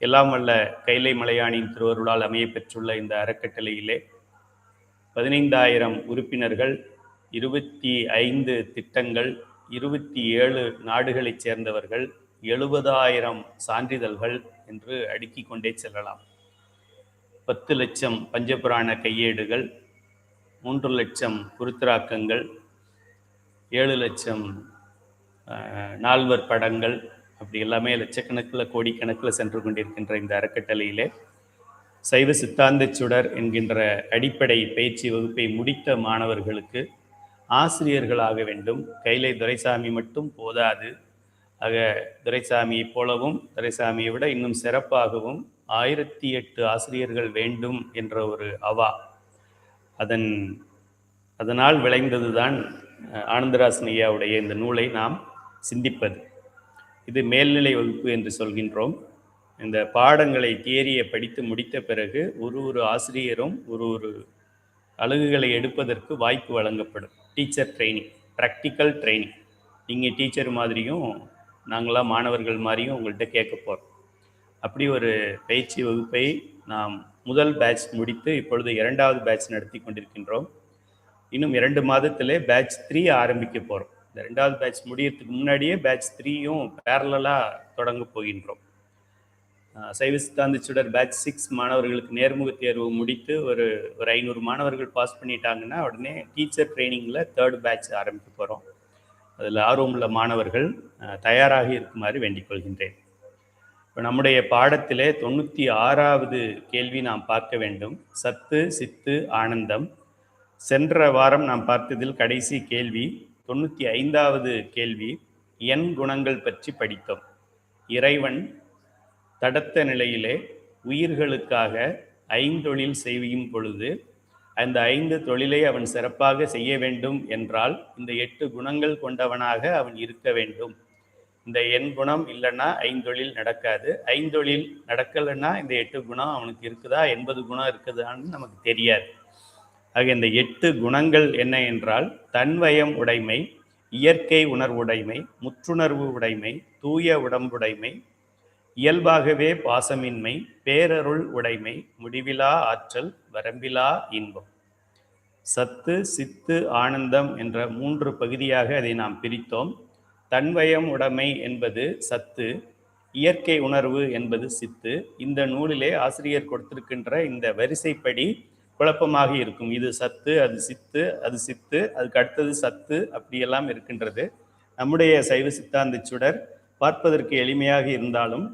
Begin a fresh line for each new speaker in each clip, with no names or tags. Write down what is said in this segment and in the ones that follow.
எல்லாம் வல்ல கைலை மலையானின் திருவருளால் அமைய பெற்றுள்ள இந்த அறக்கட்டளையிலே 15,000 உறுப்பினர்கள், 25 திட்டங்கள், 27 நாடுகளைச் சேர்ந்தவர்கள், 70,000 சான்றிதழ்கள் என்று அடுக்கிக் கொண்டே செல்லலாம். 10 லட்சம் பஞ்சபுராண கையேடுகள், 3 லட்சம் குருத்திராக்கங்கள், 7 லட்சம் நால்வர் படங்கள், அப்படி எல்லாமே லட்சக்கணக்கில் கோடிக்கணக்கில் சென்று கொண்டிருக்கின்ற இந்த அறக்கட்டளையிலே சைவ சித்தாந்த சுடர் என்கின்ற அடிப்படை பயிற்சி வகுப்பை முடித்த மாணவர்களுக்கு ஆசிரியர்களாக வேண்டும். கைலை துரைசாமி மட்டும் போதாது. ஆக துரைசாமியை போலவும் துரைசாமியை விட இன்னும் சிறப்பாகவும் 1008 ஆசிரியர்கள் வேண்டும் என்ற ஒரு அவா, அதனால் விளைந்ததுதான் ஆனந்தராசன் ஐயாவுடைய இந்த நூலை நாம் சிந்திப்பது. இது மேல்நிலை வகுப்பு என்று சொல்கின்றோம். இந்த பாடங்களை தியரியை படித்து முடித்த பிறகு ஒரு ஆசிரியரும் ஒரு அலகுகளை எடுப்பதற்கு வாய்ப்பு வழங்கப்படும். Teacher training, practical training. நீங்கள் டீச்சர் மாதிரியும் நாங்களாம் மாணவர்கள் மாதிரியும் உங்கள்கிட்ட கேட்க போகிறோம். அப்படி ஒரு பயிற்சி வகுப்பை நாம் முதல் பேட்ச் முடித்து இப்பொழுது 2வது பேட்ச் நடத்தி கொண்டிருக்கின்றோம். இன்னும் 2 மாதத்திலே பேட்ச் 3 ஆரம்பிக்க போகிறோம். இந்த 2வது பேட்ச் முடியறதுக்கு முன்னாடியே பேட்ச் 3யும் பேரலாக தொடங்க போகின்றோம். சைவ சித்தாந்த சுடர் பேட்ச் 6 மாணவர்களுக்கு நேர்முக தேர்வு முடித்து ஒரு 500 மாணவர்கள் பாஸ் பண்ணிட்டாங்கன்னா உடனே டீச்சர் ட்ரைனிங்கில் 3rd பேட்ச் ஆரம்பிக்க போகிறோம். அதில் ஆர்வமுள்ள மாணவர்கள் தயாராக இருக்குமாறு வேண்டிக் கொள்கின்றேன். இப்போ நம்முடைய பாடத்திலே 96வது கேள்வி நாம் பார்க்க வேண்டும். சத்து சித்து ஆனந்தம். சென்ற வாரம் நாம் பார்த்ததில் கடைசி கேள்வி 95வது கேள்வி. எண் குணங்கள் பற்றி படித்தோம். இறைவன் தடத்த நிலையிலே உயிர்களுக்காக 5 தொழில் செய்யும் பொழுது அந்த 5 தொழிலை அவன் சிறப்பாக செய்ய வேண்டும் என்றால் இந்த 8 குணங்கள் கொண்டவனாக அவன் இருக்க வேண்டும். இந்த எண் குணம் இல்லைன்னா 5 தொழில் நடக்காது. 5 தொழில் நடக்கலைன்னா இந்த 8 குணம் அவனுக்கு இருக்குதா, 80 குணம் இருக்குதான்னு நமக்கு தெரியாது. ஆக இந்த 8 குணங்கள் என்ன என்றால் தன்வயம் உடைமை, இயற்கை உணர்வுடைமை, முற்றுணர்வு உடைமை, தூய உடம்புடைமை, இயல்பாகவே பாசமின்மை, பேரருள் உடைமை, முடிவிலா ஆற்றல், வரம்பிலா இன்பம். சத்து சித்து ஆனந்தம் என்ற 3 பகுதியாக அதை நாம் பிரித்தோம். தன்வயம் உடைமை என்பது சத்து, இயற்கை உணர்வு என்பது சித்து. இந்த நூலிலே ஆசிரியர் கொடுத்திருக்கின்ற இந்த வரிசைப்படி குழப்பமாக இருக்கும். இது சத்து, அது சித்து, அது சித்து, அதுக்கு அடுத்தது சத்து, அப்படியெல்லாம் இருக்கின்றது. நம்முடைய சைவ சித்தாந்த சுடர் பார்ப்பதற்கு எளிமையாக இருந்தாலும்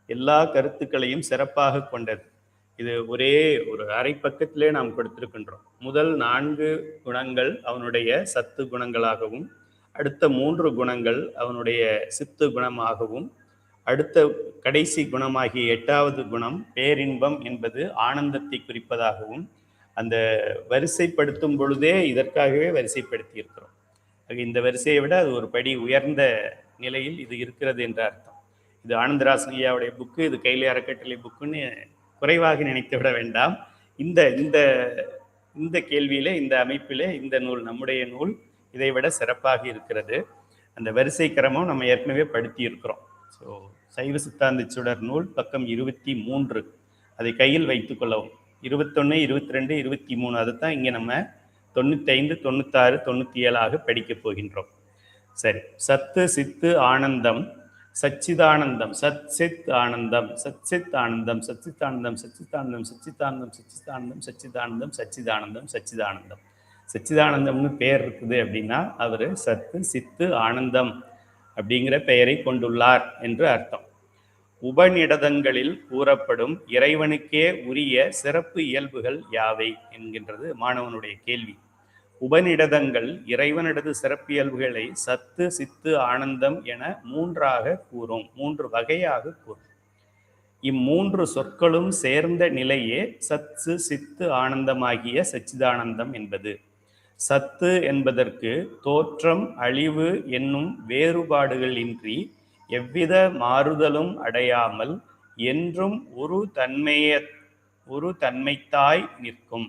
எல்லா கருத்துக்களையும் சிறப்பாக கொண்டது. இது ஒரே ஒரு அரை பக்கத்திலே நாம் கொடுத்திருக்கின்றோம். முதல் 4 குணங்கள் அவனுடைய சத்து குணங்களாகவும், அடுத்த 3 குணங்கள் அவனுடைய சித்து குணமாகவும், அடுத்த கடைசி குணமாகிய 8வது குணம் பேரின்பம் என்பது ஆனந்தத்தை குறிப்பதாகவும் அந்த வரிசைப்படுத்தும் பொழுதே இதற்காகவே வரிசைப்படுத்தி இருக்கிறோம். இந்த வரிசையை விட அது ஒரு படி உயர்ந்த நிலையில் இது இருக்கிறது என்ற அர்த்தம். இது ஆனந்தராசன் ஐயாவுடைய புக்கு, இது கைலை அறக்கட்டளை புக்குன்னு குறைவாக நினைத்து விட வேண்டாம். இந்த இந்த இந்த கேள்வியிலே, இந்த அமைப்பிலே இந்த நூல், நம்முடைய நூல் இதை விட சிறப்பாக இருக்கிறது. அந்த வரிசை கிரமம் நம்ம ஏற்கனவே படுத்தி இருக்கிறோம். ஸோ சைவ சித்தாந்த சுடர் நூல் பக்கம் 23 அதை கையில் வைத்துக் கொள்ளவும். 21, 22, 23 அதுதான் இங்கே நம்ம 95, 96, 97 படிக்கப் போகின்றோம். சரி, சத்து சித்து ஆனந்தம் சச்சிதானந்தம், சத் சித் ஆனந்தம், சச்சித் ஆனந்தம், சச்சித்தானந்தம், சச்சித்தானந்தம், சச்சித்தானந்தம், சச்சித்தானந்தம், சச்சிதானந்தம், சச்சிதானந்தம், சச்சிதானந்தம். சச்சிதானந்தம்னு பெயர் இருக்குது அப்படின்னா அவர் சத்து சித்து ஆனந்தம் அப்படிங்கிற பெயரை கொண்டுள்ளார் என்று அர்த்தம். உபநிடதங்களில் கூறப்படும் இறைவனுக்கே உரிய சிறப்பு இயல்புகள் யாவை என்கின்றது மாணவனுடைய கேள்வி. உபநிடதங்கள் இறைவனது சிறப்பியல்புகளை சத்து சித்து ஆனந்தம் என 3 கூறும், 3 வகையாக கூறும். இம்3 சொற்களும் சேர்ந்த நிலையே சத்து சித்து ஆனந்தமாகிய சச்சிதானந்தம் என்பது. சத்து என்பதற்கு தோற்றம் அழிவு என்னும் வேறுபாடுகள் இன்றி எவ்வித மாறுதலும் அடையாமல் என்றும் ஒரு தன்மைத்தாய் நிற்கும்.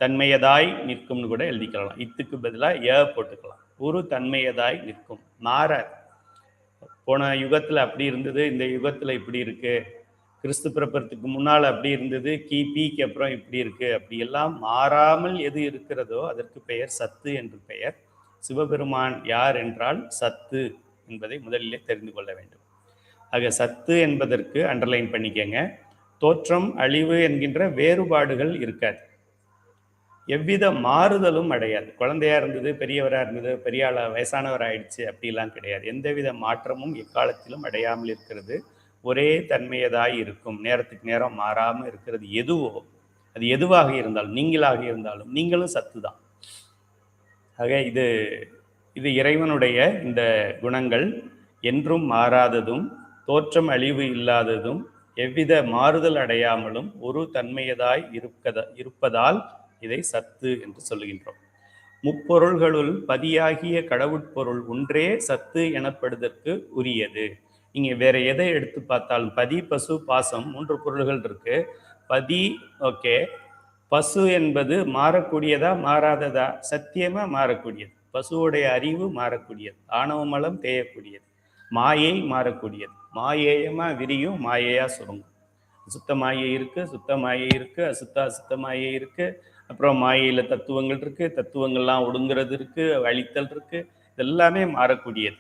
தன்மையதாய் நிற்கும்னு கூட எழுதிக்கலாம். இத்துக்கு பதிலாக போட்டுக்கலாம். ஒரு தன்மையதாய் நிற்கும், மாறாது. போன யுகத்தில் அப்படி இருந்தது, இந்த யுகத்தில் இப்படி இருக்கு, கிறிஸ்து பிறப்பதற்கு முன்னால் அப்படி இருந்தது, கிபிக்கு அப்புறம் இப்படி இருக்கு, அப்படி எல்லாம் மாறாமல் எது இருக்கிறதோ அதற்கு பெயர் சத்து என்று பெயர். சிவபெருமான் யார் என்றால் சத்து என்பதை முதலிலே தெரிந்து கொள்ள வேண்டும். ஆக சத்து என்பதற்கு அண்டர்லைன் பண்ணிக்கங்க, தோற்றம் அழிவு என்கின்ற வேறுபாடுகள் இருக்காது, எவ்வித மாறுதலும் அடையாது. குழந்தையா இருந்தது, பெரியவராக இருந்தது, பெரிய ஆளா வயசானவர் ஆயிடுச்சு அப்படிலாம் கிடையாது. எந்தவித மாற்றமும் எக்காலத்திலும் அடையாமல் இருக்கிறது, ஒரே தன்மையதாய் இருக்கும், நேரத்துக்கு நேரம் மாறாமல் இருக்கிறது. எதுவோ அது எதுவாக இருந்தாலும், நீங்களாக இருந்தாலும் நீங்களும் சத்து தான். ஆக இது இறைவனுடைய இந்த குணங்கள் என்றும் மாறாததும், தோற்றம் அழிவு இல்லாததும், எவ்வித மாறுதல் அடையாமலும் ஒரு தன்மையதாய் இருப்பதால் இதை சத்து என்று சொல்லுகின்றோம். முப்பொருள்களுள் பதியாகிய கடவுட்பொருள் ஒன்றே சத்து எனப்படுதற்கு உரியது. நீங்க வேற எதை எடுத்து பார்த்தாலும், பதி பசு பாசம் 3 பொருள்கள் இருக்கு. பதி ஓகே, பசு என்பது மாறக்கூடியதா மாறாததா? சத்தியமா மாறக்கூடியது. பசுவுடைய அறிவு மாறக்கூடியது, ஆணவ மலம் தேயக்கூடியது, மாயை மாறக்கூடியது, மாயேயமா விரியும், மாயையா சுருங்கும். சுத்த மாயை இருக்கு, சுத்த மாயை இருக்கு, அசுத்த மாயை இருக்கு, அப்புறம் மாயையில தத்துவங்கள் இருக்கு, தத்துவங்கள்லாம் ஒடுங்கிறது இருக்கு, அழித்தல் இருக்கு, இதெல்லாமே மாறக்கூடியது.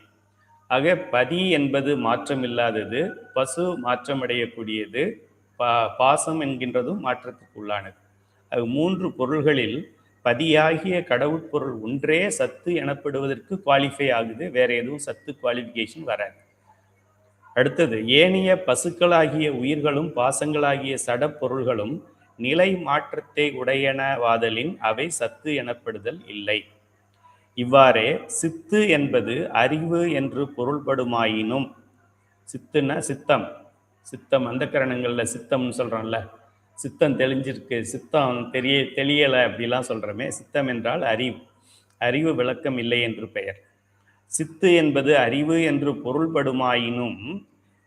ஆக பதி என்பது மாற்றம் இல்லாதது, பசு மாற்றம் அடையக்கூடியது, பாசம் என்கின்றதும் மாற்றத்துக்கு உள்ளானது. அது 3 பொருள்களில் பதியாகிய கடவுட்பொருள் ஒன்றே சத்து எனப்படுவதற்கு குவாலிஃபை ஆகுது, வேற எதுவும் சத்து குவாலிஃபிகேஷன் வராது. அடுத்தது, ஏனைய பசுக்களாகிய உயிர்களும் பாசங்களாகிய சடப்பொருள்களும் நிலை மாற்றத்தை உடையனவாதலின் அவை சத்து எனப்படுதல் இல்லை. இவ்வாறே சித்து என்பது அறிவு என்று பொருள்படுமாயினும், சித்துன்னா சித்தம், சித்தம் அந்த கரணங்கள்ல சித்தம்னு சொல்றோம்ல, சித்தம் தெளிஞ்சிருக்கு, சித்தம் தெளியலை அப்படிலாம் சொல்றோமே, சித்தம் என்றால் அறிவு, அறிவு விளக்கம் இல்லை என்று பெயர். சித்து என்பது அறிவு என்று பொருள்படுமாயினும்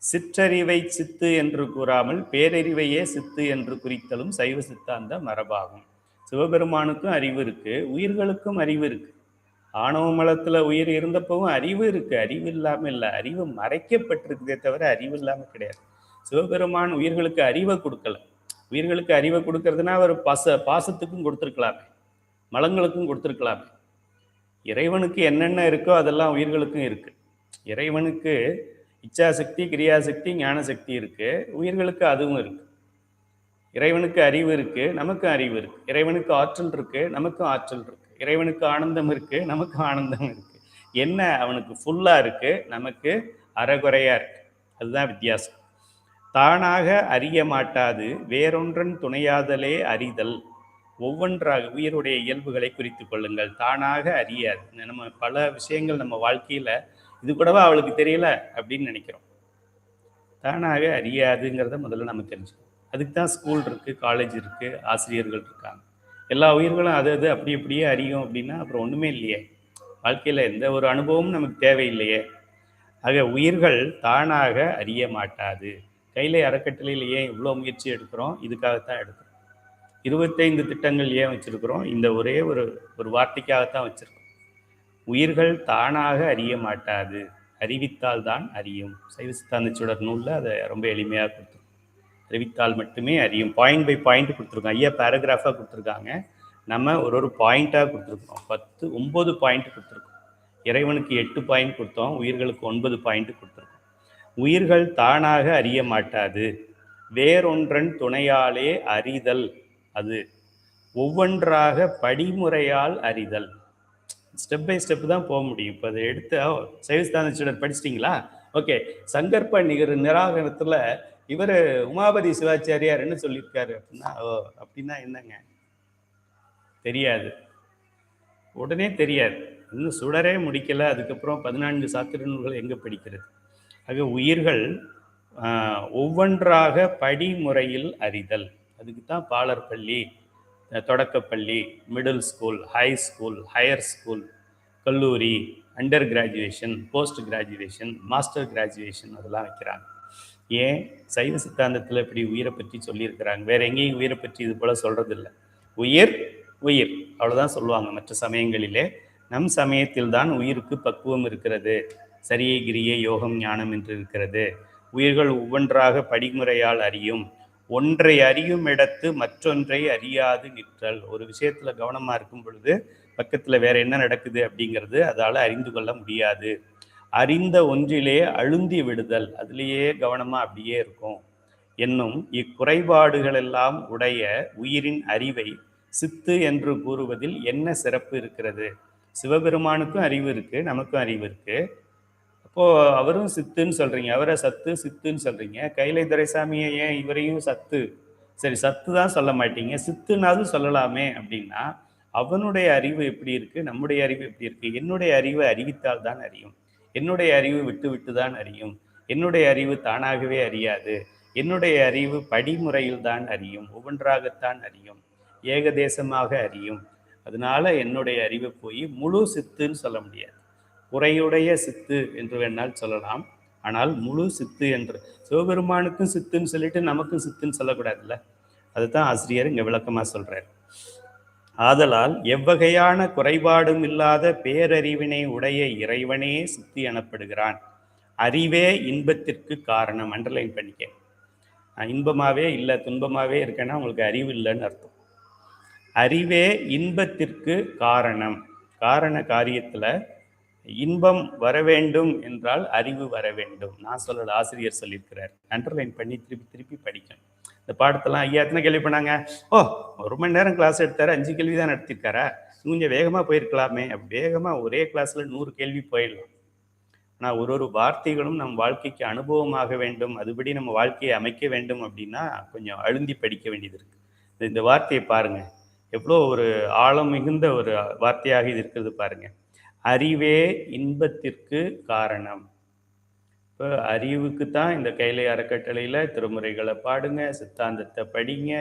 சிற்றறிவை சித்து என்று கூறாமல் பேரறிவையே சித்து என்று குறித்தலும் சைவ சித்தாந்த மரபாகும். சிவபெருமானுக்கும் அறிவு இருக்கு, உயிர்களுக்கும் அறிவு இருக்கு. ஆணவ மலத்துல உயிர் இருந்தப்பவும் அறிவு இருக்கு, அறிவு இல்லாம இல்லை, அறிவு மறைக்கப்பட்டிருக்குதே தவிர அறிவு இல்லாம கிடையாது. சிவபெருமான் உயிர்களுக்கு அறிவை கொடுக்கல. உயிர்களுக்கு அறிவை கொடுக்கறதுனா அவர் பாசத்துக்கும் கொடுத்துருக்கலாமே, மலங்களுக்கும் கொடுத்துருக்கலாமே. இறைவனுக்கு என்னென்ன இருக்கோ அதெல்லாம் உயிர்களுக்கும் இருக்கு. இறைவனுக்கு இச்சாசக்தி, கிரியாசக்தி, ஞானசக்தி இருக்கு, உயிர்களுக்கு அதுவும் இருக்கு. இறைவனுக்கு அறிவு இருக்கு, நமக்கும் அறிவு இருக்கு. இறைவனுக்கு ஆற்றல் இருக்கு, நமக்கும் ஆற்றல் இருக்கு. இறைவனுக்கு ஆனந்தம் இருக்கு, நமக்கு ஆனந்தம் இருக்கு. என்ன அவனுக்கு ஃபுல்லா இருக்கு, நமக்கு அறகுறையா இருக்கு. அதுதான் வித்தியாசம். தானாக அறிய மாட்டாது வேறொன்றன் துணையாதலே அறிதல். ஒவ்வொன்றாக உயிருடைய இயல்புகளை குறித்து கொள்ளுங்கள். தானாக அறியாது. நம்ம பல விஷயங்கள் நம்ம வாழ்க்கையில இது கூடவா அவளுக்கு தெரியல அப்படின்னு நினைக்கிறோம். தானாக அறியாதுங்கிறத முதல்ல நம்ம தெரிஞ்சுக்கணும். அதுக்கு தான் ஸ்கூல் இருக்கு, காலேஜ் இருக்கு, ஆசிரியர்கள் இருக்காங்க. எல்லா உயிர்களும் அது அப்படி அப்படியே அறியும் அப்படின்னா அப்புறம் ஒண்ணுமே இல்லையே, வாழ்க்கையில எந்த ஒரு அனுபவமும் நமக்கு தேவையில்லையே. ஆக உயிர்கள் தானாக அறிய மாட்டாது. கையில அறக்கட்டளையில் ஏன் இவ்வளோ முயற்சி எடுக்கிறோம்? இதுக்காகத்தான் எடுக்கிறோம். 25 திட்டங்கள் ஏன் வச்சிருக்கிறோம்? இந்த ஒரே ஒரு வார்த்தைக்காகத்தான் வச்சிருக்கோம். உயிர்கள் தானாக அறிய மாட்டாது, அறிவித்தால் தான் அறியும். சைவ சித்தாந்த சுடர் நூலில் அதை ரொம்ப எளிமையாக கொடுத்துருக்கோம். அறிவித்தால் மட்டுமே அறியும். பாயிண்ட் பை பாயிண்ட் கொடுத்துருக்கோம். ஐயா பேராகிராஃபாக கொடுத்துருக்காங்க, நம்ம ஒரு பாயிண்ட்டாக கொடுத்துருக்கோம். 9 பாயிண்ட் கொடுத்துருக்கோம். இறைவனுக்கு 8 பாயிண்ட் கொடுத்தோம், உயிர்களுக்கு 9 பாயிண்ட் கொடுத்துருக்கோம். உயிர்கள் தானாக அறிய மாட்டாது, வேறொன்றன் துணையாலே அறிதல். அது ஒவ்வொன்றாக படிமுறையால் அறிதல். ஸ்டெப் பை ஸ்டெப் தான் போக முடியும். இப்போ அதை எடுத்து சைவ சித்தாந்த சுடர் படிச்சிட்டிங்களா? ஓகே, சங்கற்ப நிராகரணத்தில் இவர் உமாபதி சிவாச்சாரியார் என்ன சொல்லியிருக்காரு அப்படின்னா, அப்படின்னா என்னங்க தெரியாது, உடனே தெரியாது. இன்னும் சுடரே முடிக்கலை, அதுக்கப்புறம் 14 சாத்திர நூல்கள் எங்கே படிக்கிறது? ஆக உயிர்கள் ஒவ்வொன்றாக படிமுறையில் அறிதல். அதுக்கு தான் பாலர் பள்ளி, தொடக்கப்பள்ளி, middle school, high school, higher school, கல்லூரி, under graduation, post graduation, master graduation அதெல்லாம் வைக்கிறாங்க. ஏன்? சைவ சித்தாந்தத்தில் இப்படி உயிரை பற்றி சொல்லியிருக்கிறாங்க. வேற எங்கேயும் உயிரை பற்றி இது போல சொல்றதில்லை. உயிர் உயிர் அவ்வளோதான் சொல்லுவாங்க மற்ற சமயங்களிலே. நம் சமயத்தில் தான் உயிருக்கு பக்குவம் இருக்கிறது, சரியை கிரியை யோகம் ஞானம் என்று இருக்கிறது. உயிர்கள் ஒவ்வொன்றாக படிமுறையால் அறியும். ஒன்றை அறியும் இடத்து மற்றொன்றை அறியாது நிற்றல். ஒரு விஷயத்துல கவனமா இருக்கும் பொழுது பக்கத்துல வேற என்ன நடக்குது அப்படிங்கிறது அதால அறிந்து கொள்ள முடியாது. அறிந்த ஒன்றிலே அழுந்தி விடுதல், அதுலேயே கவனமா அப்படியே இருக்கும் என்னும் இக்குறைபாடுகள் எல்லாம் உடைய உயிரின் அறிவை சித்து என்று கூறுவதில் என்ன சிறப்பு இருக்கிறது? சிவபெருமானுக்கும் அறிவு இருக்கு, நமக்கும் அறிவு இருக்கு. அப்போ அவரும் சித்துன்னு சொல்றீங்க, அவரை சத்து சித்துன்னு சொல்றீங்க. கைலை துரைசாமியை ஏன் இவரையும் சத்து, சரி சத்து தான் சொல்ல மாட்டீங்க, சித்துனாவது சொல்லலாமே அப்படின்னா, அவனுடைய அறிவு எப்படி இருக்கு, நம்முடைய அறிவு எப்படி இருக்கு? என்னுடைய அறிவை அறிவித்தால் தான் அறியும், என்னுடைய அறிவு விட்டு விட்டு தான் அறியும், என்னுடைய அறிவு தானாகவே அறியாது, என்னுடைய அறிவு படிமுறையில் தான் அறியும், ஒவ்வொன்றாகத்தான் அறியும், ஏகதேசமாக அறியும். அதனால என்னுடைய அறிவை போய் முழு சித்துன்னு சொல்ல முடியாது. குறையுடைய சித்து என்று வேணால் சொல்லலாம், ஆனால் முழு சித்து என்று. சிவபெருமானுக்கும் சித்துன்னு சொல்லிட்டு நமக்கும் சித்துன்னு சொல்லக்கூடாதுல்ல. அதுதான் ஆசிரியர் இங்க விளக்கமா சொல்றார். ஆதலால் எவ்வகையான குறைபாடும் இல்லாத பேரறிவினை உடைய இறைவனே சித்து எனப்படுகிறான். அறிவே இன்பத்திற்கு காரணம். அண்டர்லைன் பண்ணிக்க. இன்பமாவே இல்லை துன்பமாவே இருக்கேன்னா உங்களுக்கு அறிவு இல்லைன்னு அர்த்தம். அறிவே இன்பத்திற்கு காரணம். காரண காரியத்துல இன்பம் வர வேண்டும் என்றால் அறிவு வர வேண்டும். நான் சொல்லல, ஆசிரியர் சொல்லியிருக்கிறார். அண்டர்லைன் பண்ணி திருப்பி திருப்பி படிக்கணும். இந்த பாடத்தெல்லாம் ஐயா எத்தனை கேள்வி பண்ணாங்க? ஓ, 1 மணி நேரம் கிளாஸ் எடுத்தாரு, 5 கேள்வி தான் நடத்திருக்காரா? கொஞ்சம் வேகமா போயிருக்கலாமே. வேகமா ஒரே கிளாஸ்ல 100 கேள்வி போயிடலாம். ஆனால் ஒரு வார்த்தைகளும் நம் வாழ்க்கைக்கு அனுபவமாக வேண்டும், அதுபடி நம்ம வாழ்க்கையை அமைக்க வேண்டும் அப்படின்னா கொஞ்சம் அழுந்தி படிக்க வேண்டியது இருக்கு. இந்த வார்த்தையை பாருங்க, எவ்வளோ ஒரு ஆழம் மிகுந்த ஒரு வார்த்தையாக இது இருக்கிறது பாருங்க. அறிவே இன்பத்திற்கு காரணம். இப்போ அறிவுக்கு தான் இந்த கைலை அறக்கட்டளையில் திருமுறைகளை பாடுங்க, சித்தாந்தத்தை படிங்க,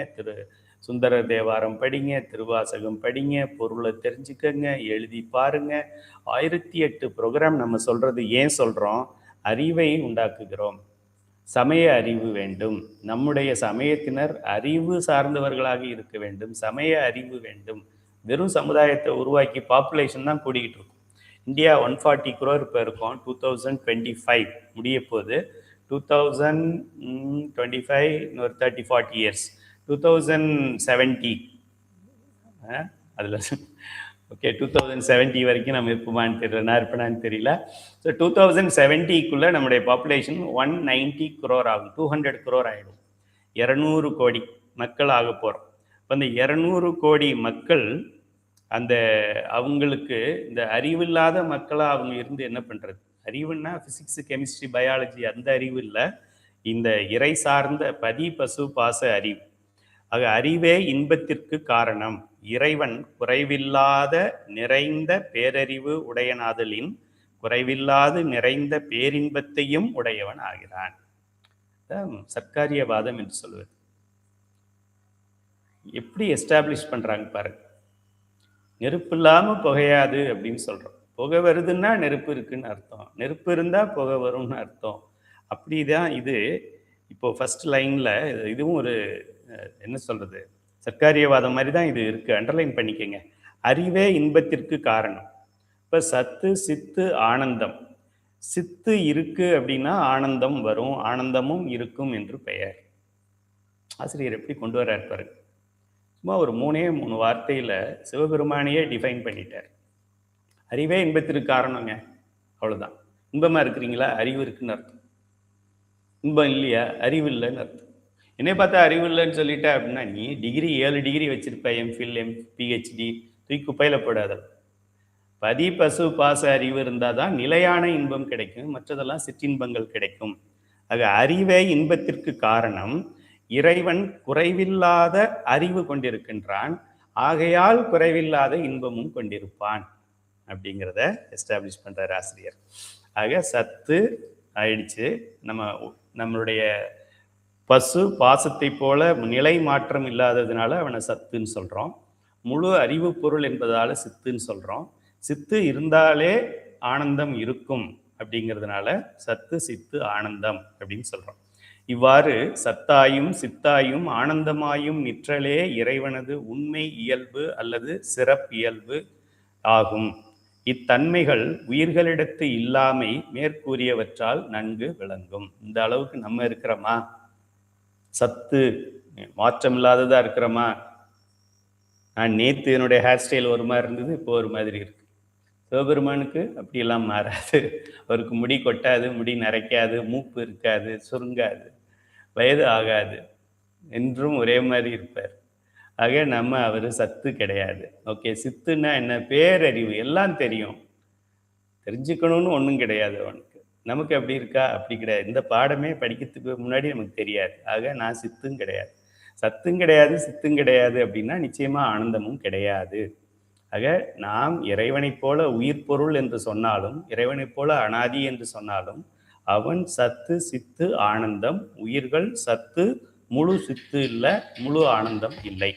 சுந்தர தேவாரம் படிங்க, திருவாசகம் படிங்க, பொருளை தெரிஞ்சுக்கங்க, எழுதி பாருங்க. 1008 ப்ரோக்ராம் நம்ம சொல்றது ஏன் சொல்றோம்? அறிவை உண்டாக்குகிறோம். சமய அறிவு வேண்டும், நம்முடைய சமயத்தினர் அறிவு சார்ந்தவர்களாக இருக்க வேண்டும், சமய அறிவு வேண்டும். வெறும் சமுதாயத்தை உருவாக்கி பாப்புலேஷன் தான் கூடிக்கிட்டு இருக்கும். இந்தியா 140 crore இப்போ இருக்கும். 2025 முடிய போது. 2025 இன்னொரு 30-40 years. 2070 அதில் ஓகே 2070 வரைக்கும் நம்ம இருப்போமான்னு தெரியல, நான் இருப்பேனான்னு தெரியல. ஸோ 2070க்குள்ளே நம்முடைய பாப்புலேஷன் 190 crore ஆகும். 200 crore ஆகிடும். 200 கோடி மக்கள் ஆக போகிறோம். இப்போ இந்த 200 கோடி மக்கள் அந்த அவங்களுக்கு இந்த அறிவில்லாத மக்களாக அவங்க இருந்து என்ன பண்ணுறது? அறிவுன்னா ஃபிசிக்ஸு கெமிஸ்ட்ரி பயாலஜி அந்த அறிவு இல்லை, இந்த இறை சார்ந்த பதி பசு பாச அறிவு. ஆக அறிவே இன்பத்திற்கு காரணம். இறைவன் குறைவில்லாத நிறைந்த பேரறிவு உடையனாதலின் குறைவில்லாது நிறைந்த பேரின்பத்தையும் உடையவன் ஆகிறான். சர்க்காரியவாதம் என்று சொல்வது. எப்படி எஸ்டாப்ளிஷ் பண்றாங்க பாருங்க. நெருப்பு இல்லாமல் புகையாது அப்படின்னு சொல்றோம். புகை வருதுன்னா நெருப்பு இருக்குன்னு அர்த்தம், நெருப்பு இருந்தா புகை வரும்னு அர்த்தம். அப்படிதான் இது. இப்போ ஃபர்ஸ்ட் லைன்ல இதுவும் ஒரு என்ன சொல்றது, சர்க்காரியவாதம் மாதிரி தான் இது இருக்கு. அண்டர்லைன் பண்ணிக்கங்க. அறிவே இன்பத்திற்கு காரணம். இப்ப சத்து சித்து ஆனந்தம். சித்து இருக்கு அப்படின்னா ஆனந்தம் வரும், ஆனந்தமும் இருக்கும் என்று பெயர். ஆசிரியர் எப்படி கொண்டு வர்றாரு பாருங்க. சும்மா ஒரு 3 வார்த்தையில சிவபெருமானையே டிஃபைன் பண்ணிட்டார். அறிவே இன்பத்திற்கு காரணங்க, அவ்வளவுதான். இன்பமா இருக்கிறீங்களா, அறிவு இருக்குன்னு அர்த்தம். இன்பம் இல்லையா, அறிவு இல்லைன்னு அர்த்தம். என்னை பார்த்தா அறிவு இல்லைன்னு சொல்லிட்ட அப்படின்னா நீ டிகிரி 7 டிகிரி வச்சிருப்ப, எம்ஃபில் பிஹெச்டி, தூக்கி குப்பையில போடாத. பதி பசு பாச அறிவு இருந்தால் தான் நிலையான இன்பம் கிடைக்கும், மற்றதெல்லாம் சிற்றின்பங்கள் கிடைக்கும். ஆக அறிவே இன்பத்திற்கு காரணம். இறைவன் குறைவில்லாத அறிவு கொண்டிருக்கின்றான், ஆகையால் குறைவில்லாத இன்பமும் கொண்டிருப்பான் அப்படிங்கிறத எஸ்டாப்ளிஷ் பண்றார் ஆசிரியர். ஆக சத்து ஆயிடுச்சு. நம்மளுடைய பசு பாசத்தை போல நிலை மாற்றம் இல்லாததுனால அவனை சத்துன்னு சொல்றோம். முழு அறிவு பொருள் என்பதால சித்துன்னு சொல்றோம். சித்து இருந்தாலே ஆனந்தம் இருக்கும் அப்படிங்கிறதுனால சத்து சித்து ஆனந்தம் அப்படின்னு சொல்றோம். இவ்வாறு சத்தாயும் சித்தாயும் ஆனந்தமாயும் நிற்றலே இறைவனது உண்மை இயல்பு அல்லது சிறப்பியல்பு ஆகும். இத்தன்மைகள் உயிர்களிடத்து இல்லாமை மேற்கூறியவற்றால் நன்கு விளங்கும். இந்த அளவுக்கு நம்ம இருக்கிறோமா? சத்து மாற்றம் இல்லாததா இருக்கிறோமா? நான் நேற்று என்னுடைய ஹேர் ஸ்டைல் ஒரு மாதிரி இருந்தது, இப்போ ஒரு மாதிரி இருக்கு. சிவபெருமானுக்கு அப்படியெல்லாம் மாறாது. அவருக்கு முடி கொட்டாது, முடி நரைக்காது, மூப்பு இருக்காது, சுருங்காது, வயது ஆகாது, என்றும் ஒரே மாதிரி இருப்பார். ஆக நம்ம அவர் சத்து கிடையாது. ஓகே, சித்துன்னா என்ன? பேரறிவு, எல்லாம் தெரியும், தெரிஞ்சுக்கணும்னு ஒன்றும் கிடையாது அவனுக்கு. நமக்கு அப்படி இருக்கா? அப்படி கிடையாது. இந்த பாடமே படிக்கிறதுக்கு முன்னாடி நமக்கு தெரியாது. ஆக நான் சித்தும் கிடையாது, சத்தும் கிடையாது, சித்தும் கிடையாது அப்படின்னா நிச்சயமா ஆனந்தமும் கிடையாது. ஆக நாம் இறைவனைப் போல உயிர் பொருள் என்று சொன்னாலும், இறைவனைப் போல அனாதி என்று சொன்னாலும், அவன் சத்து, சித்து, ஆனந்தம். உயிர்கள் சத்து, முழு சித்து இல்லை, முழு ஆனந்தம் இல்லை.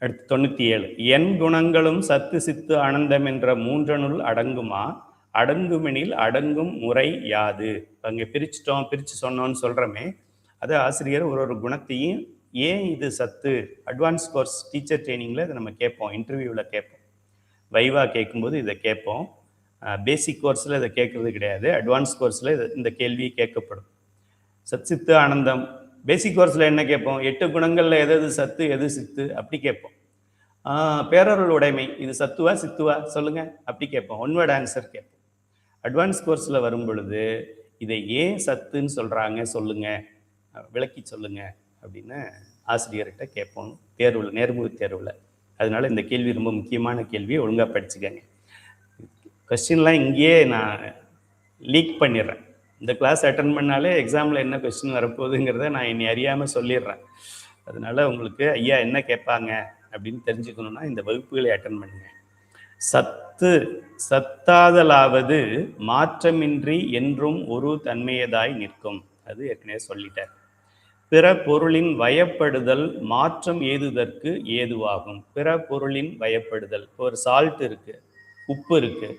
அடுத்து 97. என் குணங்களும் சத்து, சித்து, ஆனந்தம் என்ற மூன்றனுள் அடங்குமா? அடங்குமெனில் அடங்கும் முறை யாது? அங்கே பிரித்து சொன்னோன்னு சொல்கிறோமே, அது ஆசிரியர் ஒரு குணத்தையும் ஏன் இது சத்து, அட்வான்ஸ் கோர்ஸ் டீச்சர் ட்ரைனிங்கில் இதை நம்ம கேட்போம், இன்டர்வியூவில் கேட்போம், வைவா கேட்கும்போது இதை கேட்போம். பேசிக் கோர்ஸில் இதை கேட்குறது கிடையாது, அட்வான்ஸ் கோர்ஸில் இந்த கேள்வி கேட்கப்படும். சத், சித்து, ஆனந்தம். பேசிக் கோர்ஸில் என்ன கேட்போம்? 8 குணங்களில் எது சத்து, எது சித்து, அப்படி கேட்போம். பேரருள் உடைமை, இது சத்துவா சித்துவா சொல்லுங்கள், அப்படி கேட்போம். ஒன் வேர்ட் ஆன்சர் கேட்போம். அட்வான்ஸ் கோர்ஸில் வரும் பொழுது இதை ஏன் சத்துன்னு சொல்கிறாங்க சொல்லுங்கள், விளக்கி சொல்லுங்கள் அப்படின்னு ஆசிரியர்கிட்ட கேட்போம் தேர்வில், நேர்முக தேர்வில். அதனால இந்த கேள்வி ரொம்ப முக்கியமான கேள்வி, ஒழுங்காக படிச்சுக்கங்க. கொஸ்டின்லாம் இங்கேயே நான் லீக் பண்ணிடுறேன். இந்த கிளாஸ் அட்டன் பண்ணாலே எக்ஸாமில் என்ன கொஸ்டின் வரப்போகுதுங்கிறத நான் என்னை அறியாமல் சொல்லிடுறேன். அதனால உங்களுக்கு ஐயா என்ன கேட்பாங்க அப்படின்னு தெரிஞ்சுக்கணுன்னா இந்த வகுப்புகளை அட்டன் பண்ணுங்க. சத்து, சத்தாதலாவது மாற்றமின்றி என்றும் ஒரு தன்மையதாய் நிற்கும். அது ஏற்கனவே சொல்லிட்டார். பிற பொருளின் வயப்படுதல் மாற்றம் ஏதுதற்கு ஏதுவாகும். பிற பொருளின் வயப்படுதல், ஒரு சால்ட் இருக்கு, உப்பு இருக்கு,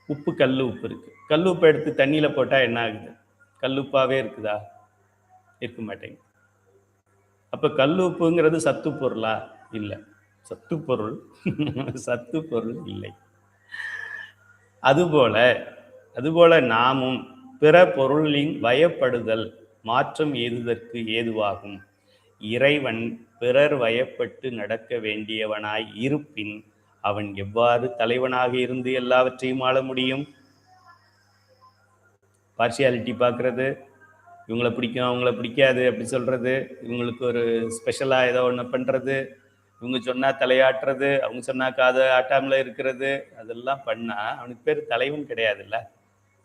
உப்பு கல் உப்பு இருக்கு. கல் உப்பை எடுத்து தண்ணியில் போட்டால் என்ன ஆகுது? கல்லுப்பாவே இருக்குதா? இருக்க மாட்டேங்க. அப்போ கல் உப்புங்கிறது சத்து பொருளா? இல்லை, சத்து பொருள் சத்து பொருள் இல்லை. அதுபோல நாமும் பிற பொருளின் வயப்படுதல் மாற்றம் ஏதுதற்கு ஏதுவாகும். இறைவன் பிறர் வயப்பட்டு நடக்க வேண்டியவனாய் இருப்பின் அவன் எவ்வாறு தலைவனாக இருந்து எல்லாவற்றையும் ஆள முடியும்? பார்ஷியாலிட்டி பார்க்கறது, இவங்களை பிடிக்கும் அவங்கள பிடிக்காது அப்படி சொல்றது, இவங்களுக்கு ஒரு ஸ்பெஷலாக ஏதோ ஒன்று பண்ணுறது, இவங்க சொன்னால் தலையாட்டுறது, அவங்க சொன்னால் காதை ஆட்டாமல இருக்கிறது, அதெல்லாம் பண்ணால் அவனுக்கு பேர் தலைவன் கிடையாதுல்ல,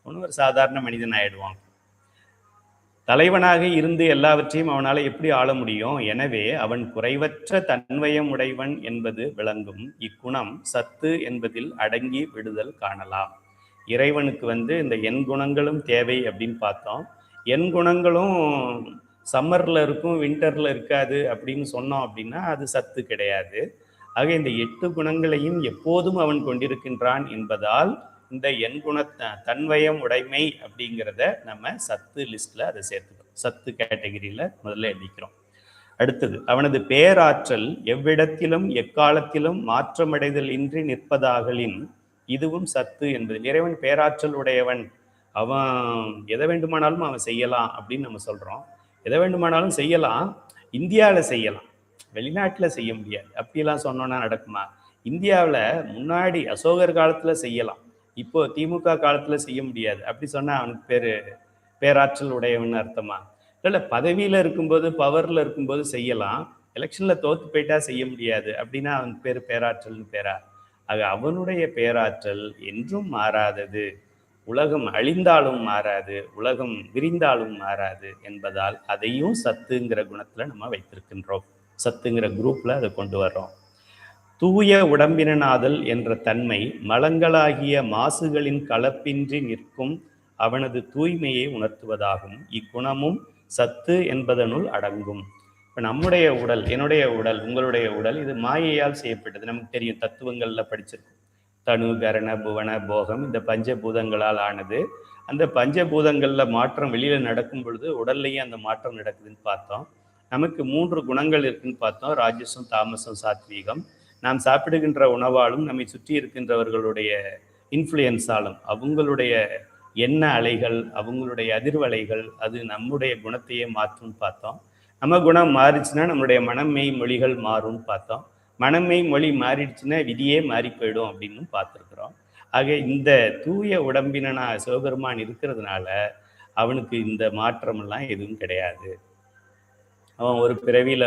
அவனு ஒரு சாதாரண மனிதன் ஆயிடுவான். தலைவனாக இருந்து எல்லாவற்றையும் அவனால் எப்படி ஆள முடியும்? எனவே அவன் குறைவற்ற தன்வயம் உடையவன் என்பது விளங்கும். இக்குணம் சத்து என்பதில் அடங்கி விடுதல் காணலாம். இறைவனுக்கு இந்த எண் குணங்களும் தேவை அப்படின்னு பார்த்தோம். எண் குணங்களும் சம்மரில் இருக்கும், வின்டரில் இருக்காது அப்படின்னு சொன்னோம் அப்படின்னா அது சத்து கிடையாது. ஆக இந்த 8 குணங்களையும் எப்போதும் அவன் கொண்டிருக்கின்றான் என்பதால் இந்த எண் குண தன்வயம் உடைமை அப்படிங்கிறத நம்ம சத்து லிஸ்ட்ல அதை சேர்த்துக்கிறோம். சத்து கேட்டகரியில முதல்ல எழுதிக்கிறோம். அடுத்தது அவனது பேராற்றல் எவ்விடத்திலும் எக்காலத்திலும் மாற்றமடைதல் இன்றி நிற்பதாகலின் இதுவும் சத்து என்பது. இறைவன் பேராற்றல் உடையவன், அவன் எதை வேண்டுமானாலும் அவன் செய்யலாம் அப்படின்னு நம்ம சொல்றோம். எதை வேண்டுமானாலும் செய்யலாம், இந்தியாவில் செய்யலாம், வெளிநாட்டில் செய்ய முடியாது அப்படியெல்லாம் சொன்னோன்னா நடக்குமா? இந்தியாவில் முன்னாடி அசோகர் காலத்தில் செய்யலாம், இப்போ திமுக காலத்தில் செய்ய முடியாது அப்படி சொன்னால் அவனுக்கு பேராற்றல் உடையவன் அர்த்தமா? இல்லை, பதவியில் இருக்கும்போது பவரில் இருக்கும்போது செய்யலாம், எலெக்ஷனில் தோற்று போயிட்டா செய்ய முடியாது அப்படின்னா அவனுக்கு பேராற்றல்னு பேரா? ஆக அவனுடைய பேராற்றல் என்றும் மாறாதது, உலகம் அழிந்தாலும் மாறாது, உலகம் விரிந்தாலும் மாறாது என்பதால் அதையும் சத்துங்கிற குணத்தில் நம்ம வைத்திருக்கின்றோம். சத்துங்கிற குரூப்பில் அதை கொண்டு வர்றோம். தூய உடம்பினாதல் என்ற தன்மை மலங்களாகிய மாசுகளின் கலப்பின்றி நிற்கும் அவனது தூய்மையை உணர்த்துவதாகும். இக்குணமும் சத்து என்பதனுள் அடங்கும். இப்போ நம்முடைய உடல், என்னுடைய உடல், உங்களுடைய உடல், இது மாயையால் செய்யப்பட்டது. நமக்கு தெரியும், தத்துவங்களில் படிச்சிருக்கும். தனு, கரண, புவன, போகம், இந்த பஞ்சபூதங்களால் ஆனது. அந்த பஞ்சபூதங்களில் மாற்றம் வெளியில் நடக்கும் பொழுது உடல்லையும் அந்த மாற்றம் நடக்குதுன்னு பார்த்தோம். நமக்கு 3 குணங்கள் இருக்குன்னு பார்த்தோம், ராஜசம், தாமசம், சாத்வீகம். நாம் சாப்பிடுகின்ற உணவாலும் நம்மை சுற்றி இருக்கின்றவர்களுடைய இன்ஃப்ளூயன்ஸாலும் அவங்களுடைய எண்ண அலைகள், அவங்களுடைய அதிர்வலைகள் அது நம்முடைய குணத்தையே மாற்றும்னு பார்த்தோம். நம்ம குணம் மாறிச்சுன்னா நம்மளுடைய மனமெய் மொழிகள் மாறும்னு பார்த்தோம். மனமெய் மொழி மாறிடுச்சுன்னா விதியே மாறி போயிடும் அப்படின்னு பார்த்துருக்குறோம். ஆக இந்த தூய உடம்பினா சிவபெருமான் இருக்கிறதுனால அவனுக்கு இந்த மாற்றமெல்லாம் எதுவும் கிடையாது. அவன் ஒரு பிறவியில்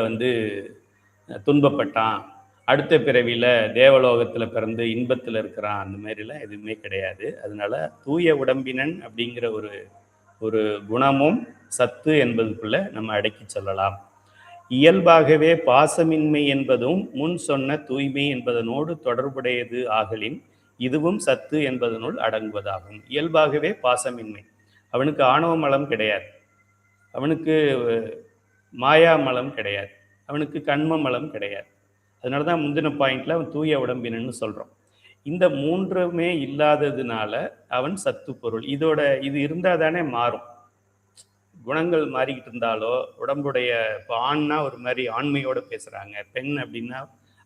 துன்பப்பட்டான், அடுத்த பிறவியில் தேவலோகத்தில் பிறந்து இன்பத்தில் இருக்கிறான், அந்த மாதிரிலாம் எதுவுமே கிடையாது. அதனால தூய உடம்பினன் அப்படிங்கிற ஒரு குணமும் சத்து என்பதுக்குள்ள நம்ம அடக்கி சொல்லலாம். இயல்பாகவே பாசமின்மை என்பதும் முன் சொன்ன தூய்மை என்பதனோடு தொடர்புடையது ஆகலின் இதுவும் சத்து என்பதனுள் அடங்குவதாகும். இயல்பாகவே பாசமின்மை, அவனுக்கு ஆணவ மலம் கிடையாது, அவனுக்கு மாயா மலம் கிடையாது, அவனுக்கு கண்ம மலம் கிடையாது. அதனால தான் முந்தின பாயிண்ட்ல அவன் தூய உடம்பினன்னு சொல்கிறோம். இந்த மூன்றுமே இல்லாததுனால அவன் சத்து பொருள். இது இருந்தால் தானே மாறும். குணங்கள் மாறிக்கிட்டு இருந்தாலோ உடம்புடைய இப்போ ஆண்னா ஒரு மாதிரி ஆண்மையோடு பேசுகிறாங்க, பெண் அப்படின்னா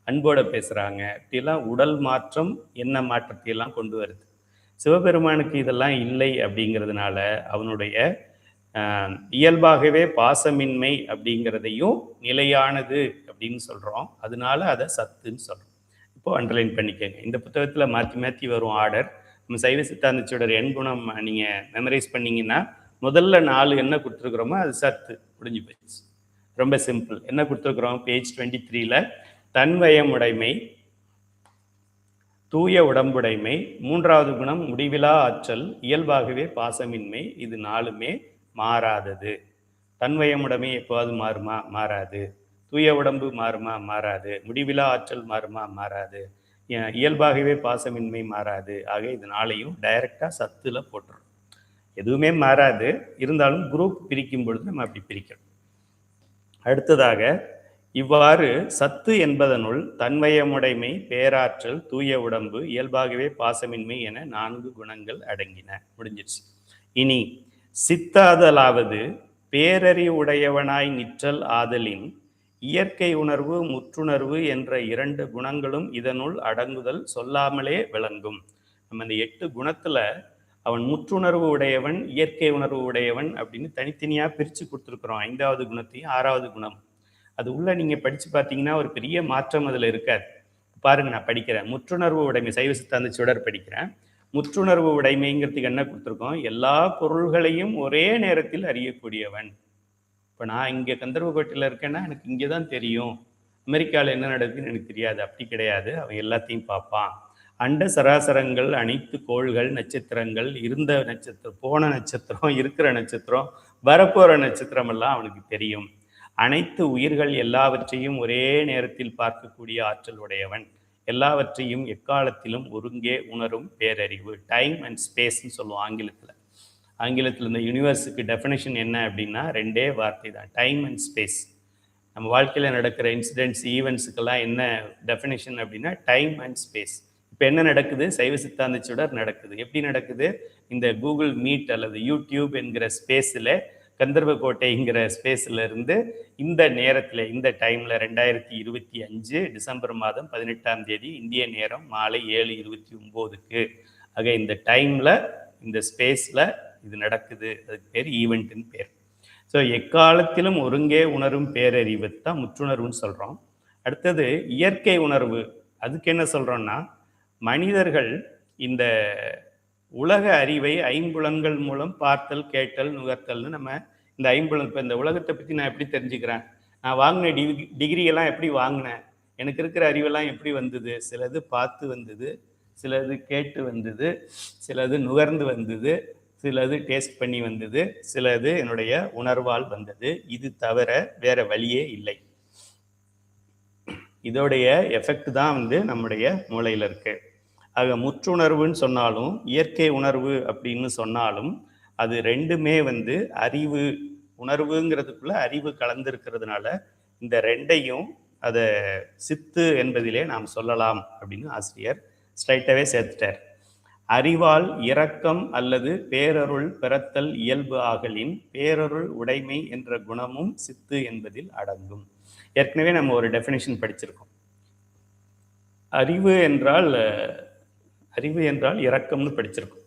அன்போடு பேசுகிறாங்க, இப்படிலாம் உடல் மாற்றம் என்ன மாற்றத்தையெல்லாம் கொண்டு வருது. சிவபெருமானுக்கு இதெல்லாம் இல்லை அப்படிங்கிறதுனால அவனுடைய இயல்பாகவே பாசமின்மை அப்படிங்கிறதையும் நிலையானது அப்படின்னு சொல்கிறோம். அதனால அதை சத்துன்னு சொல்கிறோம். இப்போது அண்டர்லைன் பண்ணிக்கோங்க. இந்த புத்தகத்தில் மாற்றி மாற்றி வரும் ஆர்டர். நம்ம சைவ சித்தாந்தச்சோட எண் குணம் நீங்கள் மெமரைஸ் பண்ணிங்கன்னா முதல்ல 4 என்ன கொடுத்துருக்குறோமோ அது சத்து, முடிஞ்சு போயிடுச்சு. ரொம்ப சிம்பிள். என்ன கொடுத்துருக்குறோம்? பேஜ் 23ல் தன்வயமுடைமை, தூய உடம்புடைமை, 3வது குணம் முடிவிலா ஆற்றல், இயல்பாகவே பாசமின்மை. இது 4மே மாறாதது. தன்வயமுடைமை எப்போது மாறுமா? மாறாது. தூய உடம்பு மாறுமா? மாறாது. முடிவிலா ஆற்றல் மாறுமா? மாறாது. இயல்பாகவே பாசமின்மை மாறாது. ஆக இது 4ஐயும் டைரக்டாக சத்துல போட்டுரும். எதுவுமே மாறாது, இருந்தாலும் குரூப் பிரிக்கும் பொழுது நம்ம அப்படி பிரிக்கிறோம். அடுத்ததாக இவ்வாறு சத்து என்பதனுள் தன்வயமுடைமை, பேராற்றல், தூய உடம்பு, இயல்பாகவே பாசமின்மை என 4 குணங்கள் அடங்கின. முடிஞ்சிருச்சு. இனி சித்தாதலாவது பேரறிவுடையவனாய் நிற்றல் ஆதலின் இயற்கை உணர்வு, முற்றுணர்வு என்ற 2 குணங்களும் இதனுள் அடங்குதல் சொல்லாமலே விளங்கும். நம்ம இந்த 8 குணத்துல அவன் முற்றுணர்வு உடையவன், இயற்கை உணர்வு உடையவன் அப்படின்னு தனித்தனியாக பிரித்து கொடுத்துருக்குறோம். 5வது குணத்தையும் 6வது குணம். அது உள்ள நீங்கள் படித்து பார்த்தீங்கன்னா ஒரு பெரிய மாற்றம் அதில் இருக்காது. பாருங்க, நான் படிக்கிறேன். முற்றுணர்வு உடைமை, சைவ சித்தாந்த சுடர் படிக்கிறேன். முற்றுணர்வு உடைமைங்கிறதுக்கு என்ன கொடுத்துருக்கோம்? எல்லா பொருள்களையும் ஒரே நேரத்தில் அறியக்கூடியவன். இப்போ நான் இங்கே கந்தர்வகோட்டையில் இருக்கேன்னா எனக்கு இங்கே தான் தெரியும், அமெரிக்காவில் என்ன நடக்குதுன்னு எனக்கு தெரியாது. அப்படி கிடையாது, அவன் எல்லாத்தையும் பார்ப்பான். அண்ட சராசரங்கள், அனைத்து கோள்கள், நட்சத்திரங்கள், இருந்த நட்சத்திரம், போன நட்சத்திரம், இருக்கிற நட்சத்திரம், வரப்போகிற நட்சத்திரம் எல்லாம் அவனுக்கு தெரியும். அனைத்து உயிர்கள் எல்லாவற்றையும் ஒரே நேரத்தில் பார்க்கக்கூடிய ஆற்றல் உடையவன். எல்லாவற்றையும் எக்காலத்திலும் ஒருங்கே உணரும் பேரறிவு. டைம் அண்ட் ஸ்பேஸ்ன்னு சொல்லுவோம் ஆங்கிலத்தில் இந்த யூனிவர்ஸுக்கு டெஃபினேஷன் என்ன அப்படின்னா 2 வார்த்தை தான், டைம் அண்ட் ஸ்பேஸ். நம்ம வாழ்க்கையில் நடக்கிற இன்சிடென்ட்ஸ், ஈவெண்ட்ஸுக்கெல்லாம் என்ன டெஃபினேஷன் அப்படின்னா டைம் அண்ட் ஸ்பேஸ். இப்போ என்ன நடக்குது? சைவ சித்தாந்த சுடர் நடக்குது. எப்படி நடக்குது? இந்த கூகுள் மீட் அல்லது யூடியூப் என்கிற ஸ்பேஸில், கந்தர்வகோட்டைங்கிற ஸ்பேஸில் இருந்து இந்த நேரத்தில், இந்த டைமில் 2025 டிசம்பர் மாதம் 18ஆம் தேதி இந்திய நேரம் மாலை 7:29க்கு, ஆக இந்த டைமில் இந்த ஸ்பேஸில் இது நடக்குது. அதுக்கு பேர் ஈவெண்ட்டுன்னு பேர். ஸோ எக்காலத்திலும் ஒருங்கே உணரும் பேரறிவு தான் முற்றுணர்வுன்னு சொல்கிறோம். அடுத்தது இயற்கை உணர்வு. அதுக்கு என்ன சொல்கிறோன்னா, மனிதர்கள் இந்த உலக அறிவை 5 புலன்கள் மூலம் பார்த்தல், கேட்டல், நுகர்த்தல்னு நம்ம இந்த 5 புலன். இப்போ இந்த உலகத்தை பற்றி நான் எப்படி தெரிஞ்சுக்கிறேன்? நான் வாங்கின டிகிரியெல்லாம் எப்படி வாங்கினேன்? எனக்கு இருக்கிற அறிவெல்லாம் எப்படி வந்தது? சிலது பார்த்து வந்தது, சிலது கேட்டு வந்தது, சிலது நுகர்ந்து வந்தது, சிலது டேஸ்ட் பண்ணி வந்தது, சிலது என்னுடைய உணர்வால் வந்தது. இது தவிர வேற வழியே இல்லை. இதோடைய எஃபெக்ட் தான் நம்முடைய மூளையில் இருக்கு. ஆக முற்றுணர்வுன்னு சொன்னாலும் இயற்கை உணர்வு அப்படின்னு சொன்னாலும் அது 2மே அறிவு, உணர்வுங்கிறதுக்குள்ள அறிவு கலந்துருக்கிறதுனால இந்த 2ஐயும் அதை சித்து என்பதிலே நாம் சொல்லலாம் அப்படின்னு ஆசிரியர் ஸ்ட்ரைட்டாகவே சேர்த்துட்டார். அறிவால் இரக்கம் அல்லது பேரருள் பிறத்தல் இயல்பு ஆகலின் பேரருள் உடைமை என்ற குணமும் சித்து என்பதில் அடங்கும். ஏற்கனவே நம்ம ஒரு டெஃபினிஷன் படிச்சிருக்கோம். அறிவு என்றால் இரக்கம்னு படிச்சிருக்கோம்.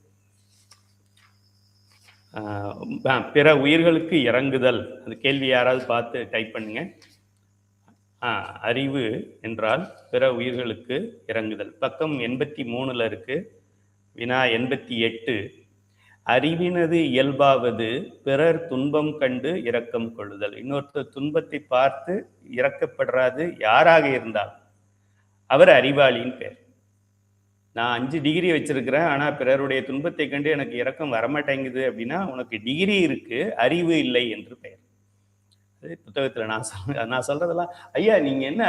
பிற உயிர்களுக்கு இறங்குதல். அந்த கேள்வி யாராவது பார்த்து டைப் பண்ணுங்க. அறிவு என்றால் பிற உயிர்களுக்கு இறங்குதல். பக்கம் 83 இருக்கு. வினா 88. அறிவினது இயல்பாவது பிறர் துன்பம் கண்டு இரக்கம் கொள்ளுதல். இன்னொருத்தர் துன்பத்தை பார்த்து இரக்கப்படுறாது யாராக இருந்தால் அவர் அறிவாளியின் பேர். நான் 5 டிகிரி வச்சிருக்கிறேன், ஆனால் பிறருடைய துன்பத்தை கண்டு எனக்கு இரக்கம் வரமாட்டேங்குது அப்படின்னா உனக்கு டிகிரி இருக்கு, அறிவு இல்லை என்று பெயர். புத்தகத்தில் நான் சொல்றதெல்லாம், ஐயா நீங்க என்ன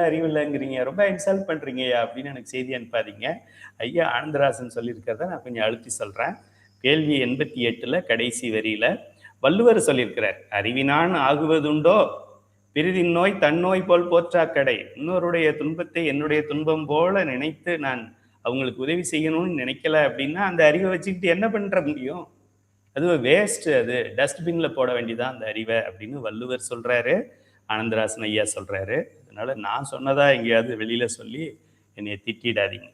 அறிவில்லைங்கிறீங்க, ரொம்ப இன்சல்ட் பண்றீங்கய்யா அப்படின்னு எனக்கு செய்தி அனுப்பாதீங்க. ஐயா ஆனந்தராசன் சொல்லியிருக்கிறத நான் கொஞ்சம் அழுத்தி சொல்றேன். கேள்வி 88 கடைசி வரியில வள்ளுவர் சொல்லியிருக்கிறார், அறிவினான் ஆகுவதுண்டோ பிரிதின் நோய் தன்னோய் போல் போற்றாக்கடை. இன்னொருடைய துன்பத்தை என்னுடைய துன்பம் போல நினைத்து நான் அவங்களுக்கு உதவி செய்யணும்னு நினைக்கல அப்படின்னா அந்த அறிவை வச்சுக்கிட்டு என்ன பண்ற முடியும்? அது வேஸ்ட், அது டஸ்ட்பின்ல போட வேண்டியதான் அந்த அறிவை அப்படின்னு வள்ளுவர் சொல்றாரு, ஆனந்தராசன் ஐயா சொல்றாரு. அதனால நான் சொன்னதா எங்கேயாவது வெளியில சொல்லி என்னை திட்டிடாதீங்க.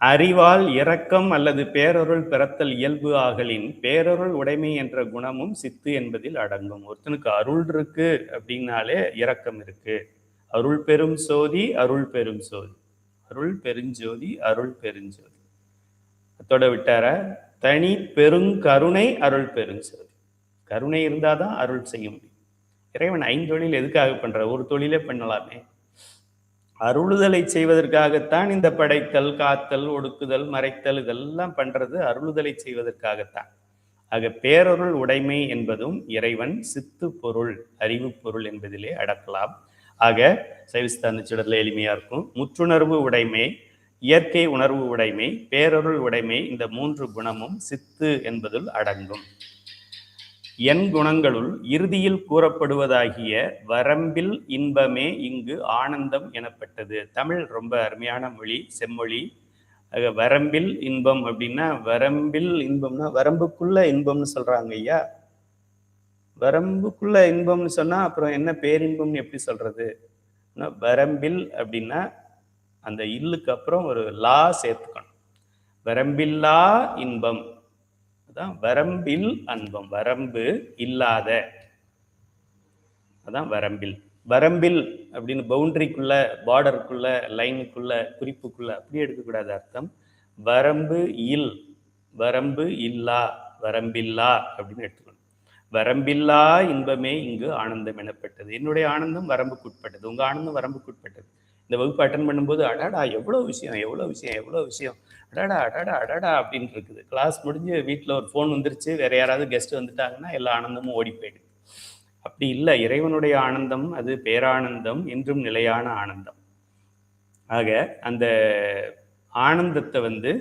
அறிவால் இரக்கம் அல்லது பேரருள் பிறத்தல் இயல்பு ஆகலின் பேரருள் உடைமை என்ற குணமும் சித்து என்பதில் அடங்கும். ஒருத்தனுக்கு அருள் இருக்கு அப்படின்னாலே இரக்கம் இருக்கு. அருள் பெரும் சோதி அருள் பெரும் சோதி, அருள் பெருஞ்சோதி அருள் பெருஞ்சோதி. அத்தோட விட்டார தனி பெருங்கருணை அருள் பெருஞ்சோதி. கருணை இருந்தாதான் அருள் செய்ய முடியும். இறைவன் 5 தொழில் எதுக்காக பண்ற? ஒரு தொழிலே பண்ணலாமே. அருளுதலை செய்வதற்காகத்தான் இந்த படைத்தல், காத்தல், ஒடுக்குதல், மறைத்தல் இதெல்லாம் பண்றது அருளுதலை செய்வதற்காகத்தான். ஆக பேரருள் உடைமை என்பதும் இறைவன் சித்து பொருள், அறிவு பொருள் என்பதிலே அடக்கலாம். ஆக சைவசித்தாந்த சுடர்ல எளிமையா இருக்கும். முற்றுணர்வு உடைமை, இயற்கை உணர்வு உடைமை, பேரருள் உடைமை, இந்த 3 குணமும் சித்து என்பதில் அடங்கும். என் குணங்களுள் இறுதியில் கூறப்படுவதாகிய வரம்பில் இன்பமே இங்கு ஆனந்தம் எனப்பட்டது. தமிழ் ரொம்ப அருமையான மொழி, செம்மொழி. வரம்பில் இன்பம் அப்படின்னா, வரம்பில் இன்பம்னா வரம்புக்குள்ள இன்பம்னு சொல்றாங்க ஐயா. வரம்புக்குள்ள இன்பம்னு சொன்னா அப்புறம் என்ன பேரின்பம்னு எப்படி சொல்றது? வரம்பில் அப்படின்னா அந்த இல்லுக்கு அப்புறம் ஒரு லா சேர்த்துக்கணும். வரம்பில்லா இன்பம், அதான் வரம்பில் அன்பம். வரம்பு இல்லாத, அதான் வரம்பில். வரம்பில் அப்படின்னு பவுண்டரிக்குள்ள, பார்டருக்குள்ள, லைனுக்குள்ள, குறிப்புக்குள்ள அப்படி எடுக்கக்கூடாது அர்த்தம். வரம்பு இல், வரம்பு இல்லா, வரம்பில்லா அப்படின்னு எடுத்துக்கணும். வரம்பில்லா இன்பமே இங்கு ஆனந்தம் எனப்பட்டது. என்னுடைய ஆனந்தம் வரம்புக்குட்பட்டது, உங்க ஆனந்தம் வரம்புக்குட்பட்டது. இந்த வகுப்பு அட்டன் பண்ணும்போது அடாடா எவ்வளோ விஷயம், எவ்வளோ விஷயம், எவ்வளோ விஷயம், அடாடா அடாடா அடாடா அப்படின்னு இருக்குது. கிளாஸ் முடிஞ்சு வீட்டில் ஒரு ஃபோன் வந்துருச்சு, வேற யாராவது கெஸ்ட் வந்துட்டாங்கன்னா எல்லா ஆனந்தமும் ஓடி போயிடுது. அப்படி இல்லை. இறைவனுடைய ஆனந்தம் அது பேரானந்தம், என்றும் நிலையான ஆனந்தம். ஆக அந்த ஆனந்தத்தை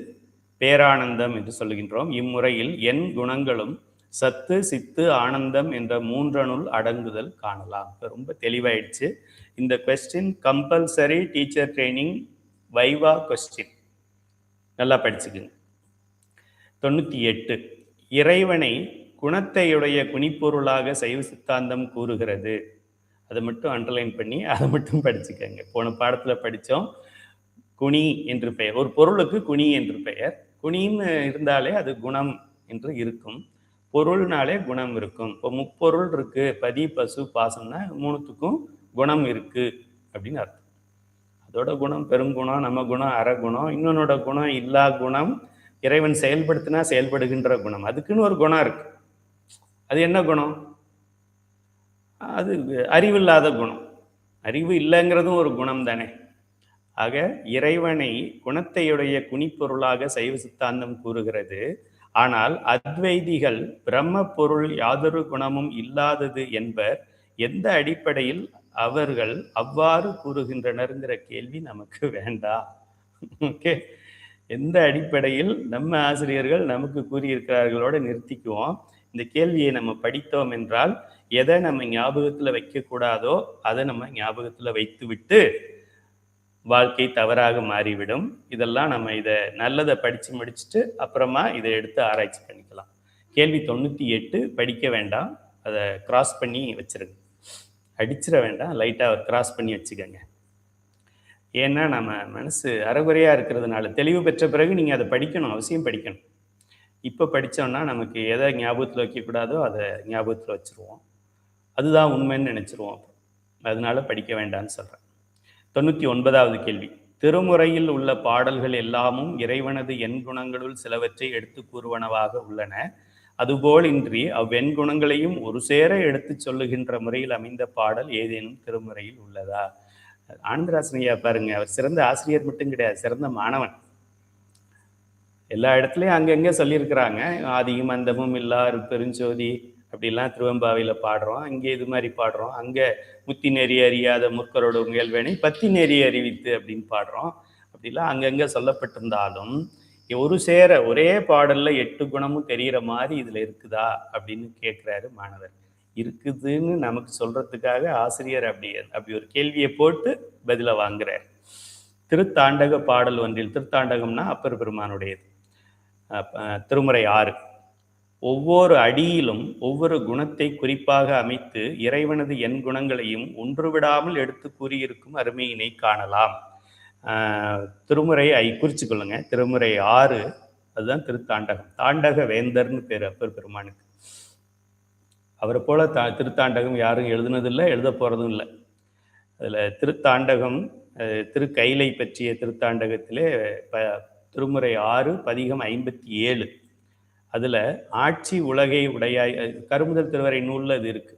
பேரானந்தம் என்று சொல்லுகின்றோம். இம்முறையில் என் குணங்களும் சத்து சித்து ஆனந்தம் என்ற 3 அடங்குதல் காணலாம். இப்போ ரொம்ப தெளிவாயிடுச்சு. இந்த கொஸ்டின் கம்பல்சரி டீச்சர் ட்ரைனிங் வைவா கொஸ்டின், நல்லா படிச்சுக்குங்க. 98. இறைவனை குணத்தையுடைய குணிப்பொருளாக சைவ சித்தாந்தம் கூறுகிறது. அதை மட்டும் அண்டர்லைன் பண்ணி அதை மட்டும் படிச்சுக்கங்க. போன பாடத்தில் படித்தோம், குணி என்று பெயர், ஒரு பொருளுக்கு குணி என்று பெயர். குணின்னு இருந்தாலே அது குணம் என்று இருக்கும். பொருள்னாலே குணம் இருக்கும். இப்போ முப்பொருள் இருக்கு, பதி பசு பாசம்னா 3த்துக்கும் குணம் இருக்கு அப்படின்னு அர்த்தம். அதோட குணம் பெருங்குணம், நம்ம குணம் அறகுணம், இன்னொன்னோட குணம் இல்லா குணம், இறைவன் செயல்படுத்தினா செயல்படுகின்ற குணம். அதுக்குன்னு ஒரு குணம் இருக்கு. அது என்ன குணம்? அது அறிவில்லாத குணம். அறிவு இல்லைங்கிறதும் ஒரு குணம் தானே. ஆக இறைவனை குணத்தையுடைய குணிப்பொருளாக சைவ சித்தாந்தம் கூறுகிறது. ஆனால் அத்வைதிகள் பிரம்ம பொருள் யாதொரு குணமும் இல்லாதது என்பர். எந்த அடிப்படையில் அவர்கள் அவ்வாறு கூறுகின்றனர்ங்கிற கேள்வி நமக்கு வேண்டாம். ஓகே, எந்த அடிப்படையில் நம்ம ஆசிரியர்கள் நமக்கு கூறியிருக்கிறார்களோட நிறுத்திக்குவோம். இந்த கேள்வியை நம்ம படித்தோம் என்றால் எதை நம்ம ஞாபகத்தில் வைக்கக்கூடாதோ அதை நம்ம ஞாபகத்தில் வைத்து விட்டு வாழ்க்கை தவறாக மாறிவிடும். இதெல்லாம் நம்ம இதை நல்லதை படித்து முடிச்சுட்டு அப்புறமா இதை எடுத்து ஆராய்ச்சி பண்ணிக்கலாம். கேள்வி 98 படிக்க வேண்டாம், அதை கிராஸ் பண்ணி வச்சிருங்க. அடிச்சிட வேண்டாம், லைட்டாக கிராஸ் பண்ணி வச்சுக்கோங்க. ஏன்னா நம்ம மனசு அறகுறையாக இருக்கிறதுனால. தெளிவு பெற்ற பிறகு நீங்கள் அதை படிக்கணும், அவசியம் படிக்கணும். இப்போ படித்தோம்னா நமக்கு எதை ஞாபகத்தில் வைக்கக்கூடாதோ அதை ஞாபகத்தில் வச்சுருவோம். அதுதான் உண்மைன்னு நினச்சிருவோம். அதனால படிக்க வேண்டாம்னு சொல்கிறேன். 99வது கேள்வி. திருமுறையில் உள்ள பாடல்கள் எல்லாமும் இறைவனது எண்குணங்களுள் சிலவற்றை எடுத்து கூறுவனவாக உள்ளன. அதுபோல் இன்றி அவ்வெண்குணங்களையும் ஒரு சேர எடுத்து சொல்லுகின்ற முறையில் அமைந்த பாடல் ஏதேனும் திருமுறையில் உள்ளதா? ஆனந்தராசனையா பாருங்க, அவர் சிறந்த ஆசிரியர் மட்டும் கிடையாது, சிறந்த மாணவன். எல்லா இடத்துலையும் அங்கங்கே சொல்லியிருக்கிறாங்க. ஆதியும் அந்தமும் இல்லா பெருஞ்சோதி அப்படிலாம் திருவெம்பாவையில் பாடுறோம், அங்கே இது மாதிரி பாடுறோம். அங்கே முத்தி நெறி அறியாத முற்கரோடு முயல்வேனை பத்தி நெறி அறிவித்து அப்படின்னு பாடுறோம். அப்படிலாம் அங்கங்கே சொல்லப்பட்டிருந்தாலும் ஒரு சேர ஒரே பாடல்ல 8 குணமும் தெரிகிற மாதிரி இதில் இருக்குதா அப்படின்னு கேட்குறாரு மாணவர். இருக்குதுன்னு நமக்கு சொல்றதுக்காக ஆசிரியர் அப்படி ஒரு கேள்வியை போட்டு பதில வாங்குறார். திருத்தாண்டக பாடல் ஒன்றில், திருத்தாண்டகம்னா அப்பர் பெருமானுடையது, திருமுறை 6, ஒவ்வொரு அடியிலும் ஒவ்வொரு குணத்தை குறிப்பாக அமைத்து இறைவனது எண் குணங்களையும் ஒன்றுவிடாமல் எடுத்து கூறியிருக்கும் அருமையினை காணலாம். திருமுறை குறிச்சு கொள்ளுங்க, திருமுறை 6, அதுதான் திருத்தாண்டகம். தாண்டக வேந்தர்னு பேர் அப்பர் பெருமானுக்கு. அவரை போல திருத்தாண்டகம் யாரும் எழுதுனதில்லை, எழுத போகிறதும் இல்லை. அதில் திருத்தாண்டகம் திருக்கைலை பற்றிய திருத்தாண்டகத்திலே திருமுறை 6 பதிகம் 57, அதில் ஆட்சி உலகை உடையாய், கருமுதல் திருவரை நூலில் அது இருக்கு.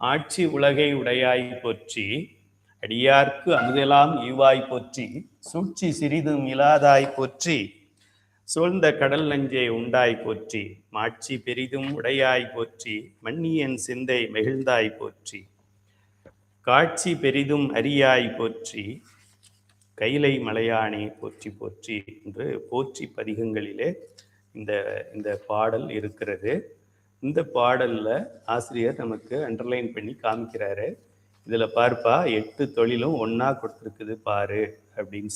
ஆட்சி உலகை உடையாய் போற்றி அடியார்க்கு அமுதெல்லாம் ஈவாய் போற்றி சூழ்ச்சி சிறிதும் இலாதாய் போற்றி சூழ்ந்த கடல் நஞ்சை உண்டாய் போற்றி மாட்சி பெரிதும் உடையாய் போற்றி மன்னியன் சிந்தை மகிழ்ந்தாய் போற்றி காட்சி பெரிதும் அரியாய் போற்றி கைலை மலையானே போற்றி போற்றி என்று போற்றி பதிகங்களிலே இந்த பாடல் இருக்கிறது. இந்த பாடலில் ஆசிரியர் நமக்கு அண்டர்லைன் பண்ணி காமிக்கிறாரு. இதில் பார்ப்பா 8 தொழிலும் ஒன்றா கொடுத்துருக்குது பாரு அப்படின்னு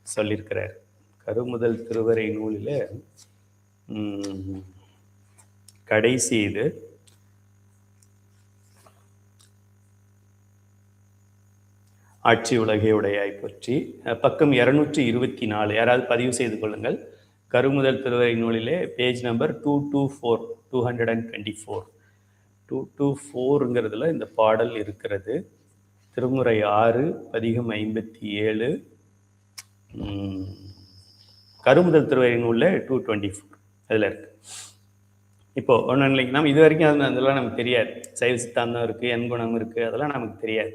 சொல்லியிருக்கிறார். கருமுதல் திருவரை நூலில் கடைசி இது ஆட்சி உலகை உடையாய் பற்றி பக்கம் 224, யாராவது பதிவு செய்து கொள்ளுங்கள். கருமுதல் திருவரை நூலிலே பேஜ் நம்பர் 224 224ங்கிறதுல இந்த பாடல் இருக்கிறது. திருமுறை 6 பதிகம் 57, கருமுதல் திருவரை நூலில் 224 அதில் இருக்கு. இப்போ ஒன்றும் இல்லைங்க, நம்ம இது வரைக்கும் அதெல்லாம் நமக்கு தெரியாது. சைவ சித்தாந்தம் இருக்குது, எண்குணம் இருக்குது, அதெல்லாம் நமக்கு தெரியாது.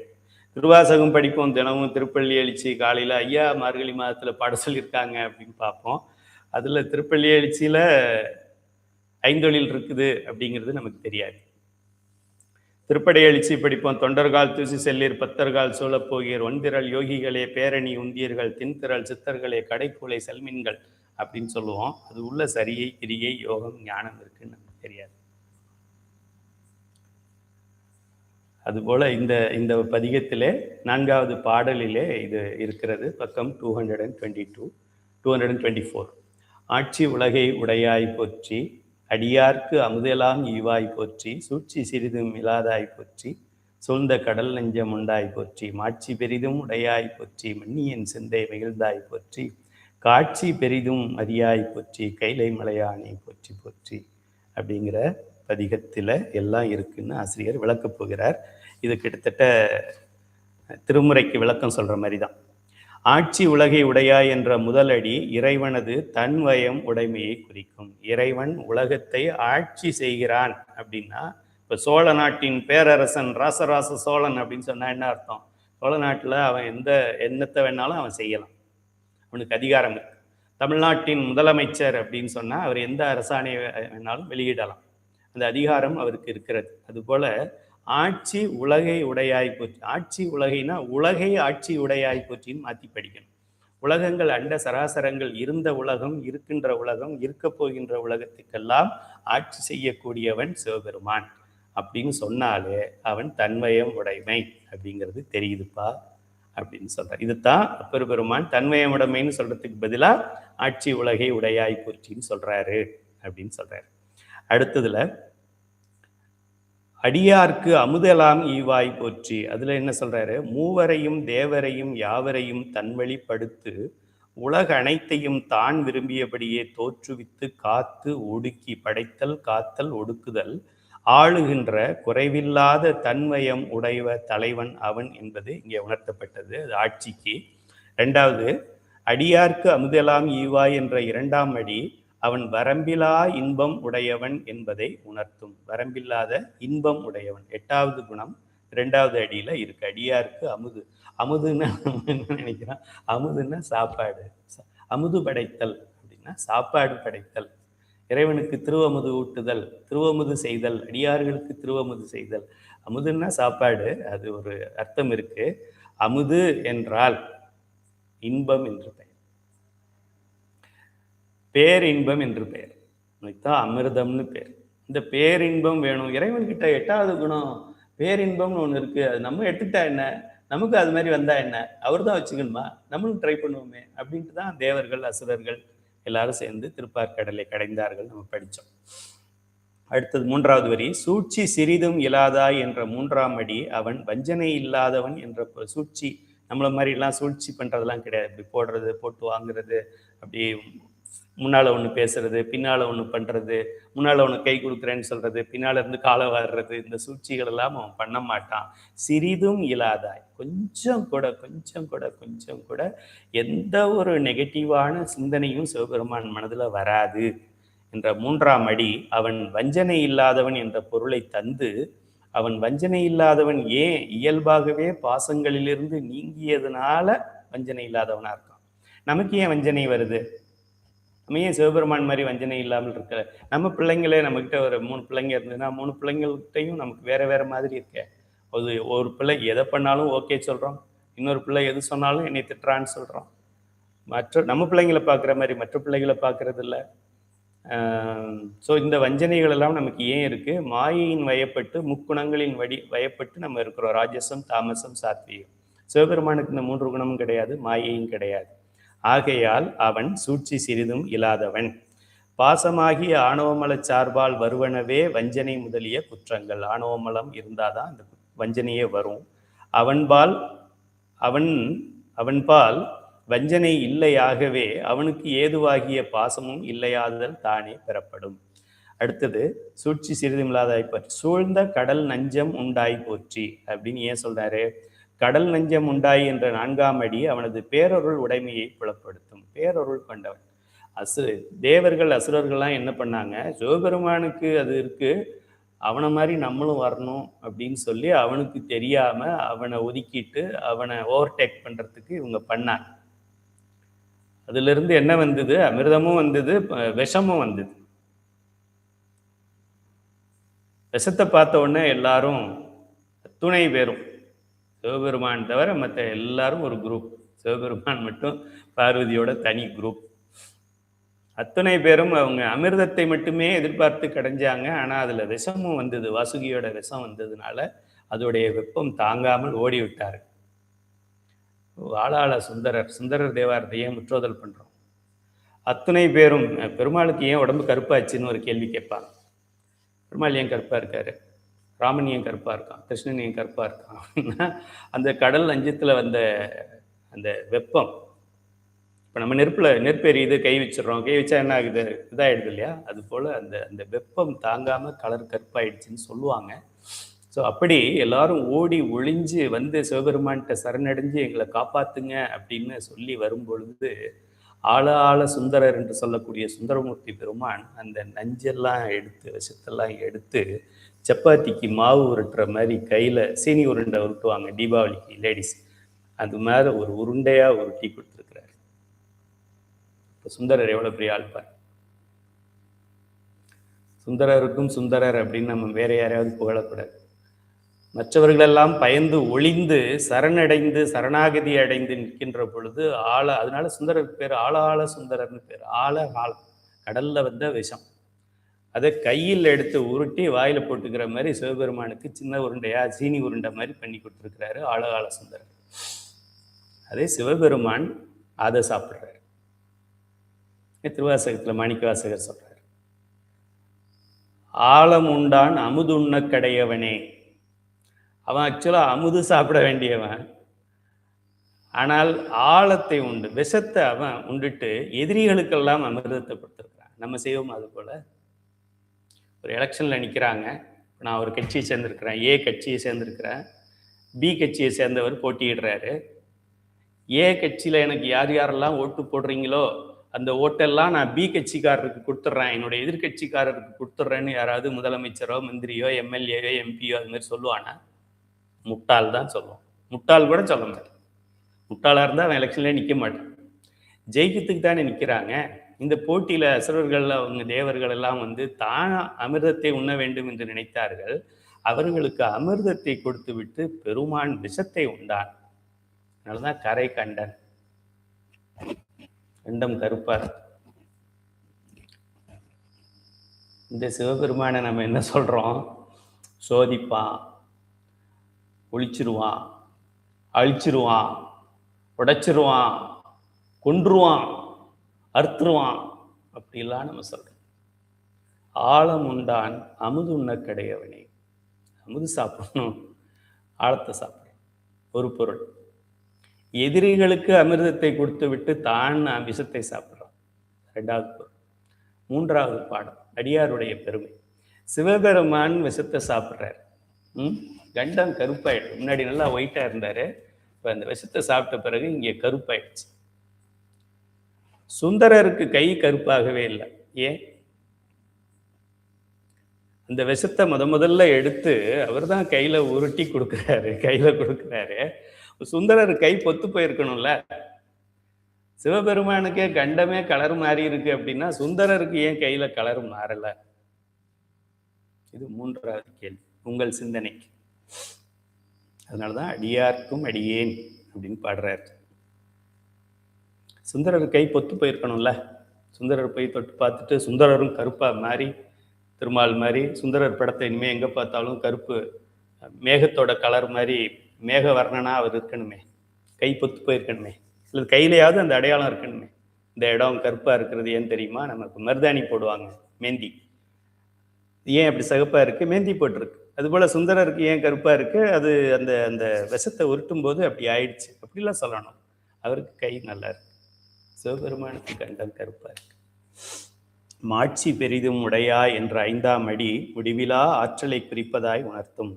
திருவாசகம் படிப்போம் தினமும், திருப்பள்ளி எழுச்சி காலையில் ஐயா மார்கழி மாதத்தில் பாட சொல்லியிருக்காங்க அப்படின்னு பார்ப்போம். அதில் திருப்பள்ளி எழுச்சியில் ஐந்தொழில் இருக்குது அப்படிங்கிறது நமக்கு தெரியாது. திருப்படை எழுச்சி படிப்போம், தொண்டர்கால் தூசி செல்லீர் பத்தர்கால் சூழப்போகீர் ஒன்திரள் யோகிகளே பேரணி உந்தியர்கள் தின்திரள் சித்தர்களே கடைக்கூலை செல்மின்கள் அப்படின்னு சொல்லுவோம். அது உள்ள சரியை கிரியை யோகம் ஞானம் இருக்குன்னு நமக்கு தெரியாது. அதுபோல இந்த பதிகத்திலே 4வது பாடலிலே இது இருக்கிறது. பக்கம் 224. ஆட்சி உலகை உடையாய் போற்றி அடியார்க்கு அமுதெல்லாம் ஈவாய் போற்றி சூழ்ச்சி சிறிதும் இலாதாய் போற்றி சூழ்ந்த கடல் நெஞ்சம் உண்டாய் போற்றி மாட்சி பெரிதும் உடையாய் போற்றி மன்னியன் சிந்தை மகிழ்ந்தாய் போற்றி காட்சி பெரிதும் அரியாய் போற்றி கைலை மலையானே போற்றி போற்றி அப்படிங்கிற பதிகத்தில் எல்லாம் இருக்குன்னு ஆசிரியர் விளக்கப் போகிறார். இது கிட்டத்தட்ட திருமுறைக்கு விளக்கம் சொல்கிற மாதிரி தான். ஆட்சி உலகை உடையாய் என்ற முதலடி இறைவனது தன்வயம் உடைமையை குறிக்கும். இறைவன் உலகத்தை ஆட்சி செய்கிறான் அப்படின்னா, இப்போ சோழ நாட்டின் பேரரசன் ராசராச சோழன் அப்படின்னு சொன்னால் என்ன அர்த்தம்? சோழ நாட்டில் அவன் என்னத்தை வேணாலும் அவன் செய்யலாம், அவனுக்கு அதிகாரம் இருக்கு. தமிழ்நாட்டின் முதலமைச்சர் அப்படின்னு சொன்னால் அவர் எந்த அரசாணை வேணாலும் வெளியிடலாம், அந்த அதிகாரம் அவருக்கு இருக்கிறது. அதுபோல் ஆட்சி உலகை உடையாய் போற்றி, ஆட்சி உலகைனா உலகை ஆட்சி உடையாய் போற்றின்னு மாற்றி படிக்கணும். உலகங்கள் அண்ட சராசரங்கள் இருந்த உலகம், இருக்கின்ற உலகம், இருக்க போகின்ற உலகத்துக்கெல்லாம் ஆட்சி செய்யக்கூடியவன் சிவபெருமான் அப்படின்னு சொன்னாலே அவன் தன்வயம் உடைமை அப்படிங்கிறது தெரியுதுப்பா அப்படின்னு சொல்றார். இதுதான் அப்பர் பெருமான் தன்வயம் உடைமைன்னு சொல்றதுக்கு பதிலாக ஆட்சி உலகை உடையாய் போற்றின்னு சொல்றாரு அப்படின்னு சொல்றாரு. அடுத்ததுல அடியார்க்கு அமுதலாம் ஈவாய் போற்றி. அதுல என்ன சொல்றாரு? மூவரையும் தேவரையும் யாவரையும் தன்வழிப்படுத்து உலக அனைத்தையும் தான் விரும்பியபடியே தோற்றுவித்து காத்து ஒடுக்கி படைத்தல் காத்தல் ஒடுக்குதல் ஆளுகின்ற குறைவில்லாத தன்மயம் உடையவ தலைவன் அவன் என்பது இங்கே உணர்த்தப்பட்டது. அது ஆட்சிக்கு. இரண்டாவது, அடியார்க்கு அமுதெல்லாம் ஈவாய் என்ற இரண்டாம் அடி அவன் வரம்பிலா இன்பம் உடையவன் என்பதை உணர்த்தும். வரம்பில்லாத இன்பம் உடையவன் 8வது குணம் 2வது அடியில இருக்கு. அடியாருக்கு அமுது. அமுதுன்னா என்ன நினைக்கிறான்? அமுதுன்னா சாப்பாடு. அமுது படைத்தல் அப்படின்னா சாப்பாடு படைத்தல். இறைவனுக்கு திருவமுது ஊட்டுதல், திருவமுது செய்தல், அடியார்களுக்கு திருவமுது செய்தல். அமுதுன்னா சாப்பாடு. அது ஒரு அர்த்தம் இருக்கு. அமுது என்றால் இன்பம் என்று பெயர், பேரின்பம் என்று பெயர். அதுதான் அமிர்தம்னு பேர். இந்த பேரின்பம் வேணும் இறைவன்கிட்ட. 8வது குணம் பேரின்பம்னு ஒன்று இருக்கு. அது நம்ம எடுத்துக்கிட்டா என்ன, நமக்கு அது மாதிரி வந்தா என்ன, அவர் தான் வச்சுக்கணுமா, நம்மளும் ட்ரை பண்ணுவோமே அப்படின்ட்டு தான் தேவர்கள் அசுரர்கள் எல்லாரும் சேர்ந்து திருப்பார்கடலை கடைந்தார்கள். நம்ம படித்தோம். அடுத்தது 3வது வரி, சூழ்ச்சி சிறிதும் இல்லாதாய் என்ற 3ஆம் அடி அவன் வஞ்சனை இல்லாதவன் என்ற சூழ்ச்சி. நம்மள மாதிரிலாம் சூழ்ச்சி பண்ணுறதெல்லாம் கிடையாது. இப்படி போடுறது, போட்டு வாங்குறது, அப்படி முன்னால் ஒன்று பேசுறது, பின்னால் ஒன்று பண்ணுறது, முன்னால் ஒன்று கை கொடுக்குறேன்னு சொல்கிறது, பின்னால் இருந்து காலை வாடுறது, இந்த சூழ்ச்சிகள் எல்லாம் அவன் பண்ண மாட்டான். சிறிதும் இல்லாதாய், கொஞ்சம் கூட எந்த ஒரு நெகட்டிவான சிந்தனையும் சிவபெருமான் மனதில் வராது என்ற 3ஆம் அடி அவன் வஞ்சனை இல்லாதவன் என்ற பொருளை தந்து, அவன் வஞ்சனை இல்லாதவன் ஏன் இயல்பாகவே பாசங்களிலிருந்து நீங்கியதுனால வஞ்சனை இல்லாதவனாக இருக்கான். நமக்கு ஏன் வஞ்சனை வருது? நம்ம ஏன் சிவபெருமான் மாதிரி வஞ்சனை இல்லாமல் இருக்க? நம்ம பிள்ளைங்களே, நம்மகிட்ட ஒரு 3 பிள்ளைங்க இருந்ததுன்னா 3 பிள்ளைங்கள்கிட்டையும் நமக்கு வேற மாதிரி இருக்க. ஒரு பிள்ளை எதை பண்ணாலும் ஓகே சொல்கிறோம், இன்னொரு பிள்ளை எது சொன்னாலும் என்னை திட்டுறான்னு சொல்கிறோம். நம்ம பிள்ளைங்களை பார்க்குற மாதிரி மற்ற பிள்ளைகளை பார்க்கறது இல்லை. ஸோ இந்த வஞ்சனைகள் எல்லாம் நமக்கு ஏன் இருக்குது? மாயையின் வயப்பட்டு, முக்குணங்களின் வயப்பட்டு நம்ம இருக்கிறோம். ராஜசம், தாமசம், சாத்வீகம். சிவபெருமானுக்கு இந்த 3 குணமும் கிடையாது, மாயையும் கிடையாது. ஆகையால் அவன் சூழ்ச்சி சிறிதும் இல்லாதவன். பாசமாகிய ஆணவமல சார்பால் வருவனவே வஞ்சனை முதலிய குற்றங்கள். ஆணவமலம் இருந்தாதான் அந்த வஞ்சனையே வரும். அவன்பால் வஞ்சனை இல்லையாகவே அவனுக்கு ஏதுவாகிய பாசமும் இல்லையாதல் தானே பெறப்படும். அடுத்தது, சூழ்ச்சி சிறிதும் இல்லாதாய் பற்றி சூழ்ந்த கடல் நஞ்சம் உண்டாய் போற்றி அப்படின்னு ஏன் சொல்றாரு? கடல் நஞ்சம் உண்டாய் என்ற 4ஆம் அடி அவனது பேரொருள் உடைமையை புலப்படுத்தும். பேரொருள் கொண்டவன். தேவர்கள் அசுரர்கள்லாம் என்ன பண்ணாங்க? சிவபெருமானுக்கு அது இருக்கு, அவனை மாதிரி நம்மளும் வரணும் அப்படின்னு சொல்லி அவனுக்கு தெரியாம அவனை ஒதுக்கிட்டு அவனை ஓவர்டேக் பண்றதுக்கு இவங்க பண்ணாங்க. அதுல இருந்து என்ன வந்தது? அமிர்தமும் வந்தது, விஷமும் வந்தது. விஷத்தை பார்த்த உடனே எல்லாரும், துணை பேரும் சிவபெருமான் தவிர மற்ற எல்லாரும் ஒரு குரூப், சிவபெருமான் மட்டும் பார்வதியோட தனி குரூப். அத்தனை பேரும் அவங்க அமிர்தத்தை மட்டுமே எதிர்பார்த்து கடைஞ்சாங்க. ஆனால் அதில் விஷமும் வந்தது. வாசுகியோட விஷம் வந்ததுனால அதோடைய வெப்பம் தாங்காமல் ஓடி விட்டார். ஆளாள சுந்தரர் தேவாரத்தையே முற்றோதல் பண்ணுறோம். அத்தனை பேரும் பெருமாளுக்கு ஏன் உடம்பு கருப்பாச்சுன்னு ஒரு கேள்வி கேட்பாங்க. பெருமாள் ஏன் கருப்பாக இருக்காரு? ராமன் ஏன் கருப்பாக இருக்கான்? கிருஷ்ணன் ஏன் கருப்பாக இருக்கான்? அப்படின்னா அந்த கடல் நஞ்சத்தில் வந்த அந்த வெப்பம். இப்போ நம்ம நெருப்பு எரியுது, கை வச்சிடறோம், கை வச்சா என்ன ஆகுது? இதாகிடுது இல்லையா? அது போல் அந்த வெப்பம் தாங்காமல் கலர் கருப்பாயிடுச்சுன்னு சொல்லுவாங்க. ஸோ அப்படி எல்லாரும் ஓடி ஒளிஞ்சு வந்து சிவபெருமான்கிட்ட சரணடைஞ்சு எங்களை காப்பாற்றுங்க அப்படின்னு சொல்லி வரும்பொழுது ஆளாள சுந்தரர் என்று சொல்லக்கூடிய சுந்தரமூர்த்தி பெருமான் அந்த நஞ்செல்லாம் எடுத்து, விஷத்தெல்லாம் எடுத்து, சப்பாத்திக்கு மாவு உருட்டுற மாதிரி கையில் சீனி உருண்டை உருட்டுவாங்க தீபாவளிக்கு லேடிஸ், அது மாதிரி ஒரு உருண்டையாக உருட்டி கொடுத்துருக்கிறார். இப்போ சுந்தரர் எவ்வளோ பெரிய ஆள்பார். சுந்தரருக்கும் சுந்தரர் அப்படின்னு நம்ம வேற யாரையாவது புகழக்கூடாது. மற்றவர்களெல்லாம் பயந்து ஒளிந்து சரணடைந்து சரணாகதி அடைந்து நிற்கின்ற பொழுது அதனால சுந்தரருக்கு பேர் ஆளாள சுந்தரர்னு பேர். கடல்ல வந்த விஷம் அதை கையில் எடுத்து உருட்டி வாயில போட்டுக்கிற மாதிரி சிவபெருமானுக்கு சின்ன உருண்டையா சீனி உருண்டை மாதிரி பண்ணி கொடுத்துருக்கிறாரு ஆளாள சுந்தரர். அதே சிவபெருமான் அதை சாப்பிட்றாரு. திருவாசகத்துல மாணிக்க வாசகர் சொல்றாரு, ஆழம் உண்டான் அமுதுண்ண கடையவனே. அவன் ஆக்சுவலாக அமுது சாப்பிட வேண்டியவன், ஆனால் ஆழத்தை உண்டு, விஷத்தை அவன் உண்டுட்டு எதிரிகளுக்கெல்லாம் அமிர்தத்தை கொடுத்துருக்கிறான். நம்ம செய்வோம் அது போல. ஒரு எலெக்ஷனில் நிற்கிறாங்க, நான் ஒரு கட்சியை சேர்ந்திருக்கிறேன், ஏ கட்சியை சேர்ந்திருக்கிறேன், பி கட்சியை சேர்ந்தவர் போட்டியிடுறாரு. ஏ கட்சியில் எனக்கு யார் யாரெல்லாம் ஓட்டு போடுறீங்களோ அந்த ஓட்டெல்லாம் நான் பி கட்சிக்காரருக்கு கொடுத்துட்றேன், என்னுடைய எதிர்கட்சிக்காரருக்கு கொடுத்துட்றேன்னு யாராவது முதலமைச்சரோ மந்திரியோ எம்எல்ஏவோ எம்பியோ அது மாதிரி சொல்லுவானா? முட்டாள் தான் சொல்லுவோம். முட்டாள் கூட சொல்ல மாட்டேன். முட்டாளாக இருந்தால் அவன் எலெக்ஷன்லேயே நிற்க மாட்டான். ஜெயிக்கிறதுக்கு தானே நிற்கிறாங்க. இந்த போட்டியில் அசுரர்கள் அவங்க தேவர்கள் எல்லாம் வந்து தான் அமிர்தத்தை உண்ண வேண்டும் என்று நினைத்தார்கள். அவர்களுக்கு அமிர்தத்தை கொடுத்து விட்டு பெருமான் விஷத்தை உண்டான். அதனாலதான் கரை கண்டன், கண்டம் கருப்பார். இந்த சிவபெருமானை நம்ம என்ன சொல்றோம்? சோதிப்பான், ஒழிச்சிருவான், அழிச்சிருவான், உடைச்சிருவான், கொன்றுவான், அறுத்துருவான், அப்படிலாம் நம்ம சொல்றோம். ஆழம் உண்டான் அமுது உண்ண கிடையவனே. அமுது சாப்பிடணும், ஆழத்தை சாப்பிடணும். ஒரு பொருள். எதிரிகளுக்கு அமிர்தத்தை கொடுத்து விட்டு தான் விஷத்தை சாப்பிட்றான். ரெண்டாவது பொருள். மூன்றாவது பாடம் அடியாருடைய பெருமை. சிவபெருமான் விஷத்தை சாப்பிட்றாரு. கண்டம் கருப்பாயிடுச்சு. முன்னாடி நல்லா ஒயிட்டா இருந்தாரு, இப்போ அந்த விஷத்தை சாப்பிட்ட பிறகு இங்கே கருப்பாயிடுச்சு. சுந்தரருக்கு கை கருப்பாகவே இல்லை. ஏன்? அந்த விஷத்தை முதல்ல எடுத்து அவர் தான் கையில உருட்டி கொடுக்குறாரு, கையில கொடுக்குறாரு. சுந்தரர் கை பொத்து போயிருக்கணும்ல. சிவபெருமானுக்கே கண்டமே கலர் மாறி இருக்கு அப்படின்னா சுந்தரருக்கு ஏன் கையில கலர் மாறல? இது மூன்றாவது கேள்வி உங்கள் சிந்தனைக்கு. அதனாலதான் அடியார்க்கும் அடியேன் அப்படின்னு பாடுறாரு. சுந்தரர் கை பொத்து போயிருக்கணும்ல. சுந்தரர் போய் தொட்டு பார்த்துட்டு சுந்தரரும் கருப்பா மாறி, திருமால் மாதிரி சுந்தரர் படத்தை இனிமே எங்க பார்த்தாலும் கருப்பு மேகத்தோட கலர் மாதிரி மேக வர்ணனா அவர் இருக்கணுமே, கை பொத்து போயிருக்கணுமே, இல்லை கையிலையாவது அந்த அடையாளம் இருக்கணுமே. இந்த இடம் கருப்பா இருக்கிறது ஏன் தெரியுமா? நமக்கு மருதாணி போடுவாங்க, மேந்தி. ஏன் அப்படி சகப்பா இருக்கு? மேந்தி போட்டிருக்கு. அதுபோல சுந்தரருக்கு ஏன் கருப்பா இருக்கு? அது அந்த அந்த விஷத்தை உருட்டும் போது அப்படி ஆயிடுச்சு, அப்படிலாம் சொல்லணும். அவருக்கு கை நல்லா இருக்கு, சிவபெருமானுக்கு கண்டம் கருப்பா இருக்கு. மாட்சி பெரிதும் உடையா என்ற 5ஆம் அடி முடிவிலா ஆற்றலை குறிப்பதாய் உணர்த்தும்.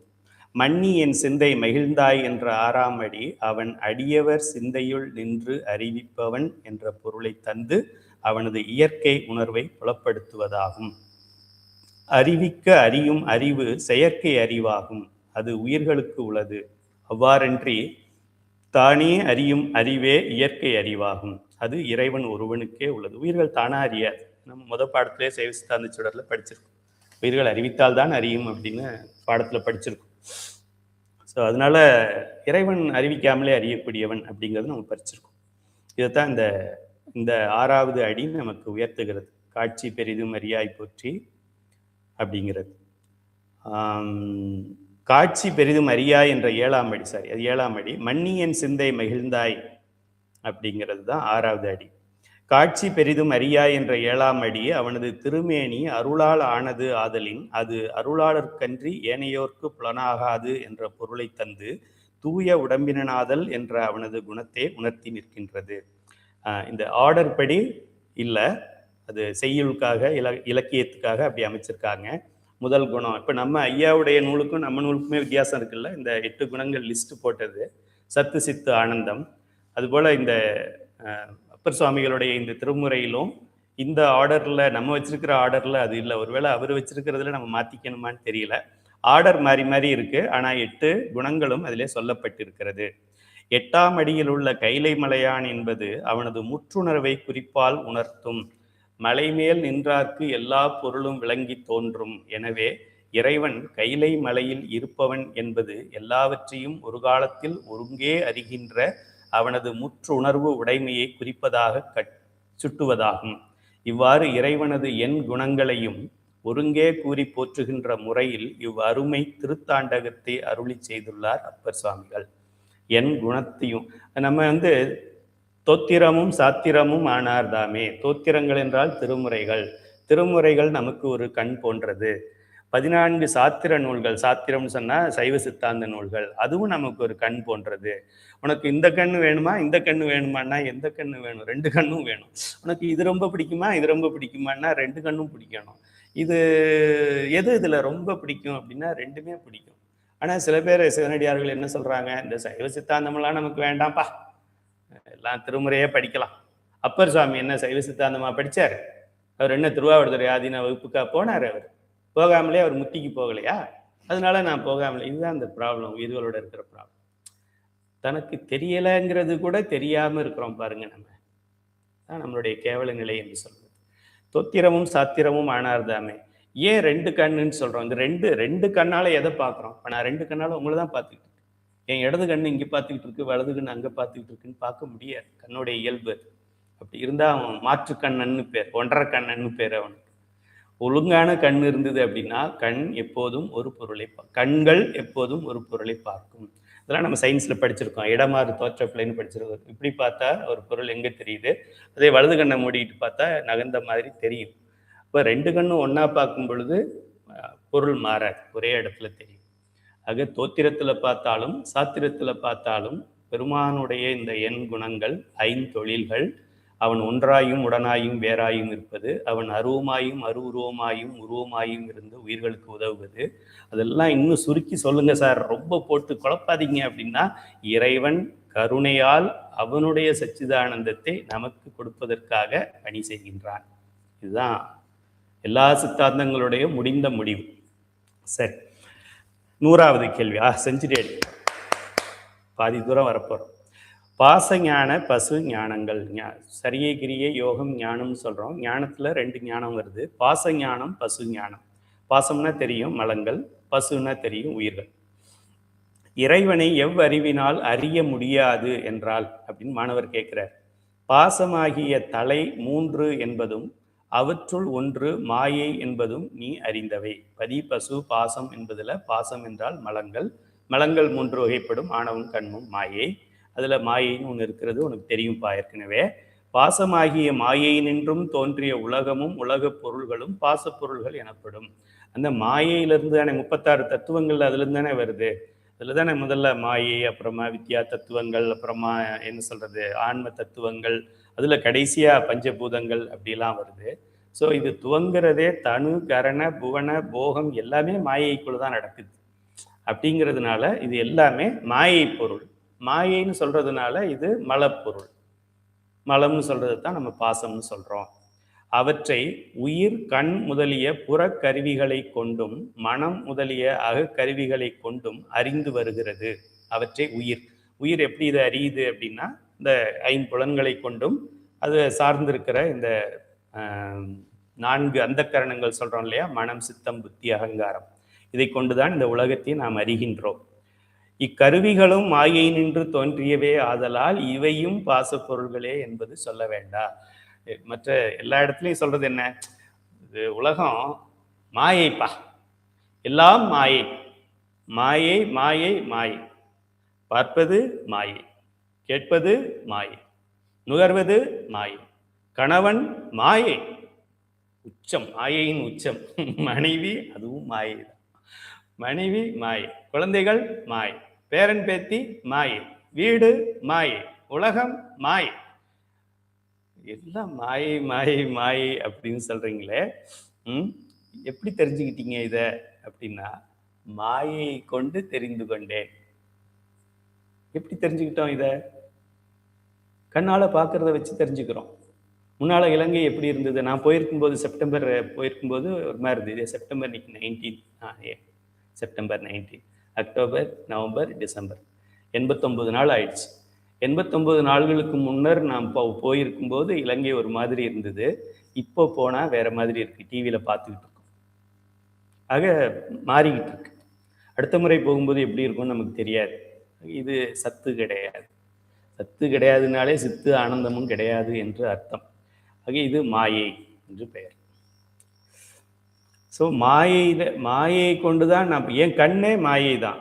மன்னி என் சிந்தை மகிழ்ந்தாய் என்ற 6ஆம் அடி அவன் அடியவர் சிந்தையுள் நின்று அறிவிப்பவன் என்ற பொருளை தந்து அவனது இயற்கை உணர்வை புலப்படுத்துவதாகும். அறிவிக்க அறியும் அறிவு செயற்கை அறிவாகும், அது உயிர்களுக்கு உள்ளது. அவ்வாறன்றி தானே அறியும் அறிவே இயற்கை அறிவாகும், அது இறைவன் ஒருவனுக்கே உள்ளது. உயிர்கள் தானா அறியாது. நம்ம பாடத்திலே சைவ சித்தாந்த சுடர்ல படிச்சிருக்கோம். உயிர்கள் அறிவித்தால் தான் அறியும் அப்படின்னு பாடத்துல படிச்சிருக்கோம். ஸோ அதனால இறைவன் அறிவிக்காமலே அறியக்கூடியவன் அப்படிங்கிறது நம்ம படிச்சிருக்கோம். இதைத்தான் இந்த 6ஆவது அடி நமக்கு உயர்த்துகிறது. காட்சி பெரிதும் அறியாய் போற்றி அப்படிங்கிறது. காட்சி பெரிதும் அறியாய் என்ற 7ஆம் அடி, சாரி அது 7ஆம் அடி. மன்னியன் சிந்தை மகிழ்ந்தாய் அப்படிங்கிறது தான் 6ஆவது அடி. காட்சி பெரிதும் அறியாய் என்ற 7ஆம் அடி அவனது திருமேனி அருளால் ஆனது ஆதலின் அது அருளாளர்க்கன்றி ஏனையோர்க்கு புலனாகாது என்ற பொருளை தந்து தூய உடம்பினாதல் என்ற அவனது குணத்தை உணர்த்தி நிற்கின்றது. இந்த ஆர்டர் படி இல்லை, அது செய்யுளுக்காக இலக்கியத்துக்காக அப்படி அமைச்சிருக்காங்க. முதல் குணம், இப்போ நம்ம ஐயாவுடைய நூலுக்கும் நம்ம நூலுக்குமே வித்தியாசம் இருக்குல்ல. இந்த 8 குணங்கள் லிஸ்ட் போட்டது சத்து சித்து ஆனந்தம். அதுபோல் இந்த அப்பர் சுவாமிகளுடைய இந்த திருமுறையிலும் இந்த ஆர்டரில் நம்ம வச்சிருக்கிற ஆர்டரில் அது இல்லை. ஒருவேளை அவர் வச்சிருக்கிறதுல நம்ம மாற்றிக்கணுமான்னு தெரியல. ஆர்டர் மாறி மாறி இருக்கு, ஆனால் 8 குணங்களும் அதிலே சொல்லப்பட்டிருக்கிறது. 8ஆம் அடியில் உள்ள கைலை மலையான் என்பது அவனது முற்றுணர்வை குறிப்பால் உணர்த்தும். மலை மேல் நின்றார்க்கு எல்லா பொருளும் விளங்கி தோன்றும். எனவே இறைவன் கைலை மலையில் இருப்பவன் என்பது எல்லாவற்றையும் ஒரு காலத்தில் ஒருங்கே அறிகின்ற அவனது முற்று உணர்வு உடைமையை குறிப்பதாக சுட்டுவதாகும். இவ்வாறு இறைவனது எண் குணங்களையும் ஒருங்கே கூறி போற்றுகின்ற முறையில் இவ்வருமை திருத்தாண்டகத்தை அருளி செய்துள்ளார் அப்பர் சுவாமிகள். என் குணத்தையும் நம்ம தோத்திரமும் சாத்திரமும் ஆனார் தாமே. தோத்திரங்கள் என்றால் திருமுறைகள். திருமுறைகள் நமக்கு ஒரு கண் போன்றது. 14 சாத்திர நூல்கள், சாத்திரம்னு சொன்னால் சைவ சித்தாந்த நூல்கள், அதுவும் நமக்கு ஒரு கண் போன்றது. உனக்கு இந்த கண்ணு வேணுமா, இந்த கண்ணு வேணுமான்னா எந்த கண்ணு வேணும்? 2 கண்ணும் வேணும். உனக்கு இது ரொம்ப பிடிக்குமா, இது ரொம்ப பிடிக்குமான்னா 2 கண்ணும் பிடிக்கணும். இது எது இதில் ரொம்ப பிடிக்கும் அப்படின்னா 2மே பிடிக்கும். ஆனால் சில பேர் சிவனடியார்கள் என்ன சொல்கிறாங்க, இந்த சைவ சித்தாந்தமெல்லாம் நமக்கு வேண்டாம்ப்பா, எல்லாம் திருமுறையே படிக்கலாம். அப்பர் சுவாமி என்ன சைவ சித்தாந்தமாக படித்தார்? அவர் என்ன திருவாவடுதுறை ஆதீன வகுப்புக்கா போனார்? அவர் போகாமலே அவர் முத்திக்கு போகலையா? அதனால நான் போகாமலே. இதுதான் இந்த ப்ராப்ளம், உயிர்களோட இருக்கிற ப்ராப்ளம். தனக்கு தெரியலைங்கிறது கூட தெரியாமல் இருக்கிறோம் பாருங்க. நம்ம தான் நம்மளுடைய கேவல நிலை என்று சொல்வது. தொத்திரமும் சாத்திரமும் ஆனார்தாமே. ஏன் 2 கண்ணுன்னு சொல்கிறோம்? இந்த ரெண்டு கண்ணால் எதை பார்க்குறோம்? இப்போ நான் 2 கண்ணால் உங்களை தான் பார்த்துக்கிட்டு இருக்கேன். என் இடது கண்ணு இங்கே பார்த்துக்கிட்டு இருக்கு, வலது கண்ணு அங்கே பார்த்துக்கிட்டு இருக்குன்னு பார்க்க முடியாது. கண்ணுடைய இயல்பு அப்படி இருந்தால் அவன் மாற்று கண்ணன்னு பேர், 1.5 கண்ணன்னு பேர். அவனுக்கு ஒழுங்கான கண் இருந்தது அப்படின்னா கண் எப்போதும் ஒரு பொருளை, கண்கள் எப்போதும் ஒரு பொருளை பார்க்கும். இதெல்லாம் நம்ம சயின்ஸில் படிச்சிருக்கோம். இடமாறு தோற்றப்பிள்ளைன்னு படிச்சிருக்கோம். இப்படி பார்த்தா ஒரு பொருள் எங்கே தெரியுது, அதே வலது கண்ணை மூடிக்கிட்டு பார்த்தா நகர்ந்த மாதிரி தெரியும். இப்போ 2 கண்ணும் ஒன்றா பார்க்கும் பொழுது பொருள் மாறாது, ஒரே இடத்துல தெரியும். ஆக தோத்திரத்தில் பார்த்தாலும் சாத்திரத்தில் பார்த்தாலும் பெருமானுடைய இந்த எண் குணங்கள், 5 தொழில்கள், அவன் ஒன்றாயும் உடனாயும் வேறாயும் இருப்பது, அவன் அருவமாயும் அருவுருவமாயும் உருவமாயும் இருந்து உயிர்களுக்கு உதவுவது, அதெல்லாம் இன்னும் சுருக்கி சொல்லுங்க சார், ரொம்ப போட்டு குழப்பாதீங்க அப்படின்னா, இறைவன் கருணையால் அவனுடைய சச்சிதானந்தத்தை நமக்கு கொடுப்பதற்காக பணி செய்கின்றான். இதுதான் எல்லா சித்தாந்தங்களுடைய முடிந்த முடிவு. சரி, 100வது கேள்வி. செஞ்சுரி அடி, பாதி தூரம் வரப்போகிறோம். பாசஞான பசு ஞானங்கள். சரியை கிரியை யோகம் ஞானம்னு சொல்கிறோம். ஞானத்தில் 2 ஞானம் வருது, பாச ஞானம் பசு ஞானம். பாசம்னா தெரியும் மலங்கள், பசுன்னா தெரியும் உயிர்கள். இறைவனை எவ்வறிவினால் அறிய முடியாது என்றால் அப்படின்னு மாணவர் கேட்கிறார். பாசமாகிய தலை 3 என்பதும் அவற்றுள் ஒன்று மாயை என்பதும் நீ அறிந்தவை. பதி பசு பாசம் என்பதில் பாசம் என்றால் மலங்கள், மலங்கள் 3 வகைப்படும், ஆணவம் கண்மம் மாயை. அதில் மாயைன்னு ஒன்று இருக்கிறது, உனக்கு தெரியும்ப்பா ஏற்கனவே. பாசமாகிய மாயையினின்றும் தோன்றிய உலகமும் உலகப் பொருள்களும் பாசப்பொருள்கள் எனப்படும். அந்த மாயையிலிருந்து தானே 36 தத்துவங்கள் அதுலேருந்து தானே வருது. அதில் தானே முதல்ல மாயை, அப்புறமா வித்யா தத்துவங்கள், அப்புறமா என்ன சொல்கிறது ஆன்ம தத்துவங்கள், அதில் கடைசியாக பஞ்சபூதங்கள் அப்படிலாம் வருது. ஸோ இது துவங்கிறதே தனு கரண புவன போகம் எல்லாமே மாயைக்குள்ள தான் நடக்குது. அப்படிங்கிறதுனால இது எல்லாமே மாயை பொருள். மாயைன்னு சொல்றதுனால இது மலப்பொருள். மலம்னு சொல்றது தான் நம்ம பாசம்னு சொல்றோம். அவற்றை உயிர் கண் முதலிய புறக்கருவிகளை கொண்டும் மனம் முதலிய அகக்கருவிகளை கொண்டும் அறிந்து வருகிறது. அவற்றை உயிர் எப்படி இதை அறியுது அப்படின்னா, இந்த 5 புலன்களை கொண்டும் அது சார்ந்திருக்கிற இந்த 4 அந்தக்கரணங்கள் சொல்றோம் இல்லையா, மனம் சித்தம் புத்தி அகங்காரம், இதை கொண்டுதான் இந்த உலகத்தை நாம் அறிகின்றோம். இக்கருவிகளும் மாயை நின்று தோன்றியவே ஆதலால் இவையும் பாசப்பொருள்களே என்பது சொல்ல வேண்டாம். மற்ற எல்லா இடத்துலையும் சொல்றது என்ன, இது உலகம் மாயைப்பா, எல்லாம் மாயை, மாயை மாயை மாயை, பார்ப்பது மாயை, கேட்பது மாயை, நுகர்வது மாயை, கணவன் மாயை, உச்சம் மாயையின் உச்சம், மனைவி அதுவும் மாயை தான், மனைவி மாயை, குழந்தைகள் மாயை, பேரன் பேத்தி மாயை, வீடு மாயை, உலகம் மாயை, எல்லாம் மாயை மாயை மாயை அப்படின்னு சொல்றீங்களே. எப்படி தெரிஞ்சுக்கிட்டீங்க இத அப்படின்னா, மாயை கொண்டு தெரிந்து கொண்டேன். எப்படி தெரிஞ்சுக்கிட்டோம்? இத கண்ணால பார்க்கறத வச்சு தெரிஞ்சுக்கிறோம். முன்னால இலங்கை எப்படி இருந்தது, நான் போயிருக்கும்போது செப்டம்பர் போயிருக்கும்போது ஒரு மாதிரி இருந்தது. September 19 September 19, October, November, December, 89 நாள் ஆயிடுச்சு. 89 நாள்களுக்கு முன்னர் நாம் போயிருக்கும்போது இலங்கை ஒரு மாதிரி இருந்தது. இப்போ போனால் வேற மாதிரி இருக்கு. டிவியில் பார்த்துக்கிட்டு இருக்கோம். ஆக மாறிக்கிட்டு இருக்கு. அடுத்த முறை போகும்போது எப்படி இருக்கும்னு நமக்கு தெரியாது. இது சத்து கிடையாது. சத்து கிடையாதுனாலே சித்து ஆனந்தமும் கிடையாது என்று அர்த்தம். ஆக இது மாயை என்று பெயர். ஸோ மாயை கொண்டு தான் நான், என் கண்ணே மாயை தான்.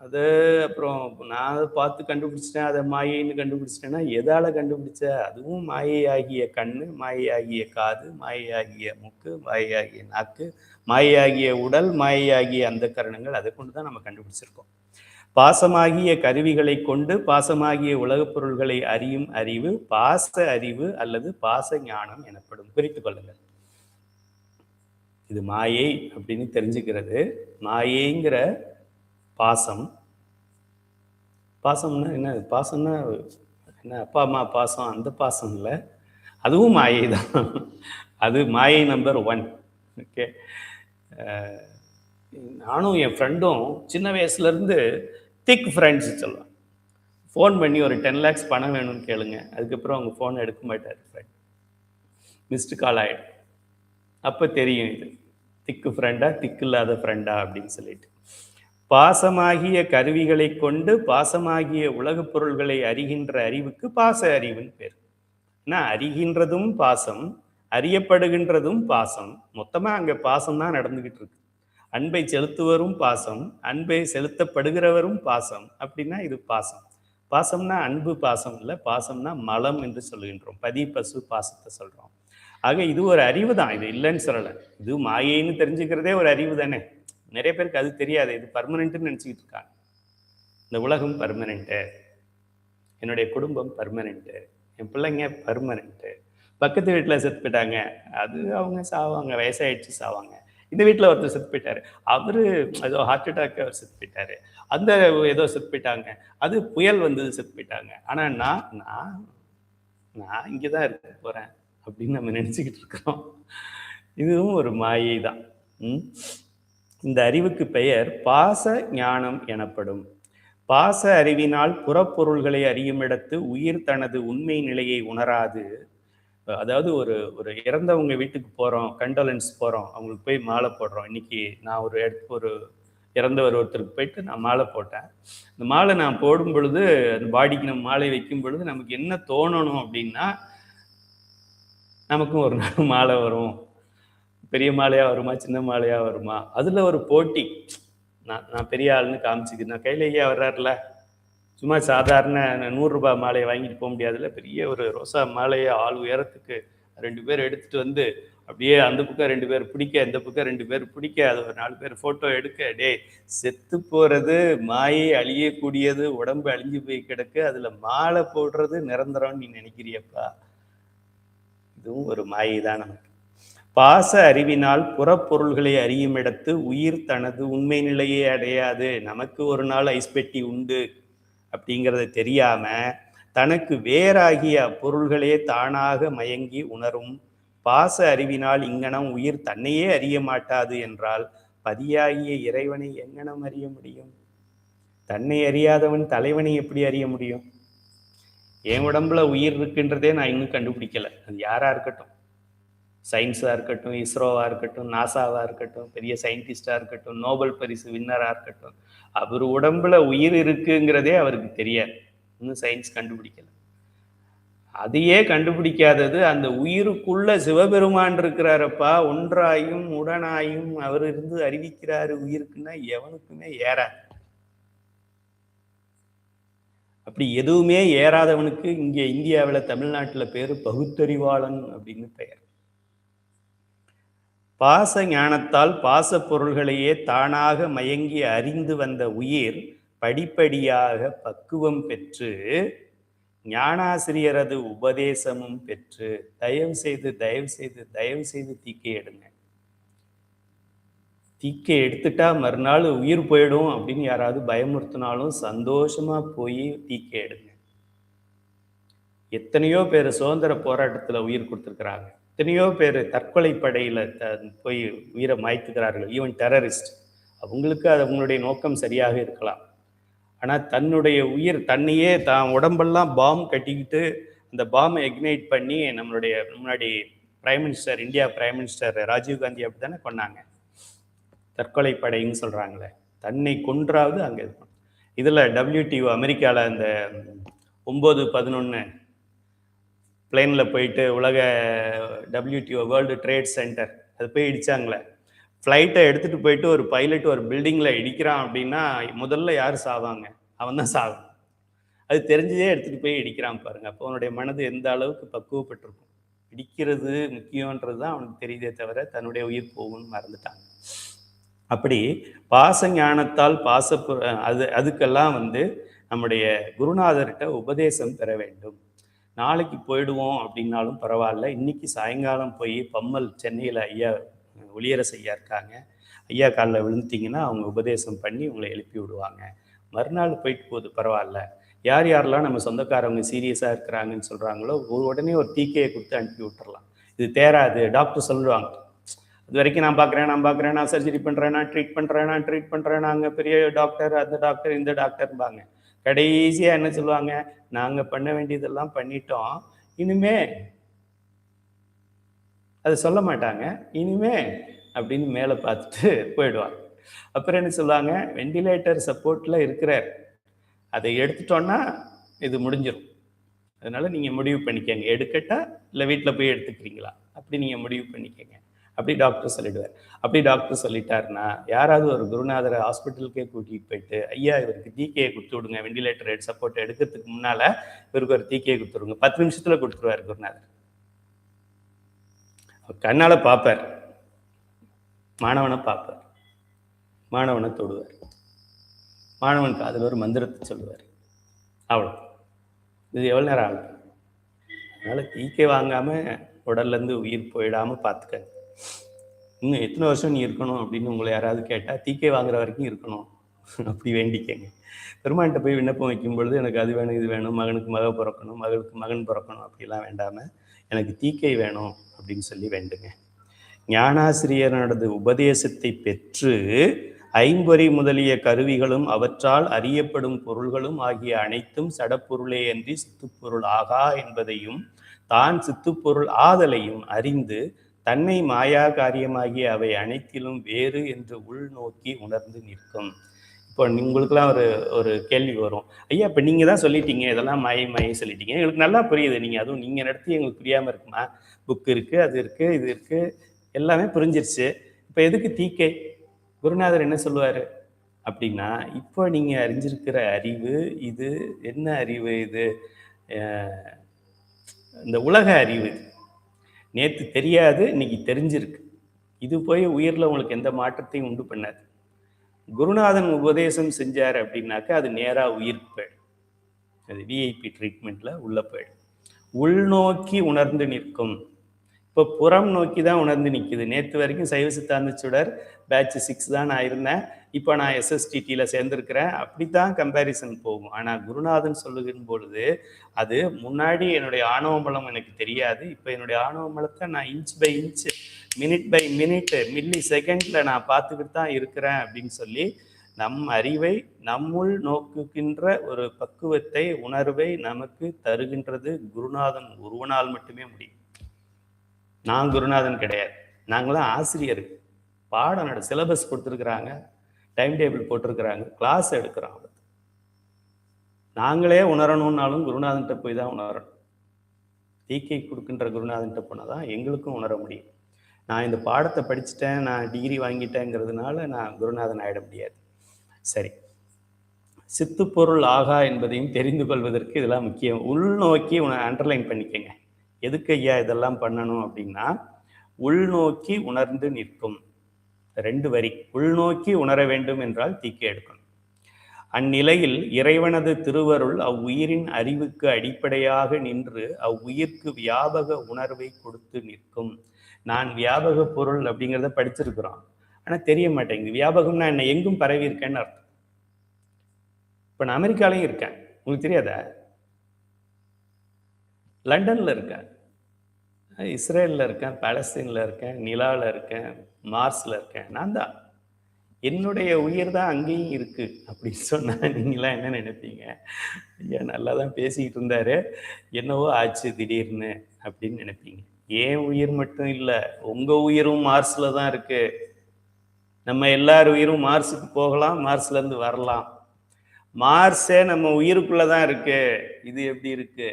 அது அப்புறம் நான் அதை பார்த்து கண்டுபிடிச்சிட்டேன், அதை மாயைன்னு கண்டுபிடிச்சிட்டேன்னா எதால் கண்டுபிடிச்ச? அதுவும் மாயை ஆகிய கண்ணு, மாயை ஆகிய காது, மாயை ஆகிய மூக்கு, மாயை ஆகிய நாக்கு, மாயையாகிய உடல், மாயையாகிய அந்த கரணங்கள், அதை கொண்டு தான் நம்ம கண்டுபிடிச்சிருக்கோம். பாசமாகிய கருவிகளை கொண்டு பாசமாகிய உலகப் பொருள்களை அறியும் அறிவு பாச அறிவு அல்லது பாச ஞானம் எனப்படும். குறித்துக் கொள்ளுங்கள். இது மாயை அப்படின்னு தெரிஞ்சுக்கிறது. மாயைங்கிற பாசம். பாசம்னா என்ன? பாசம்னா என்ன? அப்பா அம்மா பாசம், அந்த பாசம் இல்லை, அதுவும் மாயை தான். அது மாயை நம்பர் 1. ஓகே. நானும் என் ஃப்ரெண்டும் சின்ன வயசுலேருந்து திக் ஃப்ரெண்ட்ஸ் சொல்லலாம். ஃபோன் பண்ணி ஒரு 10 lakhs பணம் வேணும்னு கேளுங்க, அதுக்கப்புறம் அவங்க ஃபோன் எடுக்க மாட்டார் ஃப்ரெண்ட், மிஸ்டு கால் ஆகிடும். அப்போ தெரியும் இது திக்கு ஃப்ரெண்டா திக்கு இல்லாத ஃப்ரெண்டா அப்படின்னு சொல்லிட்டு. பாசமாகிய கருவிகளை கொண்டு பாசமாகிய உலகப் பொருள்களை அறிகின்ற அறிவுக்கு பாச அறிவுன்னு பேர். ஏன்னா அறிகின்றதும் பாசம், அறியப்படுகின்றதும் பாசம், மொத்தமாக அங்கே பாசம் தான் நடந்துகிட்டு இருக்கு. அன்பை செலுத்துவரும் பாசம், அன்பை செலுத்தப்படுகிறவரும் பாசம். அப்படின்னா இது பாசம். பாசம்னா அன்பு பாசம் இல்லை, பாசம்னா மலம் என்று சொல்லுகின்றோம். பதி பசு பாசத்தை சொல்கிறோம். ஆக இது ஒரு அறிவு தான், இது இல்லைன்னு சொல்லலை. இது மாயைன்னு தெரிஞ்சுக்கிறதே ஒரு அறிவு தானே. நிறைய பேருக்கு அது தெரியாது. இது பர்மனெண்ட்டுன்னு நினச்சிக்கிட்டு இருக்காங்க. இந்த உலகம் பர்மனெண்ட்டு, என்னுடைய குடும்பம் பர்மனெண்ட்டு, என் பிள்ளைங்க பர்மனெண்ட்டு, பக்கத்து வீட்டில் செத்து போயிட்டாங்க, அது அவங்க சாவாங்க, வயசாகிடுச்சு சாவாங்க. இந்த வீட்டில் ஒருத்தர் செத்து போயிட்டாரு, அவர் ஏதோ ஹார்ட் அட்டாக் அவர் செத்து போயிட்டாரு, அந்த ஏதோ செத்து போயிட்டாங்க, அது புயல் வந்தது செத்து போயிட்டாங்க. ஆனால் நான் இங்கே தான் இருக்க போகிறேன் அப்படின்னு நம்ம நினச்சிக்கிட்டு இருக்கிறோம். இதுவும் ஒரு மாயை தான். இந்த அறிவுக்கு பெயர் பாச ஞானம் எனப்படும். பாச அறிவினால் புறப்பொருள்களை அறியும் இடத்து உயிர் தனது உண்மை நிலையை உணராது. அதாவது ஒரு இறந்தவங்க வீட்டுக்கு போகிறோம், கண்டோலன்ஸ் போகிறோம், அவங்களுக்கு போய் மாலை போடுறோம். இன்னைக்கு நான் ஒரு இறந்தவர் ஒருத்தருக்கு போயிட்டு நான் மாலை போட்டேன். இந்த மாலை நான் போடும் பொழுது, அந்த பாடிக்கு நம்ம மாலை வைக்கும் பொழுது நமக்கு என்ன தோணணும் அப்படின்னா, நமக்கும் ஒரு நாள் மாலை வரும், பெரிய மாலையாக வருமா சின்ன மாலையாக வருமா, அதில் ஒரு போட்டி. நான் பெரிய ஆளுன்னு காமிச்சிக்கிறேன். நான் கையிலேயே வர்றாருல, சும்மா சாதாரண 100 ரூபாய் மாலையை வாங்கிட்டு போக முடியாதுல்ல, பெரிய ஒரு ரோசா மாலையை ஆள் உயரத்துக்கு 2 பேர் எடுத்துகிட்டு வந்து அப்படியே அந்த பக்கம் 2 பேர் பிடிக்க, இந்த பக்கம் 2 பேர் பிடிக்க, அது ஒரு 4 பேர் ஃபோட்டோ எடுக்க. டே, செத்து போகிறது மாயை, அழியக்கூடியது, உடம்பு அழிஞ்சு போய் கிடக்கு, அதில் மாலை போடுறது நிரந்தரம்னு நீ நினைக்கிறியப்பா. இதுவும் ஒரு மாயை தான் நமக்கு. பாச அறிவினால் புறப்பொருள்களை அறியும் இடத்து உயிர் தனது உண்மை நிலையை அடையாது. நமக்கு ஒரு நாள் ஐஸ்பெட்டி உண்டு அப்படிங்கிறத தெரியாம தனக்கு வேறாகிய பொருள்களே தானாக மயங்கி உணரும் பாச அறிவினால் இங்கனம் உயிர் தன்னையே அறிய மாட்டாது என்றால் பதியாகிய இறைவனை எங்கனம் அறிய முடியும்? தன்னை அறியாதவன் தலைவனை எப்படி அறிய முடியும்? என் உடம்புல உயிர் இருக்குன்றதே நான் இன்னும் கண்டுபிடிக்கல. அது யாரா இருக்கட்டும், சயின்ஸாக இருக்கட்டும், இஸ்ரோவாக இருக்கட்டும், நாசாவாக இருக்கட்டும், பெரிய சயின்டிஸ்டாக இருக்கட்டும், நோபல் பரிசு வின்னராக இருக்கட்டும், அவர் உடம்புல உயிர் இருக்குங்கிறதே அவருக்கு தெரியாது. இன்னும் சயின்ஸ் கண்டுபிடிக்கல. அதையே கண்டுபிடிக்காதது, அந்த உயிருக்குள்ள சிவபெருமான் இருக்கிறாரப்பா, ஒன்றாயும் உடனாயும் அவர் இருந்து அறிவிக்கிறாரு உயிருக்குன்னா எவனுக்குமே ஏறாது. அப்படி எதுவுமே ஏறாதவனுக்கு இங்கே இந்தியாவில் தமிழ்நாட்டில் பேர் பகுத்தறிவாளன் அப்படின்னு பெயர். பாச ஞானத்தால் பாச பொருள்களையே தானாக மயங்கி அறிந்து வந்த உயிர் படிப்படியாக பக்குவம் பெற்று ஞானாசிரியரது உபதேசமும் பெற்று தயவு செய்து தீக்கை எடுங்க. தீக்கை எடுத்துட்டா மறுநாள் உயிர் போயிடும் அப்படின்னு யாராவது பயமுறுத்தினாலும் சந்தோஷமா போய் தீக்கை எடுங்க. எத்தனையோ பேர் சுதந்திர போராட்டத்தில் உயிர் கொடுத்துருக்குறாங்க. எத்தனையோ பேர் தற்கொலை படையில் போய் உயிரை மாய்த்துக்கிறார்கள். Even terrorist. அவங்களுக்கு அது அவங்களுடைய நோக்கம் சரியாக இருக்கலாம். ஆனால் தன்னுடைய உயிர், தன்னையே தான் உடம்பெல்லாம் பாம் கட்டிக்கிட்டு அந்த பாம்பை எக்னைட் பண்ணி நம்மளுடைய முன்னாடி prime minister, India prime minister Rajiv Gandhi அப்படி தானே கொண்டாங்க. தற்கொலை படைன்னு சொல்கிறாங்களே, தன்னை கொன்றாவது அங்கே இருக்கும். இதில் WTO அமெரிக்காவில் அந்த 9/11 பிளேனில் போயிட்டு உலக WTO வேர்ல்டு ட்ரேட் சென்டர் அது போய் இடித்தாங்களே, ஃப்ளைட்டை எடுத்துகிட்டு போயிட்டு ஒரு பைலட் ஒரு பில்டிங்கில் இடிக்கிறான் அப்படின்னா முதல்ல யார் சாவாங்க? அவன் தான் சாவான். அது தெரிஞ்சதே எடுத்துகிட்டு போய் இடிக்கிறான் பாருங்க. அப்போ அவனுடைய மனது எந்த அளவுக்கு பக்குவப்பட்டிருக்கும். பிடிக்கிறது முக்கியன்றது தான் அவனுக்கு தெரியுதே தவிர தன்னுடைய உயிர் போகும்னு மறந்துட்டான். அப்படி பாச ஞானத்தால் அதுக்கெல்லாம் நம்முடைய குருநாதர்கிட்ட உபதேசம் பெற வேண்டும். நாளைக்கு போயிடுவோம் அப்படின்னாலும் பரவாயில்ல, இன்னைக்கு சாயங்காலம் போய் பம்மல் சென்னையில் ஐயா ஒளியரசு ஐயா இருக்காங்க, ஐயா காலில் விழுந்துட்டிங்கன்னா அவங்க உபதேசம் பண்ணி உங்களை எழுப்பி விடுவாங்க. மறுநாள் போயிட்டு போகுது பரவாயில்ல. யார் யாரெல்லாம் நம்ம சொந்தக்காரவங்க சீரியஸாக இருக்கிறாங்கன்னு சொல்கிறாங்களோ உடனே ஒரு டீக்கையை கொடுத்து அனுப்பி விட்டுறலாம். இது தேராது, டாக்டர் சொல்லுவாங்க. இது வரைக்கும் நான் பார்க்குறேன், நான் சர்ஜரி பண்ணுறேன், நான் ட்ரீட் பண்ணுறேன், நாங்கள் பெரிய டாக்டர், அந்த டாக்டர், இந்த டாக்டர்பாங்க. கடைசியாக என்ன சொல்லுவாங்க, நாங்கள் பண்ண வேண்டியதெல்லாம் பண்ணிட்டோம், இனிமே அதை சொல்ல மாட்டாங்க, இனிமே அப்படின்னு மேலே பார்த்துட்டு போயிடுவாங்க. அப்புறம் என்ன சொல்லுவாங்க, வெண்டிலேட்டர் சப்போர்ட்டில் இருக்கிறார், அதை எடுத்துட்டோன்னா இது முடிஞ்சிடும், அதனால நீங்கள் முடிவு பண்ணிக்கங்க, எடுக்கட்டா இல்லை வீட்டில் போய் எடுத்துக்கிறீங்களா, அப்படி நீங்கள் முடிவு பண்ணிக்கங்க, அப்படி டாக்டர் சொல்லிடுவார். அப்படி டாக்டர் சொல்லிட்டாருன்னா யாராவது ஒரு குருநாதரை ஹாஸ்பிட்டலுக்கே கூட்டிகிட்டு போயிட்டு, ஐயா இவருக்கு தீக்கையை கொடுத்து விடுங்க, வெண்டிலேட்டர் ஹெட் சப்போர்ட் எடுக்கிறதுக்கு முன்னால் இவருக்கு ஒரு தீக்கையை கொடுத்துருங்க, 10 நிமிஷத்தில் கொடுத்துருவார் குருநாதர். கண்ணால் பார்ப்பார், மாணவனை பார்ப்பார், மாணவனை தொடுவார், மாணவனுக்கு அதில் ஒரு மந்திரத்தை சொல்லுவார், அவ்வளோ. இது எவ்வளோ நேரம் ஆகும்? அதனால் தீக்கை வாங்காமல் உடல்லேருந்து உயிர் போயிடாமல் பார்த்துக்கங்க. இன்னும் எத்தனை வருஷம் நீ இருக்கணும் அப்படின்னு உங்களை யாராவது கேட்டால் தீக்கை வாங்குற வரைக்கும் இருக்கணும் அப்படி வேண்டிக்கங்க. பெருமான்கிட்ட போய் விண்ணப்பம் வைக்கும் பொழுது எனக்கு அது வேணும், இது வேணும், மகனுக்கு மகன் பிறக்கணும், மகளுக்கு மகன் பிறக்கணும் அப்படிலாம் வேண்டாமல் எனக்கு தீக்கை வேணும் அப்படின்னு சொல்லி வேண்டுங்க. ஞானாசிரியனோடது உபதேசத்தை பெற்று ஐம்பொறி முதலிய கருவிகளும் அவற்றால் அறியப்படும் பொருள்களும் ஆகிய அனைத்தும் சடப்பொருளே அன்றி சித்துப்பொருள் ஆகா என்பதையும் தான் சித்துப்பொருள் ஆதலையும் அறிந்து தன்னை மாயா காரியமாகிய அவை அனைத்திலும் வேறு என்று உள்நோக்கி உணர்ந்து நிற்கும். இப்போ உங்களுக்குலாம் ஒரு கேள்வி வரும், ஐயா இப்போ நீங்கள் தான் சொல்லிட்டீங்க இதெல்லாம் மாயை சொல்லிட்டீங்க, எங்களுக்கு நல்லா புரியுது, நீங்கள் அதுவும் நீங்கள் நடத்தி எங்களுக்கு புரியாமல் இருக்குமா, புக்கு இருக்குது, அது இருக்குது, இது இருக்குது, எல்லாமே புரிஞ்சிருச்சு, இப்போ எதுக்கு தீக்கை? குருநாதர் என்ன சொல்லுவார் அப்படின்னா, இப்போ நீங்கள் அறிஞ்சிருக்கிற அறிவு இது என்ன அறிவு? இது இந்த உலக அறிவு. நேற்று தெரியாது, இன்னைக்கு தெரிஞ்சிருக்கு. இது போய் உயிரில் உங்களுக்கு எந்த மாற்றத்தையும் உண்டு பண்ணாது. குருநாதன் உபதேசம் செஞ்சார் அப்படின்னாக்கா அது நேராக உயிருக்கு போயிடும், அது விஐபி ட்ரீட்மெண்ட்டில் உள்ளே போயிடும். உள்நோக்கி உணர்ந்து நிற்கும். இப்போ புறம் நோக்கி தான் உணர்ந்து நிற்குது. நேற்று வரைக்கும் சைவ சித்தாந்த சுடர் பேட்ச் 6 தான் நான் இருந்தேன், இப்போ நான் SSTTயில் சேர்ந்துருக்கிறேன், அப்படித்தான் கம்பேரிசன் போகும். ஆனால் குருநாதன் சொல்லுகிற பொழுது அது முன்னாடி என்னுடைய ஆணவ மலம் எனக்கு தெரியாது, இப்போ என்னுடைய ஆணவ மலத்தை நான் inch by inch, minute by minute, மில்லி செகண்டில் நான் பார்த்துக்கிட்டு தான் இருக்கிறேன் அப்படின்னு சொல்லி நம் அறிவை நம்முள் நோக்குகின்ற ஒரு பக்குவத்தை, உணர்வை நமக்கு தருகின்றது குருநாதன் ஒருவனால் மட்டுமே முடியும். நான் குருநாதன் கிடையாது, நாங்களாம் ஆசிரியர். பாடம் சிலபஸ் கொடுத்துருக்குறாங்க, டைம் டேபிள் போட்டிருக்கிறாங்க, கிளாஸ் எடுக்கிறோம். நாங்களே உணரணும்னாலும் குருநாதன்கிட்ட போய் தான் உணரணும். தீக்கை கொடுக்கின்ற குருநாதன்கிட்ட போனால் தான் எங்களுக்கும் உணர முடியும். நான் இந்த பாடத்தை படிச்சுட்டேன், நான் டிகிரி வாங்கிட்டேங்கிறதுனால நான் குருநாதன் ஆகிட முடியாது. சரி, சித்துப்பொருள் ஆகா என்பதையும் தெரிந்து கொள்வதற்கு இதெல்லாம் முக்கியம். உள்நோக்கி அண்டர்லைன் பண்ணிக்கங்க. எதுக்கு ஐயா இதெல்லாம் பண்ணணும் அப்படின்னா, உள்நோக்கி உணர்ந்து நிற்கும். 2 வரி. உள்நோக்கி உணர வேண்டும் என்றால் தீக்கை எடுக்கணும். அந்நிலையில் இறைவனது திருவருள் அவ்வுயிரின் அறிவுக்கு அடிப்படையாக நின்று அவ்வுயிர்க்கு வியாபக உணர்வை கொடுத்து நிற்கும். நான் வியாபக பொருள் அப்படிங்கிறத படிச்சிருக்கிறோம், ஆனால் தெரிய மாட்டேங்குது. வியாபகம்னா என்ன? எங்கும் பரவி இருக்கேன்னு அர்த்தம். இப்போ நான் அமெரிக்காலையும் இருக்கேன், உங்களுக்கு தெரியாதா? லண்டனில் இருக்கேன், இஸ்ரேலில் இருக்கேன், பாலஸ்தீனில் இருக்கேன், நிலாவில் இருக்கேன், மார்ஸில் இருக்கேன். நான் தான், என்னுடைய உயிர் தான் அங்கேயும் இருக்கு அப்படின்னு சொன்னால் நீங்களாம் என்ன நினைப்பீங்க? ஐயா நல்லா தான் பேசிக்கிட்டு இருந்தாரு, என்னவோ ஆச்சு திடீர்னு அப்படின்னு நினைப்பீங்க. ஏன் உயிர் மட்டும் இல்லை, உங்கள் உயிரும் மார்ஸில் தான் இருக்கு. நம்ம எல்லார் உயிரும் மார்ஸுக்கு போகலாம், மார்ஸ்லேருந்து வரலாம். மார்ஸே நம்ம உயிருக்குள்ளே தான் இருக்கு. இது எப்படி இருக்கு?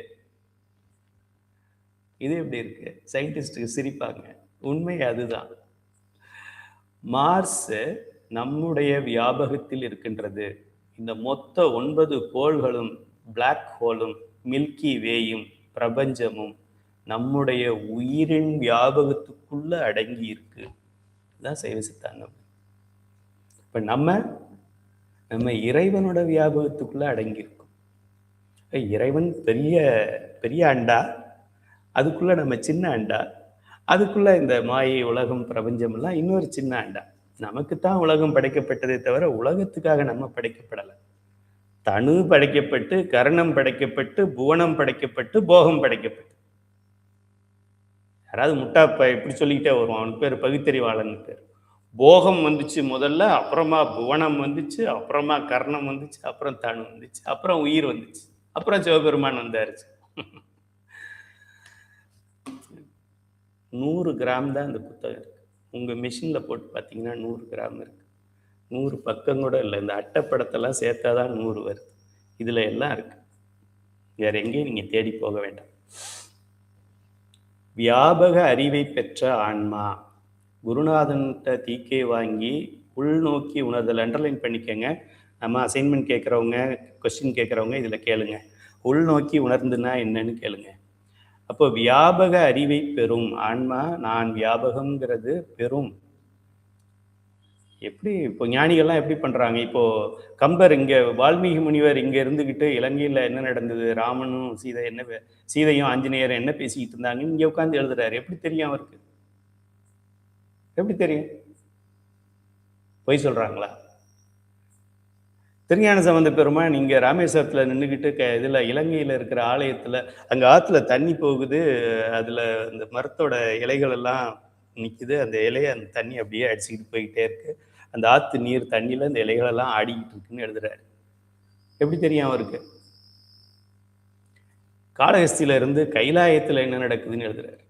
இது எப்படி இருக்கு? சயின்டிஸ்டுக்கு சிரிப்பாங்க, உண்மை அதுதான். மார்ஸ் நம்முடைய வியாபகத்தில் இருக்கின்றது. இந்த மொத்த 9 கோள்களும், பிளாக் ஹோலும், மில்கி வேயும், பிரபஞ்சமும் நம்முடைய உயிரின் வியாபகத்துக்குள்ள அடங்கி இருக்கு. இதுதான் சைவ சித்தாந்தம். இப்ப நம்ம இறைவனோட வியாபகத்துக்குள்ள அடங்கி இருக்கும். இறைவன் பெரிய பெரிய அண்டா, அதுக்குள்ள நம்ம சின்ன அண்டா, அதுக்குள்ள இந்த மாயை உலகம் பிரபஞ்சம் எல்லாம் இன்னொரு சின்ன அண்டா. நமக்குத்தான் உலகம் படைக்கப்பட்டதே தவிர உலகத்துக்காக நம்ம படைக்கப்படலை. தனு படைக்கப்பட்டு, கரணம் படைக்கப்பட்டு, புவனம் படைக்கப்பட்டு, போகம் படைக்கப்பட்டு. யாராவது முட்டாப்ப இப்படி சொல்லிக்கிட்டே வருவான், அவனுக்கு பேர் பகுத்தறிவாளன் பேர். போகம் வந்துச்சு முதல்ல, அப்புறமா புவனம் வந்துச்சு, அப்புறமா கர்ணம் வந்துச்சு, அப்புறம் தனு வந்துச்சு, அப்புறம் உயிர் வந்துச்சு, அப்புறம் சிவபெருமான் வந்தாருச்சு. 100 கிராம் தான் அந்த புத்தகம் இருக்கு. உங்க மிஷின்ல போட்டு பார்த்தீங்கன்னா 100 கிராம் இருக்கு. 100 பக்கம் கூட இல்லை. இந்த அட்டைப்படத்தெல்லாம் சேர்த்தாதான் 100 வருது. இதுல எல்லாம் இருக்கு. வேற எங்கேயும் நீங்க தேடி போக வேண்டாம். வியாபக அறிவை பெற்ற ஆன்மா. குருநாதன்கிட்ட தீக்கை வாங்கி உள்நோக்கி உணர்தல். அண்டர்லைன் பண்ணிக்கங்க. நம்ம அசைன்மெண்ட் கேட்குறவங்க, கொஸ்டின் கேட்குறவங்க இதில் கேளுங்க. உள்நோக்கி உணர்ந்துன்னா என்னன்னு கேளுங்க. அப்போ வியாபக அறிவை பெறும் ஆன்மா. நான் வியாபகம்ங்கிறது பெறும். எப்படி இப்போ ஞானிகள்லாம் எப்படி பண்றாங்க? இப்போ கம்பர் இங்க வால்மீகி முனிவர் இங்க இருந்துகிட்டு இலங்கையில என்ன நடந்தது, ராமனும் சீதையும் ஆஞ்சநேயரும் என்ன பேசிக்கிட்டு இருந்தாங்க, இங்க உட்காந்து எழுதுறாரு. எப்படி தெரியும் அவருக்கு? எப்படி தெரியும்? பொய் சொல்றாங்களா? திருஞான சம்பந்த பெருமான் இங்க ராமேஸ்வரத்துல நின்றுக்கிட்டு இதுல இலங்கையில இருக்கிற ஆலயத்துல அங்க ஆத்துல தண்ணி போகுது, அதுல அந்த மரத்தோட இலைகள் எல்லாம் நிக்குது, அந்த இலையை அந்த தண்ணி அப்படியே அடிச்சுக்கிட்டு போய்கிட்டே இருக்கு, அந்த ஆத்து நீர் தண்ணியில அந்த இலைகள் எல்லாம் ஆடிக்கிட்டு இருக்குன்னு எழுதுறாரு. எப்படி தெரியும் அவருக்கு? காளஹஸ்தியில இருந்து கைலாயத்துல என்ன நடக்குதுன்னு எழுதுறாரு.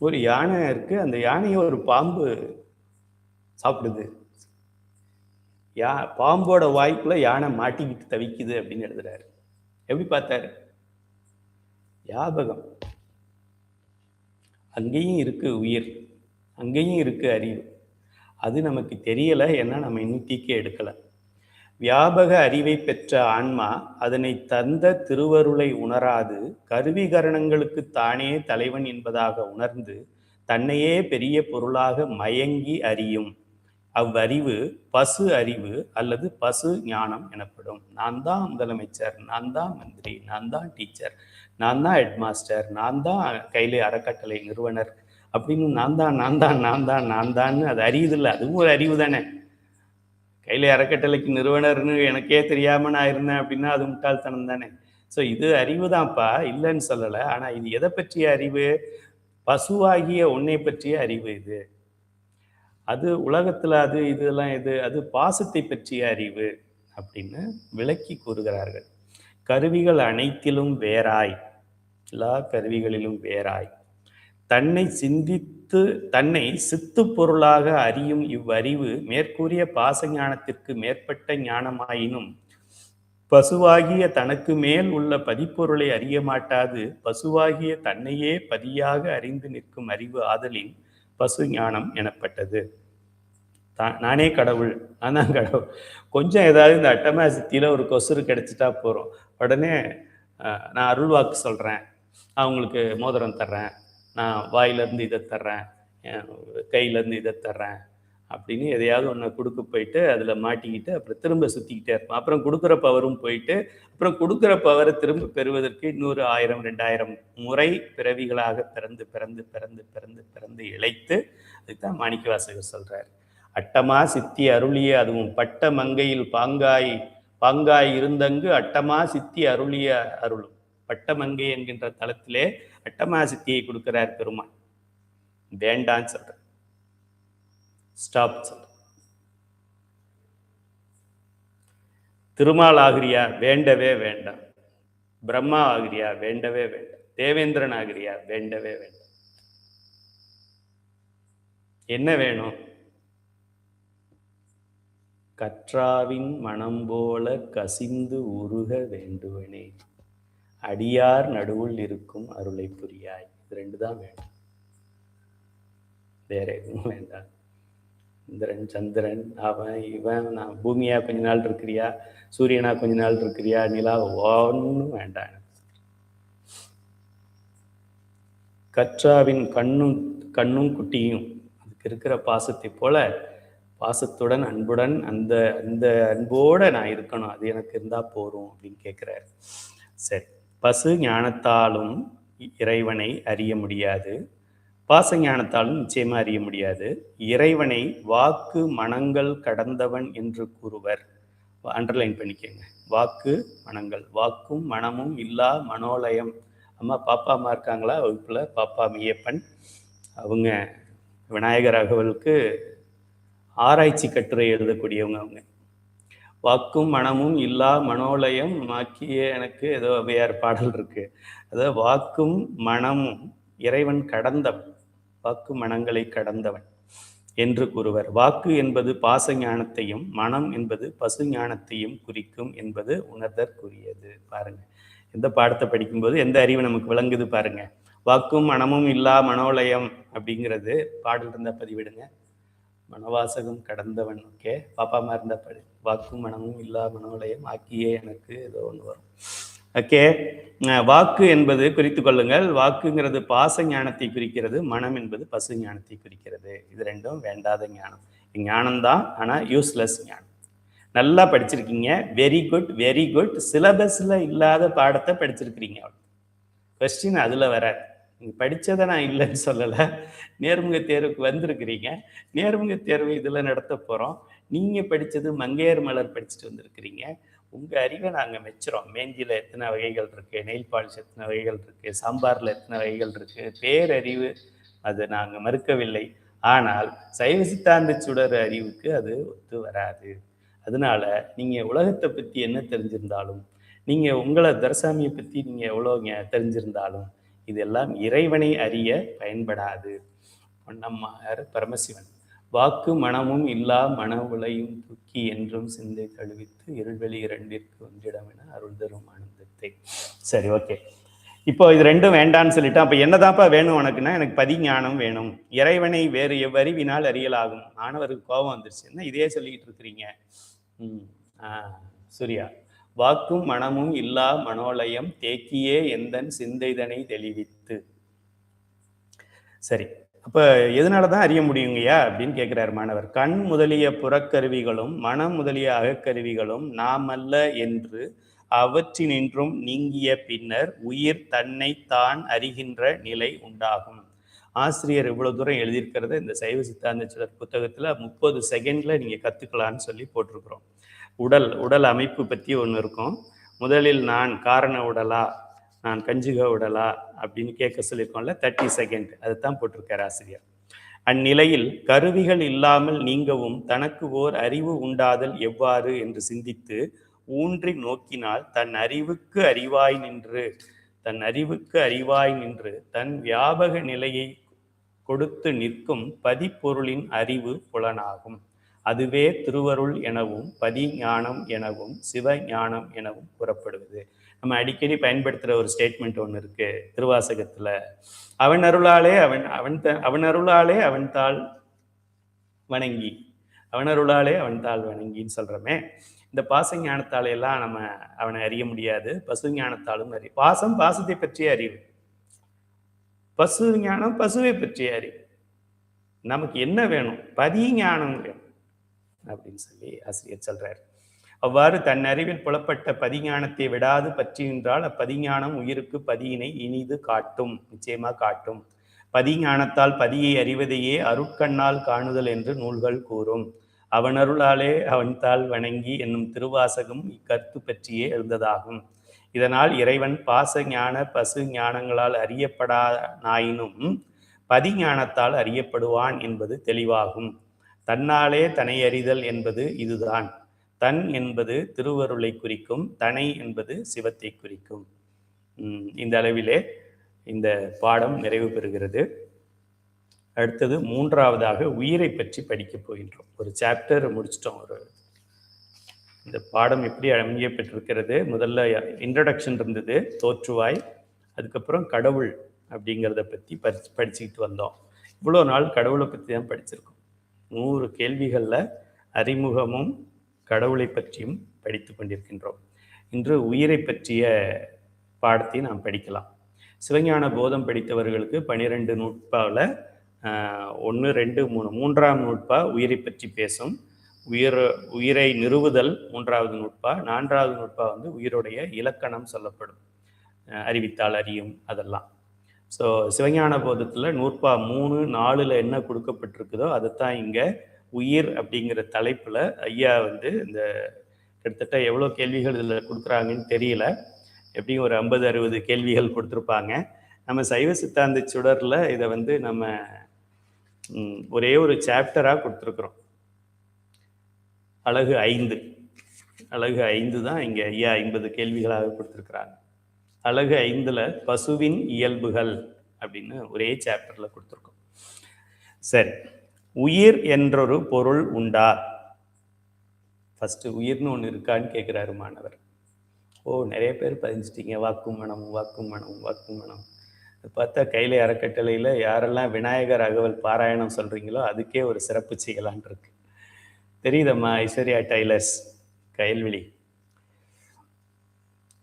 ஒரு யானை இருக்கு, அந்த யானையை ஒரு பாம்பு சாப்பிடுது. பாம்போட வாய்க்குள்ள யானை மாட்டிக்கிட்டு தவிக்குது அப்படின்னு எழுதுறாரு. எப்படி பார்த்தாரு? வியாபகம். அங்கேயும் இருக்கு உயிர், அங்கேயும் இருக்கு அறிவு. அது நமக்கு தெரியல, ஏன்னா நம்ம இன்னும் தீக்கை எடுக்கல. வியாபக அறிவை பெற்ற ஆன்மா அதனை தந்த திருவருளை உணராது கருவிகரணங்களுக்கு தானே தலைவன் என்பதாக உணர்ந்து தன்னையே பெரிய பொருளாக மயங்கி அறியும். அவ்வறிவு பசு அறிவு அல்லது பசு ஞானம் எனப்படும். நான் தான் முதலமைச்சர், நான் தான் மந்திரி, நான் தான் டீச்சர், நான் தான் ஹெட்மாஸ்டர், நான் தான் கையிலே அறக்கட்டளை நிறுவனர் அப்படின்னு நான் தான் நான் தான் நான் தான் நான் தான்னு அது அறியுதில்லை. அதுவும் ஒரு அறிவு தானே. கையிலே அறக்கட்டளைக்கு நிறுவனர்னு எனக்கே தெரியாம நான் இருந்தேன் அப்படின்னா அது முட்டாள்தனம் தானே. ஸோ இது அறிவு தான்ப்பா, இல்லைன்னு சொல்லலை. ஆனால் இது எதை பற்றிய அறிவு? பசுவாகிய உன்னை பற்றிய அறிவு இது. அது உலகத்துல அது இதெல்லாம் அது பாசத்தை பற்றிய அறிவு அப்படின்னு விளக்கி கூறுகிறார்கள். கருவிகள் அனைத்திலும் வேறாய், எல்லா கருவிகளிலும் வேறாய் தன்னை சிந்தித்து தன்னை சித்து பொருளாக அறியும் இவ்வறிவு மேற்கூறிய பாச ஞானத்திற்கு மேற்பட்ட ஞானமாயினும் பசுவாகிய தனக்கு மேல் உள்ள பதிப்பொருளை அறிய மாட்டாது பசுவாகிய தன்னையே பதியாக அறிந்து நிற்கும் அறிவு ஆதலின் பசு ஞானம் எனப்பட்டது. நானே கடவுள், நான் தான் கடவுள். கொஞ்சம் ஏதாவது இந்த அட்டமா சித்தியில் ஒரு கொசுறு கிடைச்சிட்டா போகிறோம், உடனே நான் அருள்வாக்கு சொல்கிறேன், நான் உங்களுக்கு மோதிரம் தர்றேன், நான் வாயிலேருந்து இதை தர்றேன், கையிலேருந்து இதை தர்றேன் அப்படின்னு எதையாவது ஒன்று கொடுக்க போயிட்டு அதில் மாட்டிக்கிட்டு அப்புறம் திரும்ப சுற்றிக்கிட்டே இருப்போம். அப்புறம் கொடுக்குற பவரும் போயிட்டு அப்புறம் கொடுக்குற பவரை திரும்ப பெறுவதற்கு இன்னொரு 1000 2000 முறை பிறவிகளாக பிறந்து பிறந்து பிறந்து பிறந்து பிறந்து இழைத்து, அதுதான் மாணிக்கவாசகர் சொல்கிறார், அட்டமா சித்தி அருளிய அதுவும் பட்ட மங்கையில் பாங்காய் இருந்தங்கு அட்டமா சித்தி அருளிய அருளும். பட்டமங்கை என்கின்ற தளத்திலே அட்டமா சித்தியை கொடுக்கிறார் பெருமான். வேண்டான்னு சொல்ற, ஸ்டாப் சொல்ற. திருமால் ஆகிரியா? வேண்டவே வேண்டாம். பிரம்மா ஆகிரியா? வேண்டவே வேண்டாம். தேவேந்திரன் ஆகிரியா? வேண்டவே வேண்டாம். என்ன வேணும்? கற்றாவின் மனம் போல கசிந்து உருக வேண்டுவனே, அடியார் நடுவுள் இருக்கும் அருளை புரியாய். இது 2 தான் வேணும், வேற எதுவும் வேண்டாம். இந்திரன் சந்திரன் அவன் இவன், நான் பூமியா கொஞ்ச நாள் இருக்கிறியா, சூரியனா கொஞ்ச நாள் இருக்கிறியா, நிலா ஒன்றும் வேண்டாம். கற்றாவின் கண்ணும் கண்ணும் குட்டியும் அதுக்கு இருக்கிற பாசத்தை போல பாசத்துடன் அன்புடன் அந்த அந்த அன்போட நான் இருக்கணும், அது எனக்கு இருந்தா போறோம் அப்படின்னு கேட்கிறாரு. சரி, பசு ஞானத்தாலும் இறைவனை அறிய முடியாது, பாச ஞானத்தாலும் நிச்சயமா அறிய முடியாது. இறைவனை வாக்கு மனங்கள் கடந்தவன் என்று கூறுவர். அண்டர்லைன் பண்ணிக்கோங்க. வாக்கு மனங்கள், வாக்கும் மனமும் இல்லா மனோலயம். அம்மா பாப்பா அம்மா இருக்காங்களா வகுப்புல? பாப்பா மெய்யப்பன், அவங்க விநாயகர் அகவலுக்கு ஆராய்ச்சி கட்டுரை எழுதக்கூடியவங்க. அவங்க வாக்கும் மனமும் இல்லா மனோலயம் ஆக்கிய எனக்கு ஏதோ வேறு பாடல் இருக்கு. அதாவது வாக்கும் மனமும் இறைவன் கடந்தவன், வாக்கு மனங்களை கடந்தவன் என்று கூறுவர். வாக்கு என்பது பாச ஞானத்தையும் மனம் என்பது பசு ஞானத்தையும் குறிக்கும் என்பது உணர்தற்குரியது. பாருங்க, எந்த பாடத்தை படிக்கும்போது எந்த அறிவு நமக்கு விளங்குது பாருங்க. வாக்கும் மனமும் இல்லா மனோலயம் அப்படிங்கிறது பாடல் இருந்தா பதிவிடுங்க. மனவாசகம் கடந்தவன். ஓகே, பாப்பாமா இருந்தா படி. வாக்கும் மனமும் இல்லா மனோலயம் ஆக்கியே எனக்கு ஏதோ ஒன்று வரும். ஓகே, வாக்கு என்பது குறித்து கொள்ளுங்கள். வாக்குங்கிறது பாச ஞானத்தை குறிக்கிறது, மனம் என்பது பசு ஞானத்தை குறிக்கிறது. இது ரெண்டும் வேண்டாத ஞானம். ஞானம்தான், ஆனால் யூஸ்லெஸ் ஞானம். நல்லா படிச்சிருக்கீங்க, வெரி குட் வெரி குட். சிலபஸில் இல்லாத பாடத்தை படிச்சிருக்கிறீங்க. கொஸ்டின் அதில் வராது. நீங்கள் படித்ததை நான் இல்லைன்னு சொல்லலை. நேர்முக தேர்வுக்கு வந்திருக்கிறீங்க, நேர்முக தேர்வு இதில் நடத்த போகிறோம். நீங்கள் படித்தது மங்கையர் மலர் படிச்சுட்டு வந்திருக்கிறீங்க. உங்கள் அறிவை நாங்கள் மெச்சுறோம். மேந்தியில் எத்தனை வகைகள் இருக்குது, நெயில் பாலிஷ் எத்தனை வகைகள் இருக்குது, சாம்பாரில் எத்தனை வகைகள் இருக்குது, பேரறிவு, அது நாங்கள் மறுக்கவில்லை. ஆனால் சைவ சித்தாந்த சுடர் அறிவுக்கு அது ஒத்து வராது. அதனால நீங்கள் உலகத்தை பற்றி என்ன தெரிஞ்சிருந்தாலும், நீங்கள் உங்களை தர்சாமியை பற்றி நீங்கள் எவ்வளோங்க தெரிஞ்சிருந்தாலும், இதெல்லாம் இறைவனை அறிய பயன்படாது. பொன்னம்மார் பரமசிவன், வாக்கு மனமும் இல்லா மன உலையும் தூக்கி என்றும் சிந்தை தழுவித்து இருள்வெளி இரண்டிற்கு ஒன்றிடம் என அருள் தரும் ஆனந்தத்தை. சரி, ஓகே. இப்போ இது ரெண்டும் வேண்டான்னு சொல்லிட்டா, அப்போ என்னதான்ப்பா வேணும் உனக்குன்னா, எனக்கு பதிஞானம் வேணும். இறைவனை வேறு எவ்வறிவினால் அறியலாகும். மாணவருக்கு கோபம் வந்துருச்சு, என்ன இதே சொல்லிக்கிட்டு இருக்கிறீங்க? சூர்யா, வாக்கும் மனமும் இல்லா மனோலயம் தேக்கியே எந்தன் சிந்தைதனை தெளிவித்து. சரி, அப்ப எதனாலதான் அறிய முடியுங்கய்யா அப்படின்னு கேட்கிறார் மாணவர். கண் முதலிய புறக்கருவிகளும் மனம் முதலிய அகக்கருவிகளும் நாம் அல்ல என்று அவற்றினின்றும் நீங்கிய பின்னர் உயிர் தன்னை தான் அறிகின்ற நிலை உண்டாகும். ஆசிரியர் இவ்வளவு தூரம் எழுதியிருக்கிறத இந்த சைவ சித்தாந்த சுடர் புத்தகத்துல 30 செகண்ட்ல நீங்க கத்துக்கலான்னு சொல்லி போட்டிருக்கிறோம். உடல் அமைப்பு பற்றி ஒன்று இருக்கும். முதலில் நான் காரண உடலா, நான் கஞ்சுக உடலா அப்படின்னு கேட்க சொல்லியிருக்கோம்ல, 30 செகண்ட், அதுதான் போட்டிருக்கார் ஆசிரியர். அந்நிலையில் கருவிகள் இல்லாமல் நீங்கவும் தனக்கு ஓர் அறிவு உண்டாதல் எவ்வாறு என்று சிந்தித்து ஊன்றி நோக்கினால் தன் அறிவுக்கு அறிவாய் நின்று தன் வியாபக நிலையை கொடுத்து நிற்கும் பதிப்பொருளின் அறிவு புலனாகும். அதுவே திருவருள் எனவும் பதிஞானம் எனவும் சிவஞானம் எனவும் கூறப்படுவது. நம்ம அடிக்கடி பயன்படுத்துகிற ஒரு ஸ்டேட்மெண்ட் ஒன்று இருக்கு திருவாசகத்துல. அவன் அருளாலே அவன் தாள் வணங்கி, வணங்கின்னு சொல்றோமே. இந்த பாச ஞானத்தாலே எல்லாம் நம்ம அவனை அறிய முடியாது. பசு ஞானத்தாலும் பாசத்தை பற்றிய அறிவு, பசு ஞானம் பசுவை பற்றிய அறிவு. நமக்கு என்ன வேணும்? பதிஞானம் வேணும் அப்படின்னு சொல்லி ஆசிரியர் சொல்றார். அவ்வாறு தன் அறிவில் புலப்பட்ட பதிஞானத்தை விடாது பற்றி நின்றால் அப்பதிஞானம் உயிருக்கு பதியினை இனிது காட்டும், நிச்சயமா காட்டும். பதிஞானத்தால் பதியை அறிவதையே அருட்கண்ணால் காணுதல் என்று நூல்கள் கூறும். அவனருளாலே அவன்தாள் வணங்கி என்னும் திருவாசகம் இக்கருத்து பற்றியே எழுந்ததாகும். இதனால் இறைவன் பாச ஞான பசு ஞானங்களால் அறியப்படானாயினும் பதிஞானத்தால் அறியப்படுவான் என்பது தெளிவாகும். தன்னாலே தன்னை அறிதல் என்பது இதுதான். தன் என்பது திருவருளை குறிக்கும், தனை என்பது சிவத்தை குறிக்கும். இந்த அளவிலே இந்த பாடம் நிறைவு பெறுகிறது. அடுத்தது மூன்றாவதாக உயிரை பற்றி படிக்க போகின்றோம். ஒரு சாப்டர் முடிச்சிட்டோம். இந்த பாடம் எப்படி அமையப்பட்டிருக்கிறது? முதல்ல இன்ட்ரடக்ஷன் இருந்தது, தோற்றுவாய். அதுக்கப்புறம் கடவுள் அப்படிங்கிறத பற்றி படிச்சுக்கிட்டு வந்தோம். இவ்வளோ நாள் கடவுளை பற்றி தான் படிச்சிருக்கோம். 100 கேள்விகளில் அறிமுகமும் கடவுளை பற்றியும் படித்து கொண்டிருக்கின்றோம். இன்று உயிரை பற்றிய பாடத்தை நாம் படிக்கலாம். சிவஞான போதம் படித்தவர்களுக்கு 12 நூற்பாவில் 1, 2, 3 மூன்றாம் நூற்பா உயிரை பற்றி பேசும். உயிரை நிறுவுதல் 3வது நூற்பா. 4வது நூற்பா வந்து உயிருடைய இலக்கணம் சொல்லப்படும், அறிவித்தால் அறியும் அதெல்லாம். ஸோ சிவஞான போதத்தில் நூற்பா 3, 4 என்ன கொடுக்கப்பட்டிருக்குதோ அதுதான் இங்கே உயிர் அப்படிங்கிற தலைப்பில் ஐயா வந்து இந்த கிட்டத்தட்ட எவ்வளோ கேள்விகள் இதில் கொடுக்குறாங்கன்னு தெரியல, எப்படியும் ஒரு 50-60 கேள்விகள் கொடுத்துருப்பாங்க. நம்ம சைவ சித்தாந்த சுடரில் இதை வந்து நம்ம ஒரே ஒரு சாப்டராக கொடுத்துருக்குறோம். அழகு 5 தான் இங்கே ஐயா 50 கேள்விகளாக கொடுத்துருக்குறாங்க. அழகு 5ல் பசுவின் இயல்புகள் அப்படின்னு ஒரே சாப்டரில் கொடுத்துருக்கோம். சரி, உயிர் என்றொரு பொருள் உண்டா? ஃபஸ்ட்டு உயிர்னு ஒன்று இருக்கான்னு கேட்குறாரு மாணவர். நிறைய பேர் பதிஞ்சிட்டிங்க, வாக்கும் மனம். பார்த்தா கையில் அறக்கட்டளையில் யாரெல்லாம் விநாயகர் அகவல் பாராயணம் சொல்கிறீங்களோ அதுக்கே ஒரு சிறப்பு செய்யலான் இருக்கு. தெரியுதம்மா ஐஸ்வர்யா டைலர்ஸ் கயல்விழி.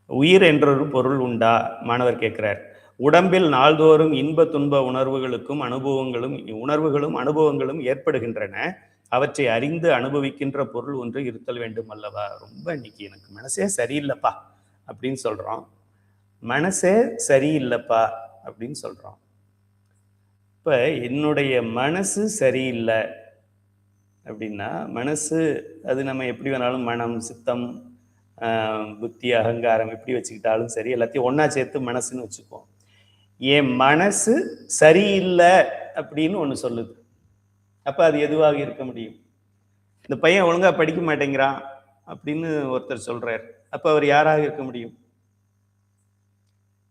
உயிர் என்றொரு பொருள் உண்டா மாணவர் கேட்கிறார். உடம்பில் நாள்தோறும் இன்ப துன்ப உணர்வுகளும் அனுபவங்களும் ஏற்படுகின்றன. அவற்றை அறிந்து அனுபவிக்கின்ற பொருள் ஒன்று இருத்தல் வேண்டும் அல்லவா? ரொம்ப இன்னைக்கு எனக்கு மனசே சரியில்லைப்பா அப்படின்னு சொல்றோம். மனசே சரியில்லைப்பா அப்படின்னு சொல்றோம். இப்ப என்னுடைய மனசு சரியில்லை அப்படின்னா, மனசு அது நம்ம எப்படி வேணாலும் மனம், சித்தம், புத்தி, அகங்காரம் எப்படி வச்சுக்கிட்டாலும் சரி, எல்லாத்தையும் ஒன்னா சேர்த்து மனசுன்னு வச்சுக்குவோம். என் மனசு சரியில்லை அப்படின்னு ஒன்று சொல்லுது. அப்ப அது எதுவாக இருக்க முடியும்? இந்த பையன் ஒழுங்கா படிக்க மாட்டேங்கிறான் அப்படின்னு ஒருத்தர் சொல்றார். அப்ப அவர் யாராக இருக்க முடியும்?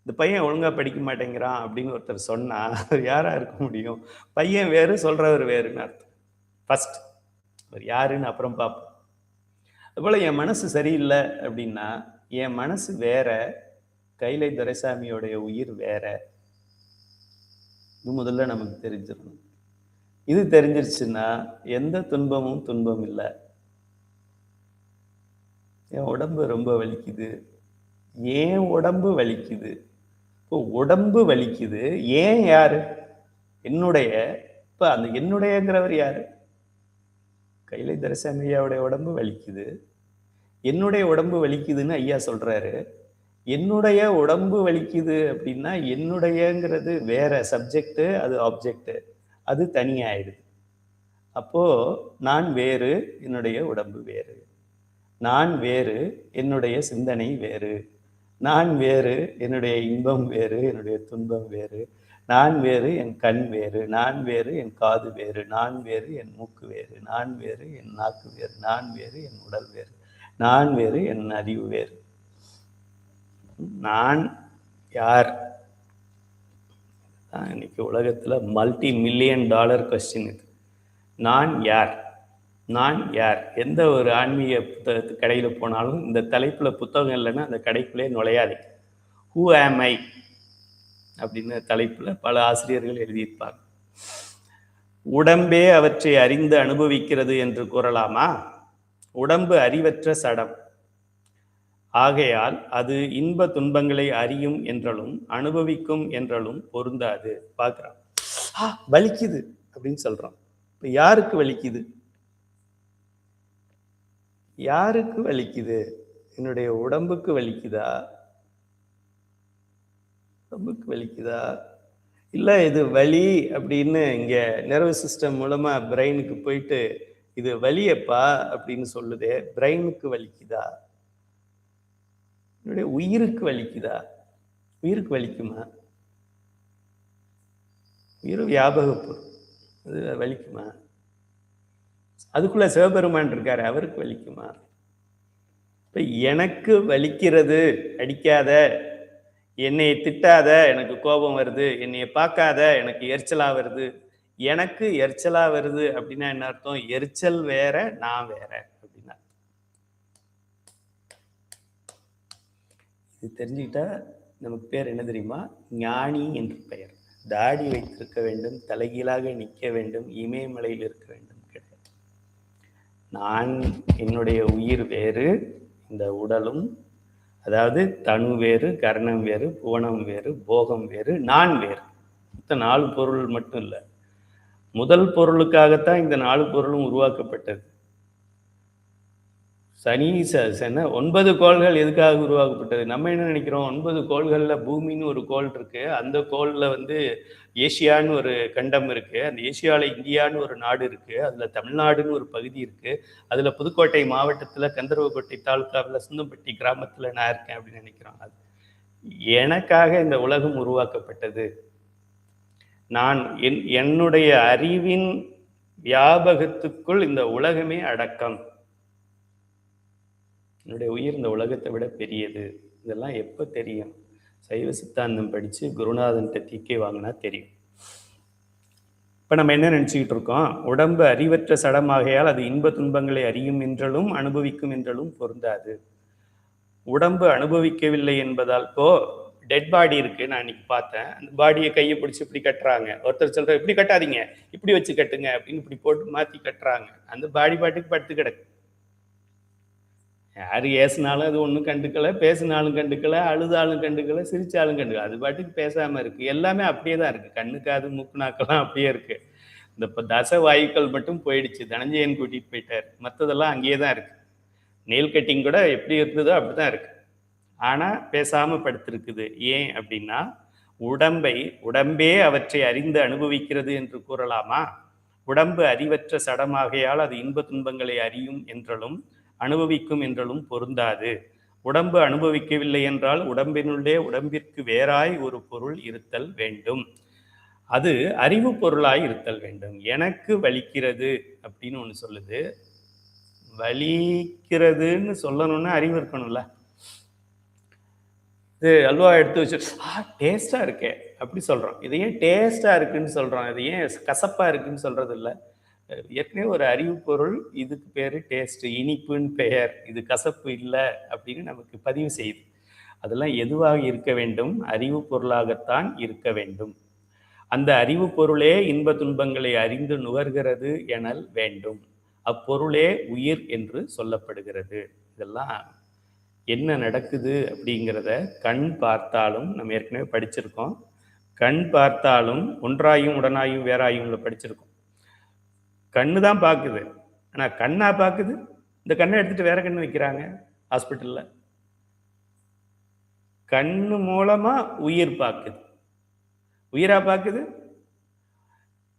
இந்த பையன் ஒழுங்கா படிக்க மாட்டேங்கிறான் அப்படின்னு ஒருத்தர் சொன்னா அவர் யாரா இருக்க முடியும்? பையன் வேறு, சொல்றவர் வேறுன்னு அர்த்தம். ஃபர்ஸ்ட் அவர் யாருன்னு அப்புறம் பார்ப்போம். அதுபோல என் மனசு சரியில்லை அப்படின்னா என் மனசு வேற, கைலை துரைசாமியோடைய உயிர் வேற. இது முதல்ல நமக்கு தெரிஞ்சிடணும். இது தெரிஞ்சிருச்சுன்னா எந்த துன்பமும் துன்பம் இல்லை. என் உடம்பு ரொம்ப வலிக்குது, ஏன் உடம்பு வலிக்குது? இப்போ உடம்பு வலிக்குது, ஏன் யாரு? என்னுடைய. இப்ப அந்த என்னுடையங்கிறவர் யாரு? கைலை துரைசாமி ஐயாவுடைய உடம்பு வலிக்குது, என்னுடைய உடம்பு வலிக்குதுன்னு ஐயா சொல்றாரு. என்னுடைய உடம்பு வலிக்குது அப்படின்னா என்னுடையங்கிறது வேற சப்ஜெக்ட், அது ஆப்ஜெக்ட், அது தனியாயிடுது. அப்போ நான் வேறு, என்னுடைய உடம்பு வேறு. நான் வேறு, என்னுடைய சிந்தனை வேறு. நான் வேறு, என்னுடைய இன்பம் வேறு, என்னுடைய துன்பம் வேறு. நான் வேறு, என் கண் வேறு. நான் வேறு, என் காது வேறு. நான் வேறு, என் மூக்கு வேறு. நான் வேறு, என் நாக்கு வேறு. நான் வேறு, என் உடல் வேறு. நான் வேறு, என் அறிவு வேறு. நான் யார்? இன்னைக்கு உலகத்துல $multi-million கொஸ்டின் இது. நான் யார்? நான் யார்? எந்த ஒரு ஆன்மீக புத்தகத்து கடையில் போனாலும் இந்த தலைப்பில் புத்தகம் இல்லைன்னா அந்த கடைக்குள்ளே நுழையாதே. ஹூ ஆம் ஐ அப்படின்னு தலைப்பில் பல ஆசிரியர்கள் எழுதியிருப்பாங்க. உடம்பே அவற்றை அறிந்து அனுபவிக்கிறது என்று கூறலாமா? உடம்பு அறிவற்ற சடம். ஆகையால் அது இன்ப துன்பங்களை அறியும் என்றாலும் அனுபவிக்கும் என்றாலும் பொருந்தாது. பார்க்குறான், வலிக்குது அப்படின்னு சொல்றான். இப்போ யாருக்கு வலிக்குது? யாருக்கு வலிக்குது? என்னுடைய உடம்புக்கு வலிக்குதா? உடம்புக்கு வலிக்குதா? இல்லை இது வலி அப்படின்னு இங்க நர்வஸ் சிஸ்டம் மூலமா பிரெயினுக்கு போயிட்டு இது வலியப்பா அப்படின்னு சொல்லுதே, பிரெயினுக்கு வலிக்குதா? என்னுடைய உயிருக்கு வலிக்குதா? உயிருக்கு வலிக்குமா? உயிர் வியாபக பொருள், அது வலிக்குமா? அதுக்குள்ள சிவபெருமான் இருக்காரு, அவருக்கு வலிக்குமா? இப்ப எனக்கு வலிக்கிறது, அடிக்காத, என்னை திட்டாத, எனக்கு கோபம் வருது, என்னைய பார்க்காத, எனக்கு எரிச்சலா வருது. எனக்கு எரிச்சலா வருது அப்படின்னா என்ன அர்த்தம்? எரிச்சல் வேற, நான் வேற அப்படின்னா. இது தெரிஞ்சுக்கிட்டா நமக்கு பேர் என்ன தெரியுமா? ஞானி என்று பெயர். தாடி வைத்திருக்க வேண்டும், தலைகீழாக நிற்க வேண்டும், இமயமலையில் இருக்க வேண்டும் கிடையாது. நான், என்னுடைய உயிர் வேறு, இந்த உடலும் அதாவது தனு வேறு, கரணம் வேறு, புவனம் வேறு, போகம் வேறு, நான் வேறு. மொத்த 4 பொருள் மட்டும் இல்லை. முதல் பொருளுக்காகத்தான் இந்த 4 பொருளும் உருவாக்கப்பட்டது. சனி 9 கோள்கள் எதுக்காக உருவாக்கப்பட்டது? நம்ம என்ன நினைக்கிறோம், 9 கோள்களில் பூமின்னு ஒரு கோள் இருக்கு, அந்த கோளில் ஏசியான்னு ஒரு கண்டம் இருக்கு, அந்த ஏசியாவில் இந்தியான்னு ஒரு நாடு இருக்கு, அதில் தமிழ்நாடுன்னு ஒரு பகுதி இருக்கு, அதில் புதுக்கோட்டை மாவட்டத்தில் கந்தர்வக்கோட்டை தாலுக்காவில் சுந்தம்பட்டி கிராமத்தில் நான் இருக்கேன் அப்படின்னு நினைக்கிறோம். அது எனக்காக இந்த உலகம் உருவாக்கப்பட்டது. நான் என்னுடைய அறிவின் வியாபகத்துக்குள் இந்த உலகமே அடக்கம். என்னுடைய உயிர் இந்த உலகத்தை விட பெரியது. இதெல்லாம் எப்போ தெரியும்? சைவ சித்தாந்தம் படித்து குருநாதன்கிட்ட தீக்கை வாங்கினா தெரியும். இப்போ நம்ம என்ன நினச்சிக்கிட்டு இருக்கோம், உடம்பு அறிவற்ற சடமாகையால் அது இன்ப துன்பங்களை அறியும் என்றாலும் அனுபவிக்கும் என்றாலும் பொருந்தாது. உடம்பு அனுபவிக்கவில்லை என்பதால், இப்போ டெட் பாடி இருக்கு, நான் இன்னைக்கு பார்த்தேன், அந்த பாடியை கையை பிடிச்சி இப்படி கட்டுறாங்க. ஒருத்தர் சொல்ற இப்படி கட்டாதீங்க, இப்படி வச்சு கட்டுங்க அப்படின்னு இப்படி போட்டு மாற்றி கட்டுறாங்க. அந்த பாடி பாட்டுக்கு படுத்து கிடக்கு. யார் ஏசினாலும் அது ஒன்றும் கண்டுக்கலை, பேசினாலும் கண்டுக்கலை, அழுதாலும் கண்டுக்கலை, சிரிச்சாலும் கண்டுக்கலை, அது பாட்டுக்கு பேசாமல் இருக்குது. எல்லாமே அப்படியே தான் இருக்குது. கண்ணுக்கு அது மூக்கு நாக்கெல்லாம் அப்படியே இருக்குது. இந்த இப்போ தச வாயுக்கள் மட்டும் போயிடுச்சு, தனஞ்சயன் கூட்டிகிட்டு போயிட்டார். மற்றதெல்லாம் அங்கேயே தான் இருக்குது. நெயில் கட்டிங் கூட எப்படி இருந்ததோ அப்படி தான் இருக்குது. ஆனால் பேசாமல் படுத்திருக்குது. ஏன் அப்படின்னா, உடம்பே அவற்றை அறிந்து அனுபவிக்கிறது என்று கூறலாமா? உடம்பு அறிவற்ற சடமாகையால் அது இன்ப துன்பங்களை அறியும் என்றாலும் அனுபவிக்கும் என்றாலும் பொருந்தாது. உடம்பு அனுபவிக்கவில்லை என்றால் உடம்பினுள்ளே உடம்பிற்கு வேறாய் ஒரு பொருள் இருத்தல் வேண்டும். அது அறிவு பொருளாய் இருத்தல் வேண்டும். எனக்கு வலிக்கிறது அப்படின்னு ஒன்று சொல்லுது. வலிக்கிறதுன்னு சொல்லணும்னா அறிவு இருக்கணும்ல. இது அல்வா எடுத்து வச்சு டேஸ்டா இருக்கே அப்படி சொல்றோம். இது ஏன் டேஸ்டா இருக்குன்னு சொல்றோம்? இது ஏன் கசப்பா இருக்குன்னு சொல்றது இல்லை. ஏற்கனவே ஒரு அறிவு பொருள், இதுக்கு பேரு டேஸ்ட், இனிப்புன்னு பெயர், இது கசப்பு இல்லை அப்படின்னு நமக்கு பதிவு செய்யுது. அதெல்லாம் எதுவாக இருக்க வேண்டும்? அறிவு பொருளாகத்தான் இருக்க வேண்டும். அந்த அறிவு பொருளே இன்ப துன்பங்களை அறிந்து நுகர்கிறது எனல் வேண்டும். அப்பொருளே உயிர் என்று சொல்லப்படுகிறது. இதெல்லாம் என்ன நடக்குது அப்படிங்கிறத கண் பார்த்தாலும், நம்ம ஏற்கனவே படிச்சிருக்கோம், கண் பார்த்தாலும் ஒன்றாயும் உடனாயும் வேறாயும்ல படிச்சிருக்கோம். கண்ணு தான் பார்க்குது, ஆனால் கண்ணா பார்க்குது? இந்த கண்ணை எடுத்துட்டு வேற கண்ணு வைக்கிறாங்க ஹாஸ்பிட்டலில். கண்ணு மூலமா உயிர் பார்க்குது. உயிரா பார்க்குது?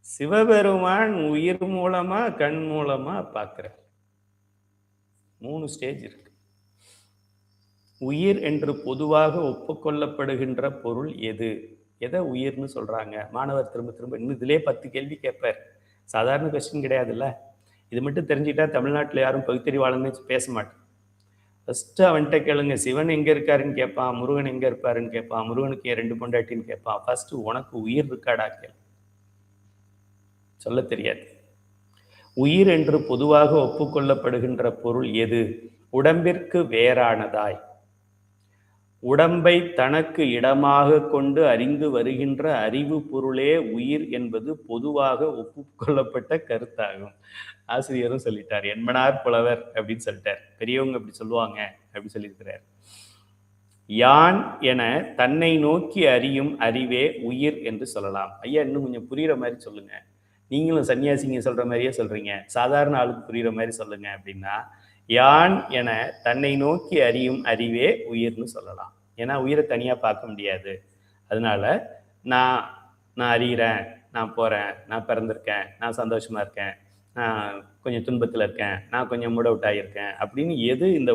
சிவபெருமான் உயிர் மூலமா கண் மூலமா பார்க்கிறார். 3 ஸ்டேஜ் இருக்கு. உயிர் என்று பொதுவாக ஒப்புக்கொள்ளப்படுகின்ற பொருள் எது? எதை உயிர்னு சொல்றாங்க? மாணவர் திரும்ப திரும்ப இன்னும் இதிலே 10 கேள்வி கேட்பார். சாதாரண கொஸ்டின் கிடையாதுல்ல. இது மட்டும் தெரிஞ்சுக்கிட்டா தமிழ்நாட்டில் யாரும் பகுத்தறிவாளன்னு பேச மாட்டேன். ஃபஸ்ட்டு அவன்கிட்ட கேளுங்க, சிவன் எங்கே இருக்காருன்னு கேட்பான், முருகன் எங்கே இருப்பாருன்னு கேட்பான், முருகனுக்கு ஏன் 2 பொண்டாட்டின்னு கேட்பான். ஃபஸ்ட்டு உனக்கு உயிர் இருக்காடா கேள். சொல்ல தெரியாது. உயிர் என்று பொதுவாக ஒப்புக்கொள்ளப்படுகின்ற பொருள் எது? உடம்பிற்கு வேறானதாய், உடம்பை தனக்கு இடமாக கொண்டு அறிந்து வருகின்ற அறிவு பொருளே உயிர் என்பது பொதுவாக ஒப்புக்கொள்ளப்பட்ட கருத்தாகும். ஆசிரியரும் சொல்லிட்டார், என்மனார் புலவர் அப்படின்னு சொல்லிட்டார். பெரியவங்க அப்படி சொல்லுவாங்க அப்படின்னு சொல்லியிருக்கிறார். யான் என தன்னை நோக்கி அறியும் அறிவே உயிர் என்று சொல்லலாம். ஐயா, இன்னும் கொஞ்சம் புரியுற மாதிரி சொல்லுங்க. நீங்களும் சன்னியாசிங்க சொல்ற மாதிரியே சொல்றீங்க, சாதாரண ஆளுக்கு புரியுற மாதிரி சொல்லுங்க அப்படின்னா, யான் என தன்னை நோக்கி அறியும் அறிவே உயிர்னு சொல்லலாம். ஏன்னா உயிரை தனியாக பார்க்க முடியாது. அதனால நான் அறிகிறேன், நான் போகிறேன், நான் பிறந்திருக்கேன், நான் சந்தோஷமாக இருக்கேன், நான் கொஞ்சம் துன்பத்தில் இருக்கேன், நான் கொஞ்சம் மூட் அவுட் ஆகியிருக்கேன் அப்படின்னு எது இந்த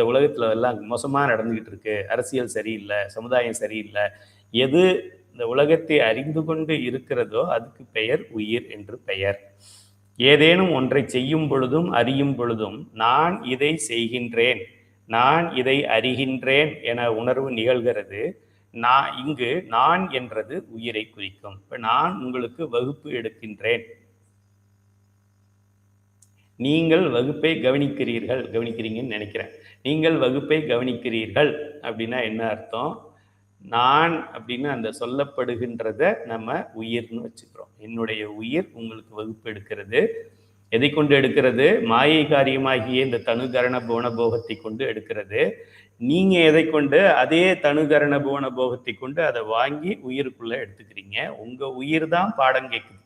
உலகத்தில் எல்லாம் மோசமாக நடந்துக்கிட்டு இருக்கு, அரசியல் சரியில்லை, சமுதாயம் சரியில்லை, எது இந்த உலகத்தை அறிந்து கொண்டு இருக்கிறதோ அதுக்கு பெயர் உயிர் என்று பெயர். ஏதேனும் ஒன்றை செய்யும் பொழுதும் அறியும் பொழுதும் நான் இதை செய்கின்றேன், நான் இதை அறிகின்றேன் என உணர்வு நிகழ்கிறது. இங்கு நான் என்றது உயிரை குறிக்கும். இப்ப நான் உங்களுக்கு வகுப்பு எடுக்கின்றேன், நீங்கள் வகுப்பை கவனிக்கிறீங்கன்னு நினைக்கிறேன். நீங்கள் வகுப்பை கவனிக்கிறீர்கள் அப்படின்னா என்ன அர்த்தம்? நான் அப்படின்னு அந்த சொல்லப்படுகின்றத நம்ம உயிர்னு வச்சுக்கிறோம். என்னுடைய உயிர் உங்களுக்கு வகுப்பு எடுக்கிறது. எதை கொண்டு எடுக்கிறது? மாயை காரியமாகிய இந்த தனுகரண புவன போகத்தை கொண்டு எடுக்கிறது. நீங்க எதை கொண்டு? அதே தனுகரண புவன போகத்தை கொண்டு அதை வாங்கி உயிருக்குள்ள எடுத்துக்கிறீங்க. உங்க உயிர் தான் பாடம் கேட்குது,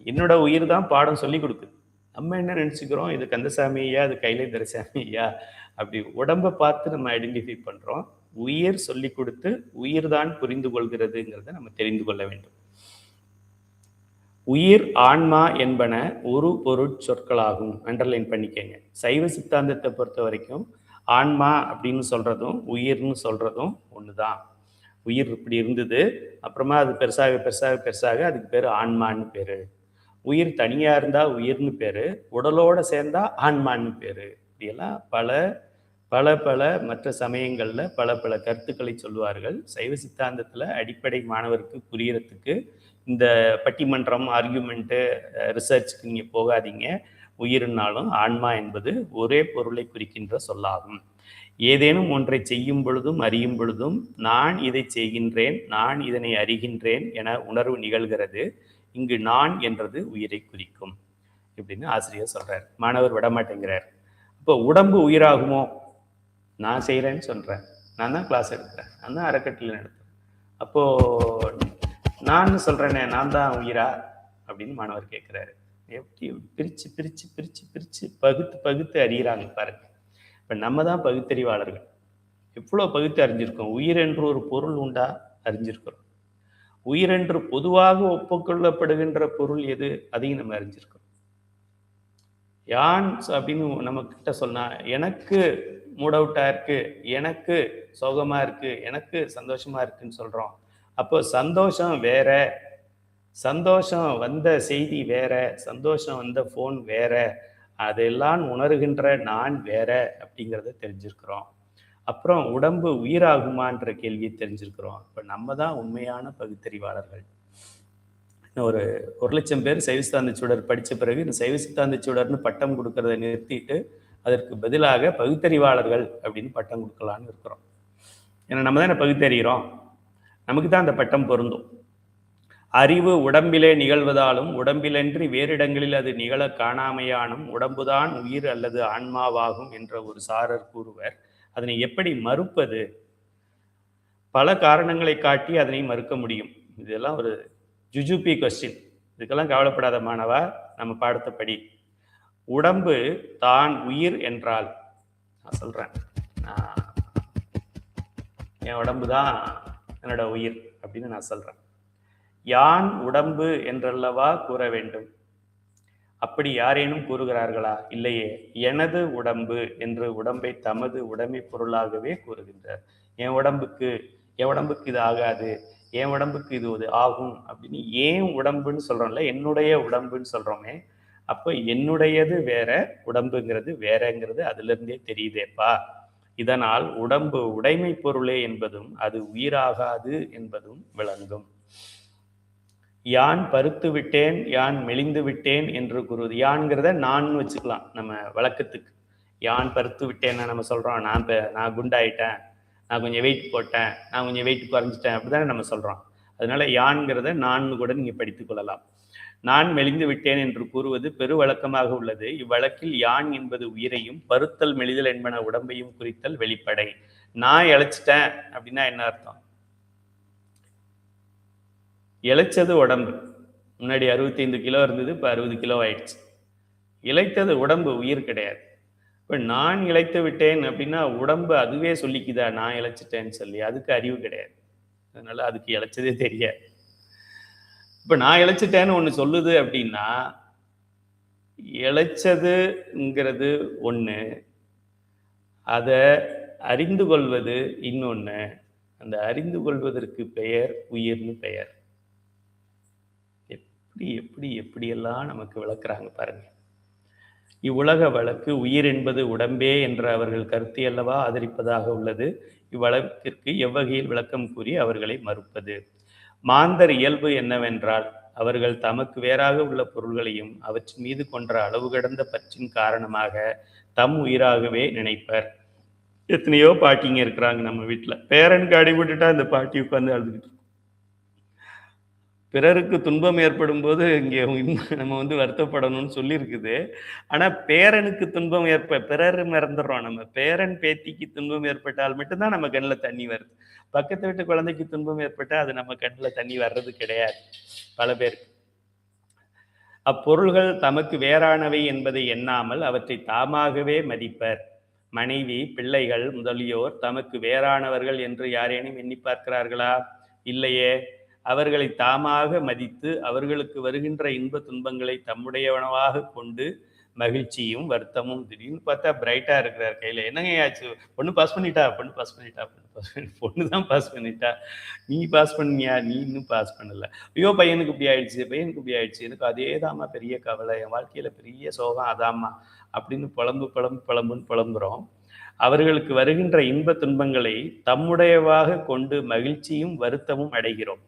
என்னோட உயிர் தான் பாடம் சொல்லி கொடுக்குது. நம்ம என்ன நினைச்சுக்கிறோம், இது கந்தசாமி ஐயா, இது கைலேந்திர சாமி ஐயா, அப்படி உடம்பை பார்த்து நம்ம ஐடென்டிஃபை பண்றோம். உயிர் சொல்லி கொடுத்து உயிர் தான் புரிந்து கொள்கிறதுங்கிறத நம்ம தெரிந்து கொள்ள வேண்டும். உயிர் ஆன்மா என்பன ஒரு பொருட்சொற்களாகும். அண்டர்லைன் பண்ணிக்கங்க. சைவ சித்தாந்தத்தை பொறுத்த வரைக்கும் ஆன்மா அப்படின்னு சொல்றதும் உயிர்னு சொல்றதும் ஒண்ணுதான். உயிர் இப்படி இருந்தது, அப்புறமா அது பெருசாக பெருசாக பெருசாக அதுக்கு பேர் ஆன்மான்னு பேரு. உயிர் தனியா இருந்தா உயிர்னு பேரு, உடலோட சேர்ந்தா ஆன்மான்னு பேரு. இப்படியெல்லாம் பல பல பல மற்ற சமயங்கள்ல பல பல கருத்துக்களை சொல்லுவார்கள். சைவ சித்தாந்தத்துல அடிப்படை மாணவருக்கு புரியறதுக்கு இந்த பட்டிமன்றம், ஆர்கியூமெண்ட்டு, ரிசர்ச்சுக்கு நீங்க போகாதீங்க. உயிர்னாலும் ஆன்மா என்பது ஒரே பொருளை குறிக்கின்ற சொல்லாகும். ஏதேனும் ஒன்றை செய்யும் பொழுதும் அறியும் பொழுதும் நான் இதை செய்கின்றேன், நான் இதனை அறிகின்றேன் என உணர்வு நிகழ்கிறது. இங்கு நான் என்றது உயிரை குறிக்கும் இப்படின்னு ஆசிரியர் சொல்றார். மாணவர் விடமாட்டேங்கிறார். இப்போ உடம்பு உயிராகுமோ? நான் செய்கிறேன்னு சொல்றேன், நான் தான் கிளாஸ் எடுக்கிறேன், நான் தான் அறக்கட்டளை நடத்துறேன். அப்போ நான் சொல்றேனே, நான் தான் உயிரா அப்படின்னு மாணவர் கேட்கிறாரு. எப்படி பிரிச்சு பிரிச்சு பிரிச்சு பிரிச்சு பகுத்து பகுத்து அறிகிறாங்க பாருங்க. இப்ப நம்ம தான் பகுத்தறிவாளர்கள். எவ்வளவு பகுத்து அறிஞ்சிருக்கோம். உயிர் என்று ஒரு பொருள் உண்டா? அறிஞ்சிருக்கிறோம். உயிர் என்று பொதுவாக ஒப்புக்கொள்ளப்படுகின்ற பொருள் எது? அதையும் நம்ம அறிஞ்சிருக்கிறோம். யான் அப்படின்னு நம்ம கிட்ட சொன்னா, எனக்கு மூட் அவுட்டா இருக்கு, எனக்கு சோகமா இருக்கு, எனக்கு சந்தோஷமா இருக்குன்னு சொல்றோம். அப்போ சந்தோஷம் வேற, சந்தோஷம் வந்த செய்தி வேற, சந்தோஷம் வந்த போன் வேற, அதெல்லாம் உணர்கின்ற நான் வேற அப்படிங்கிறத தெரிஞ்சிருக்கிறோம். அப்புறம் உடம்பு உயிராகுமான்ற கேள்வியை தெரிஞ்சிருக்கிறோம். இப்ப நம்ம தான் உண்மையான பகுத்தறிவாளர்கள். ஒரு 1,00,000 பேர் சைவ சித்தாந்த சூடர் படிச்ச பிறகு இந்த சைவ சித்தாந்த சூடர்னு பட்டம் கொடுக்கறத நிறுத்திட்டு அதற்கு பதிலாக பகுத்தறிவாளர்கள் அப்படின்னு பட்டம் கொடுக்கலான்னு இருக்கிறோம். ஏன்னா நம்ம தானே பகுத்தறிகிறோம், நமக்கு தான் அந்த பட்டம் பொருந்தும். அறிவு உடம்பிலே நிகழ்வதாலும் உடம்பிலன்றி வேறிடங்களில் அது நிகழ காணாமையானும் உடம்புதான் உயிர் அல்லது ஆன்மாவாகும் என்ற ஒரு சாரர் கூறுவர். அதனை எப்படி மறுப்பது? பல காரணங்களை காட்டி அதனை மறுக்க முடியும். இதெல்லாம் ஒரு ஜுஜுபி கொஸ்டின். இதுக்கெல்லாம் கவலைப்படாத மாணவா, நம்ம பாடத்தை படி. உடம்பு தான் உயிர் என்றால், நான் சொல்றேன், என் உடம்பு தான் என்னோட உயிர் அப்படின்னு நான் சொல்றேன். யான் உடம்பு என்றல்லவா கூற வேண்டும். அப்படி யாரேனும் கூறுகிறார்களா? இல்லையே. எனது உடம்பு என்று உடம்பை தமது உடைமை பொருளாகவே கூறுகின்றார். என் உடம்புக்கு இது ஆகாது, என் உடம்புக்கு இது ஆகும் அப்படின்னு ஏன் உடம்புன்னு சொல்றோம்ல, என்னுடைய உடம்புன்னு சொல்றோமே. அப்போ என்னுடையது வேற, உடம்புங்கிறது வேறங்கிறது அதுல இருந்தே தெரியுதேப்பா. இதனால் உடம்பு உடைமை பொருளே என்பதும் அது உயிராகாது என்பதும் விளங்கும். யான் பருத்து விட்டேன், யான் மெலிந்து விட்டேன் என்று கூறுவது. யான்கிறத நான் வச்சுக்கலாம் நம்ம வழக்கத்துக்கு. யான் பருத்து விட்டேன்னா நம்ம சொல்றோம், நான் குண்டாயிட்டேன், நான் கொஞ்சம் வெயிட் போட்டேன், நான் கொஞ்சம் வெயிட் குறைஞ்சிட்டேன், அப்படிதானே நம்ம சொல்றோம். அதனால யான்கிறத நான் கூட நீங்க படித்துக் கொள்ளலாம். நான் மெலிந்து விட்டேன் என்று கூறுவது பெரு வழக்கமாக உள்ளது. இவ்வழக்கில் யான் என்பது உயிரையும் பருத்தல் மெலிதல் என்பன உடம்பையும் குறித்தல் வெளிப்படை. நான் இழைச்சிட்டேன் அப்படின்னா என்ன அர்த்தம்? இழைச்சது உடம்பு. முன்னாடி 65 கிலோ இருந்தது, இப்போ 60 கிலோ ஆயிடுச்சு. இழைத்தது உடம்பு, உயிர் கிடையாது. இப்போ நான் இழைத்து விட்டேன் அப்படின்னா உடம்பு அதுவே சொல்லிக்குதா நான் இழைச்சிட்டேன்னு சொல்லி? அதுக்கு அறிவு கிடையாது, அதனால அதுக்கு இழைச்சதே தெரியாது. இப்போ நான் இழைச்சிட்டேன்னு ஒன்று சொல்லுது அப்படின்னா, இழைச்சதுங்கிறது ஒன்று, அதை அறிந்து கொள்வது இன்னொன்று. அந்த அறிந்து கொள்வதற்கு பெயர் உயிர்னு பெயர். எப்படியெல்லாம் நமக்கு விளக்குறாங்க பாருங்க. இவ்வுலக வழக்கு உயிர் என்பது உடம்பே என்ற அவர்கள் கருத்தை அல்லவா ஆதரிப்பதாக உள்ளது. இவ்வழக்கிற்கு எவ்வகையில் விளக்கம் கூறி அவர்களை மறுப்பது? மாந்தர் இயல்பு என்னவென்றால் அவர்கள் தமக்கு வேறாக உள்ள பொருள்களையும் அவற்றின் மீது கொன்ற அளவு கடந்த பற்றின் காரணமாக தம் உயிராகவே நினைப்பர். எத்தனையோ பாட்டிங்க இருக்கிறாங்க நம்ம வீட்டில். பேரனுக்கு அடிபட்டுட்டா இந்த பாட்டி உட்காந்து அழுதுகிட்டு இருக்கும். பிறருக்கு துன்பம் ஏற்படும் போது இங்கே நம்ம வருத்தப்படணும்னு சொல்லியிருக்குது. ஆனா பேரனுக்கு துன்பம் பிறர் மறந்துடுறோம். நம்ம பேரன் பேத்திக்கு துன்பம் ஏற்பட்டால் மட்டும்தான் நம்ம கண்ணுல தண்ணி வருது. பக்கத்து வீட்டு குழந்தைக்கு துன்பம் ஏற்பட்டா அது நம்ம கண்ணுல தண்ணி வர்றது கிடையாது பல பேருக்கு. அப்பொருள்கள் தமக்கு வேறானவை என்பதை எண்ணாமல் அவற்றை தாமாகவே மதிப்பர். மனைவி, பிள்ளைகள் முதலியோர் தமக்கு வேறானவர்கள் என்று யாரேனும் எண்ணி பார்க்கிறார்களா? இல்லையே. அவர்களை தாமாக மதித்து அவர்களுக்கு வருகின்ற இன்ப துன்பங்களை தம்முடையவனவாக கொண்டு மகிழ்ச்சியும் வருத்தமும், திடீர்னு பார்த்தா பிரைட்டா இருக்கிறார் கையில, என்னங்க ஆச்சு, பொண்ணு பாஸ் பண்ணிட்டா, பொண்ணு தான் பாஸ் பண்ணிட்டா, நீ பாஸ் பண்ணியா, நீ இன்னும் பாஸ் பண்ணல, ஐயோ பையனுக்கு இப்படி ஆயிடுச்சு, எனக்கு அதே தாம்மா பெரிய கவலை, என் வாழ்க்கையில பெரிய சோகம் அதாம்மா அப்படின்னு புலம்புன்னு புலம்புறோம். அவர்களுக்கு வருகின்ற இன்ப துன்பங்களை தம்முடையவாக கொண்டு மகிழ்ச்சியும் வருத்தமும் அடைகிறோம்.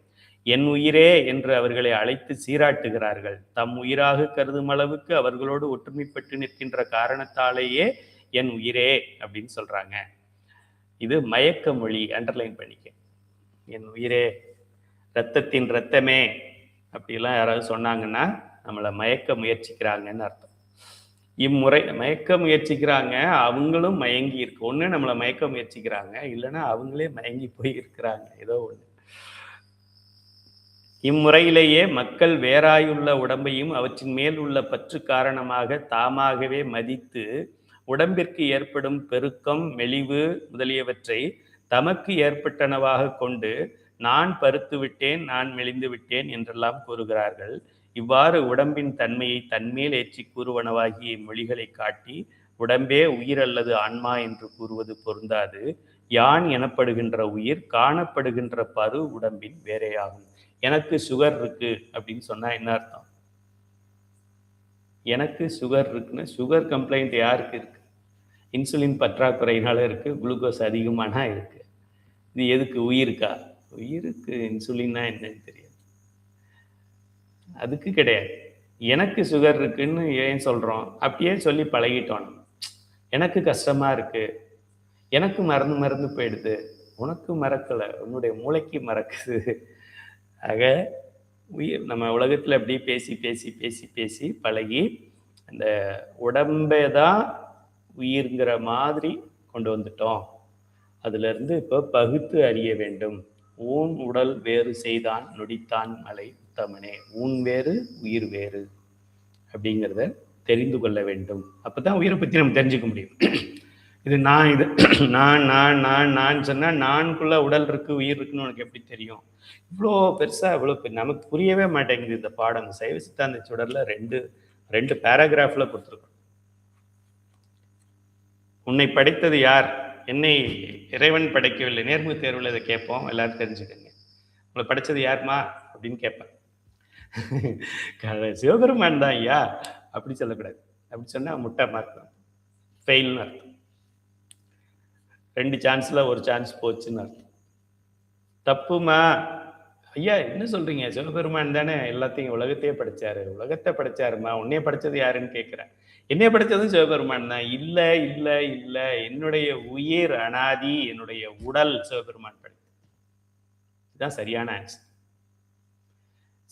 என் உயிரே என்று அவர்களை அழைத்து சீராட்டுகிறார்கள். தம் உயிராக கருதும் அளவுக்கு அவர்களோடு ஒற்றுமைப்பட்டு நிற்கின்ற காரணத்தாலேயே என் உயிரே அப்படின்னு சொல்றாங்க. இது மயக்க மொழி, அண்டர்லைன் பண்ணிக்க. என் உயிரே, ரத்தத்தின் ரத்தமே அப்படிலாம் யாராவது சொன்னாங்கன்னா நம்மளை மயக்க முயற்சிக்கிறாங்கன்னு அர்த்தம். இம்முறை மயக்க முயற்சிக்கிறாங்க, அவங்களும் மயங்கி இருக்கு. ஒண்ணு நம்மளை மயக்க முயற்சிக்கிறாங்க, இல்லைன்னா அவங்களே மயங்கி போய் இருக்கிறாங்க, ஏதோ ஒண்ணு. இம்முறையிலேயே மக்கள் வேறாயுள்ள உடம்பையும் அவற்றின் மேல் உள்ள பற்று காரணமாக தாமாகவே மதித்து உடம்பிற்கு ஏற்படும் பெருக்கம், மெலிவு முதலியவற்றை தமக்கு ஏற்பட்டனவாக கொண்டு நான் பருத்து விட்டேன், நான் மெலிந்து விட்டேன் என்றெல்லாம் கூறுகிறார்கள். இவ்வாறு உடம்பின் தன்மையை தன்மேல் ஏற்றி கூறுவனவாகிய மொழிகளை காட்டி உடம்பே உயிர் அல்லது ஆன்மா என்று கூறுவது பொருந்தாது. யான் எனப்படுகின்ற உயிர் காணப்படுகின்ற பரு உடம்பின் வேறையாகும். எனக்கு சுகர் இருக்கு அப்படின்னு சொன்னா என்ன அர்த்தம்? எனக்கு சுகர் இருக்குன்னு, சுகர் கம்ப்ளைண்ட் யாருக்கு இருக்கு? இன்சுலின் பற்றாக்குறையினால இருக்கு, குளுக்கோஸ் அதிகமானா இருக்கு. இது எதுக்கு? உயிருக்கா? உயிருக்கு இன்சுலின்னா என்னன்னு தெரியாது, அதுக்கு கிடையாது. எனக்கு சுகர் இருக்குன்னு ஏன் சொல்றோம்? அப்படியே சொல்லி பழகிட்டோம். எனக்கு கஷ்டமா இருக்கு, எனக்கு மறந்து போயிடுது, உனக்கு மறக்கலை, உன்னுடைய மூளைக்கு மறக்குது. ஆக உயிர் நம்ம உலகத்தில் அப்படி பேசி பேசி பேசி பேசி பழகி அந்த உடம்பை தான் உயிர்ங்கிற மாதிரி கொண்டு வந்துட்டோம். அதுலேருந்து இப்போ பகுத்து அறிய வேண்டும். ஊன் உடல் வேறு செய்தான் நொடித்தான் மலை உத்தமனே, ஊன் வேறு உயிர் வேறு அப்படிங்கிறத தெரிந்து கொள்ள வேண்டும். அப்போ தான் உயிரை பற்றி நம்ம தெரிஞ்சுக்க முடியும். இது நான் சொன்னால் நான்குள்ள உடல் இருக்கு உயிர் இருக்குன்னு உனக்கு எப்படி தெரியும்? இவ்வளோ பெருசாக இவ்வளோ நமக்கு புரியவே மாட்டேங்குது இந்த பாடம். சைவ சித்தாந்த சுடரில் ரெண்டு பேராகிராஃபில் கொடுத்துருக்கோம். உன்னை படைத்தது யார்? என்னை இறைவன் படைக்கவில்லை. நேர்முக தேர்வில் இதை கேட்போம், எல்லாரும் தெரிஞ்சுக்கங்க. உங்களை படைச்சது யாருமா அப்படின்னு கேட்பேன். சிவபெருமான் தான் ஐயா அப்படி சொல்லக்கூடாது. அப்படி சொன்னால் முட்டை மார்க், ஃபெயில்னு அர்த்தம். 2 சான்ஸில் 1 சான்ஸ் போச்சுன்னு அர்த்தம். தப்புமா? ஐயா என்ன சொல்றீங்க? சிவபெருமான் தானே எல்லாத்தையும் உலகத்தையே படைச்சாரு. உலகத்தை படைச்சாருமா, உன்னைய படைச்சது யாருன்னு கேட்குறேன். என்னைய படைச்சதும் சிவபெருமான் தான். இல்லை இல்லை இல்லை, என்னுடைய உயிர் அனாதி, என்னுடைய உடல் சிவபெருமான் படைத்தது. இதுதான் சரியான ஆன்சர்.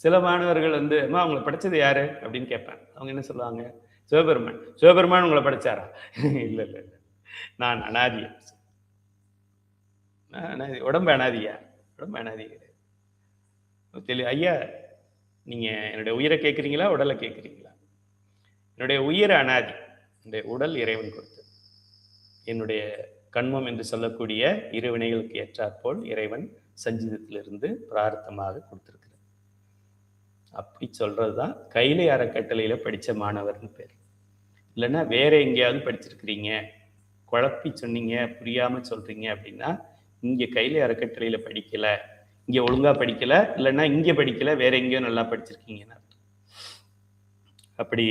சில மாணவர்கள் அம்மா உங்களை படைச்சது யாரு அப்படின்னு கேட்பேன். அவங்க என்ன சொல்லுவாங்க? சிவபெருமான். சிவபெருமான் உங்களை படைச்சாரா? இல்லை இல்லை இல்லை, நான் அனாதி. உடம்பு அனாதியா? உடம்பு அனாதி கிடையாது. ஐயா நீங்க என்னுடைய உயிரை கேட்குறீங்களா உடலை கேட்குறீங்களா? என்னுடைய உயிர் அனாதி, என்னுடைய உடல் இறைவன் கொடுத்தது. என்னுடைய கண்மம் என்று சொல்லக்கூடிய இருவினைகளுக்கு ஏற்றாற்போல் இறைவன் சஞ்சிதத்திலிருந்து பிரார்த்தமாக கொடுத்திருக்கிறார். அப்படி சொல்றது தான் கைலை அறக்கட்டளையில படித்த மாணவர்னு பேர். இல்லைன்னா வேற எங்கேயாவது படிச்சிருக்கிறீங்க, குழப்பி சொன்னீங்க, புரியாம சொல்றீங்க அப்படின்னா இங்கே கைலை அறக்கட்டளையில படிக்கல, இங்கே ஒழுங்கா படிக்கல, இல்லைன்னா இங்கே படிக்கல, வேற எங்கேயோ நல்லா படிச்சிருக்கீங்கன்னு அர்த்தம். அப்படி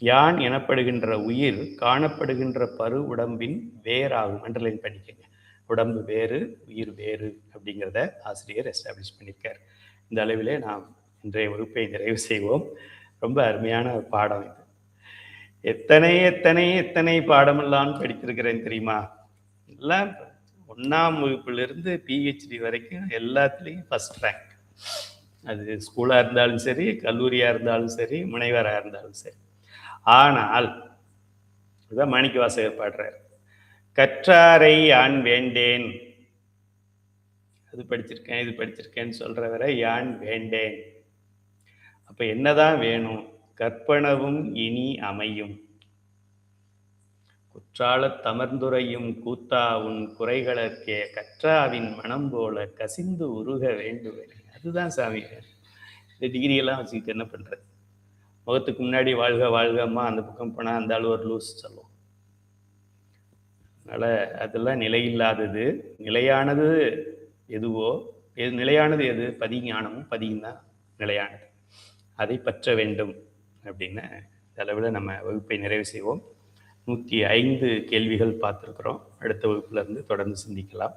யான் எனப்படுகின்ற உயிர் காணப்படுகின்ற பரு உடம்பின் வேறாகும். அண்டர்லைன் பண்ணிக்கங்க. உடம்பு வேறு உயிர் வேறு அப்படிங்கிறத ஆசிரியர் எஸ்டாப்ளிஷ் பண்ணியிருக்கார். இந்த அளவிலே நாம் இன்றைய வகுப்பை நிறைவு செய்வோம். ரொம்ப அருமையான பாடம் இது. எத்தனை எத்தனை எத்தனை பாடமெல்லாம் படித்திருக்கிறேன் தெரியுமா? எல்லாம் 1ஆம் வகுப்பிலிருந்து PhD வரைக்கும் எல்லாத்துலேயும் ஃபர்ஸ்ட் ரேங்க். அது ஸ்கூலாக இருந்தாலும் சரி, கல்லூரியாக இருந்தாலும் சரி, முனைவராக இருந்தாலும் சரி. ஆனால் இதுதான் மாணிக்க வாசகர் பாடுறார், கற்றாரை யான் வேண்டேன், அது படிச்சிருக்கேன் இது படிச்சிருக்கேன்னு சொல்றவரை யான் வேண்டேன். அப்ப என்னதான் வேணும்? கற்பனவும் இனி அமையும், குற்றாலத் தமர்ந்துரையும் கூத்தா உன் குறைகளற்கே கற்றாவின் மனம் போல கசிந்து உருக வேண்டுவனே. அதுதான் சாமி. இந்த டிகிரியெல்லாம் வச்சுக்கிட்டு என்ன பண்றது? முகத்துக்கு முன்னாடி வாழ்க வாழ்கம்மா, அந்த பக்கம் போனால் அந்த ஆள் ஒரு லூஸ் சொல்லும். அதனால அதெல்லாம் நிலையில்லாதது. நிலையானது எதுவோ, நிலையானது எது? பதிஞானமும் பதியும் தான் நிலையானது. அதை பற்ற வேண்டும் அப்படின்னு அளவில் நம்ம வகுப்பை நிறைவு செய்வோம். 105 கேள்விகள் பார்த்துருக்குறோம். அடுத்த வகுப்புல இருந்து தொடர்ந்து சிந்திக்கலாம்.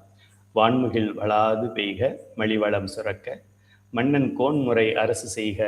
வான்முகில் வளாது பெய்க, மலிவளம் சுரக்க, மன்னன் கோன்முறை அரசு செய்க,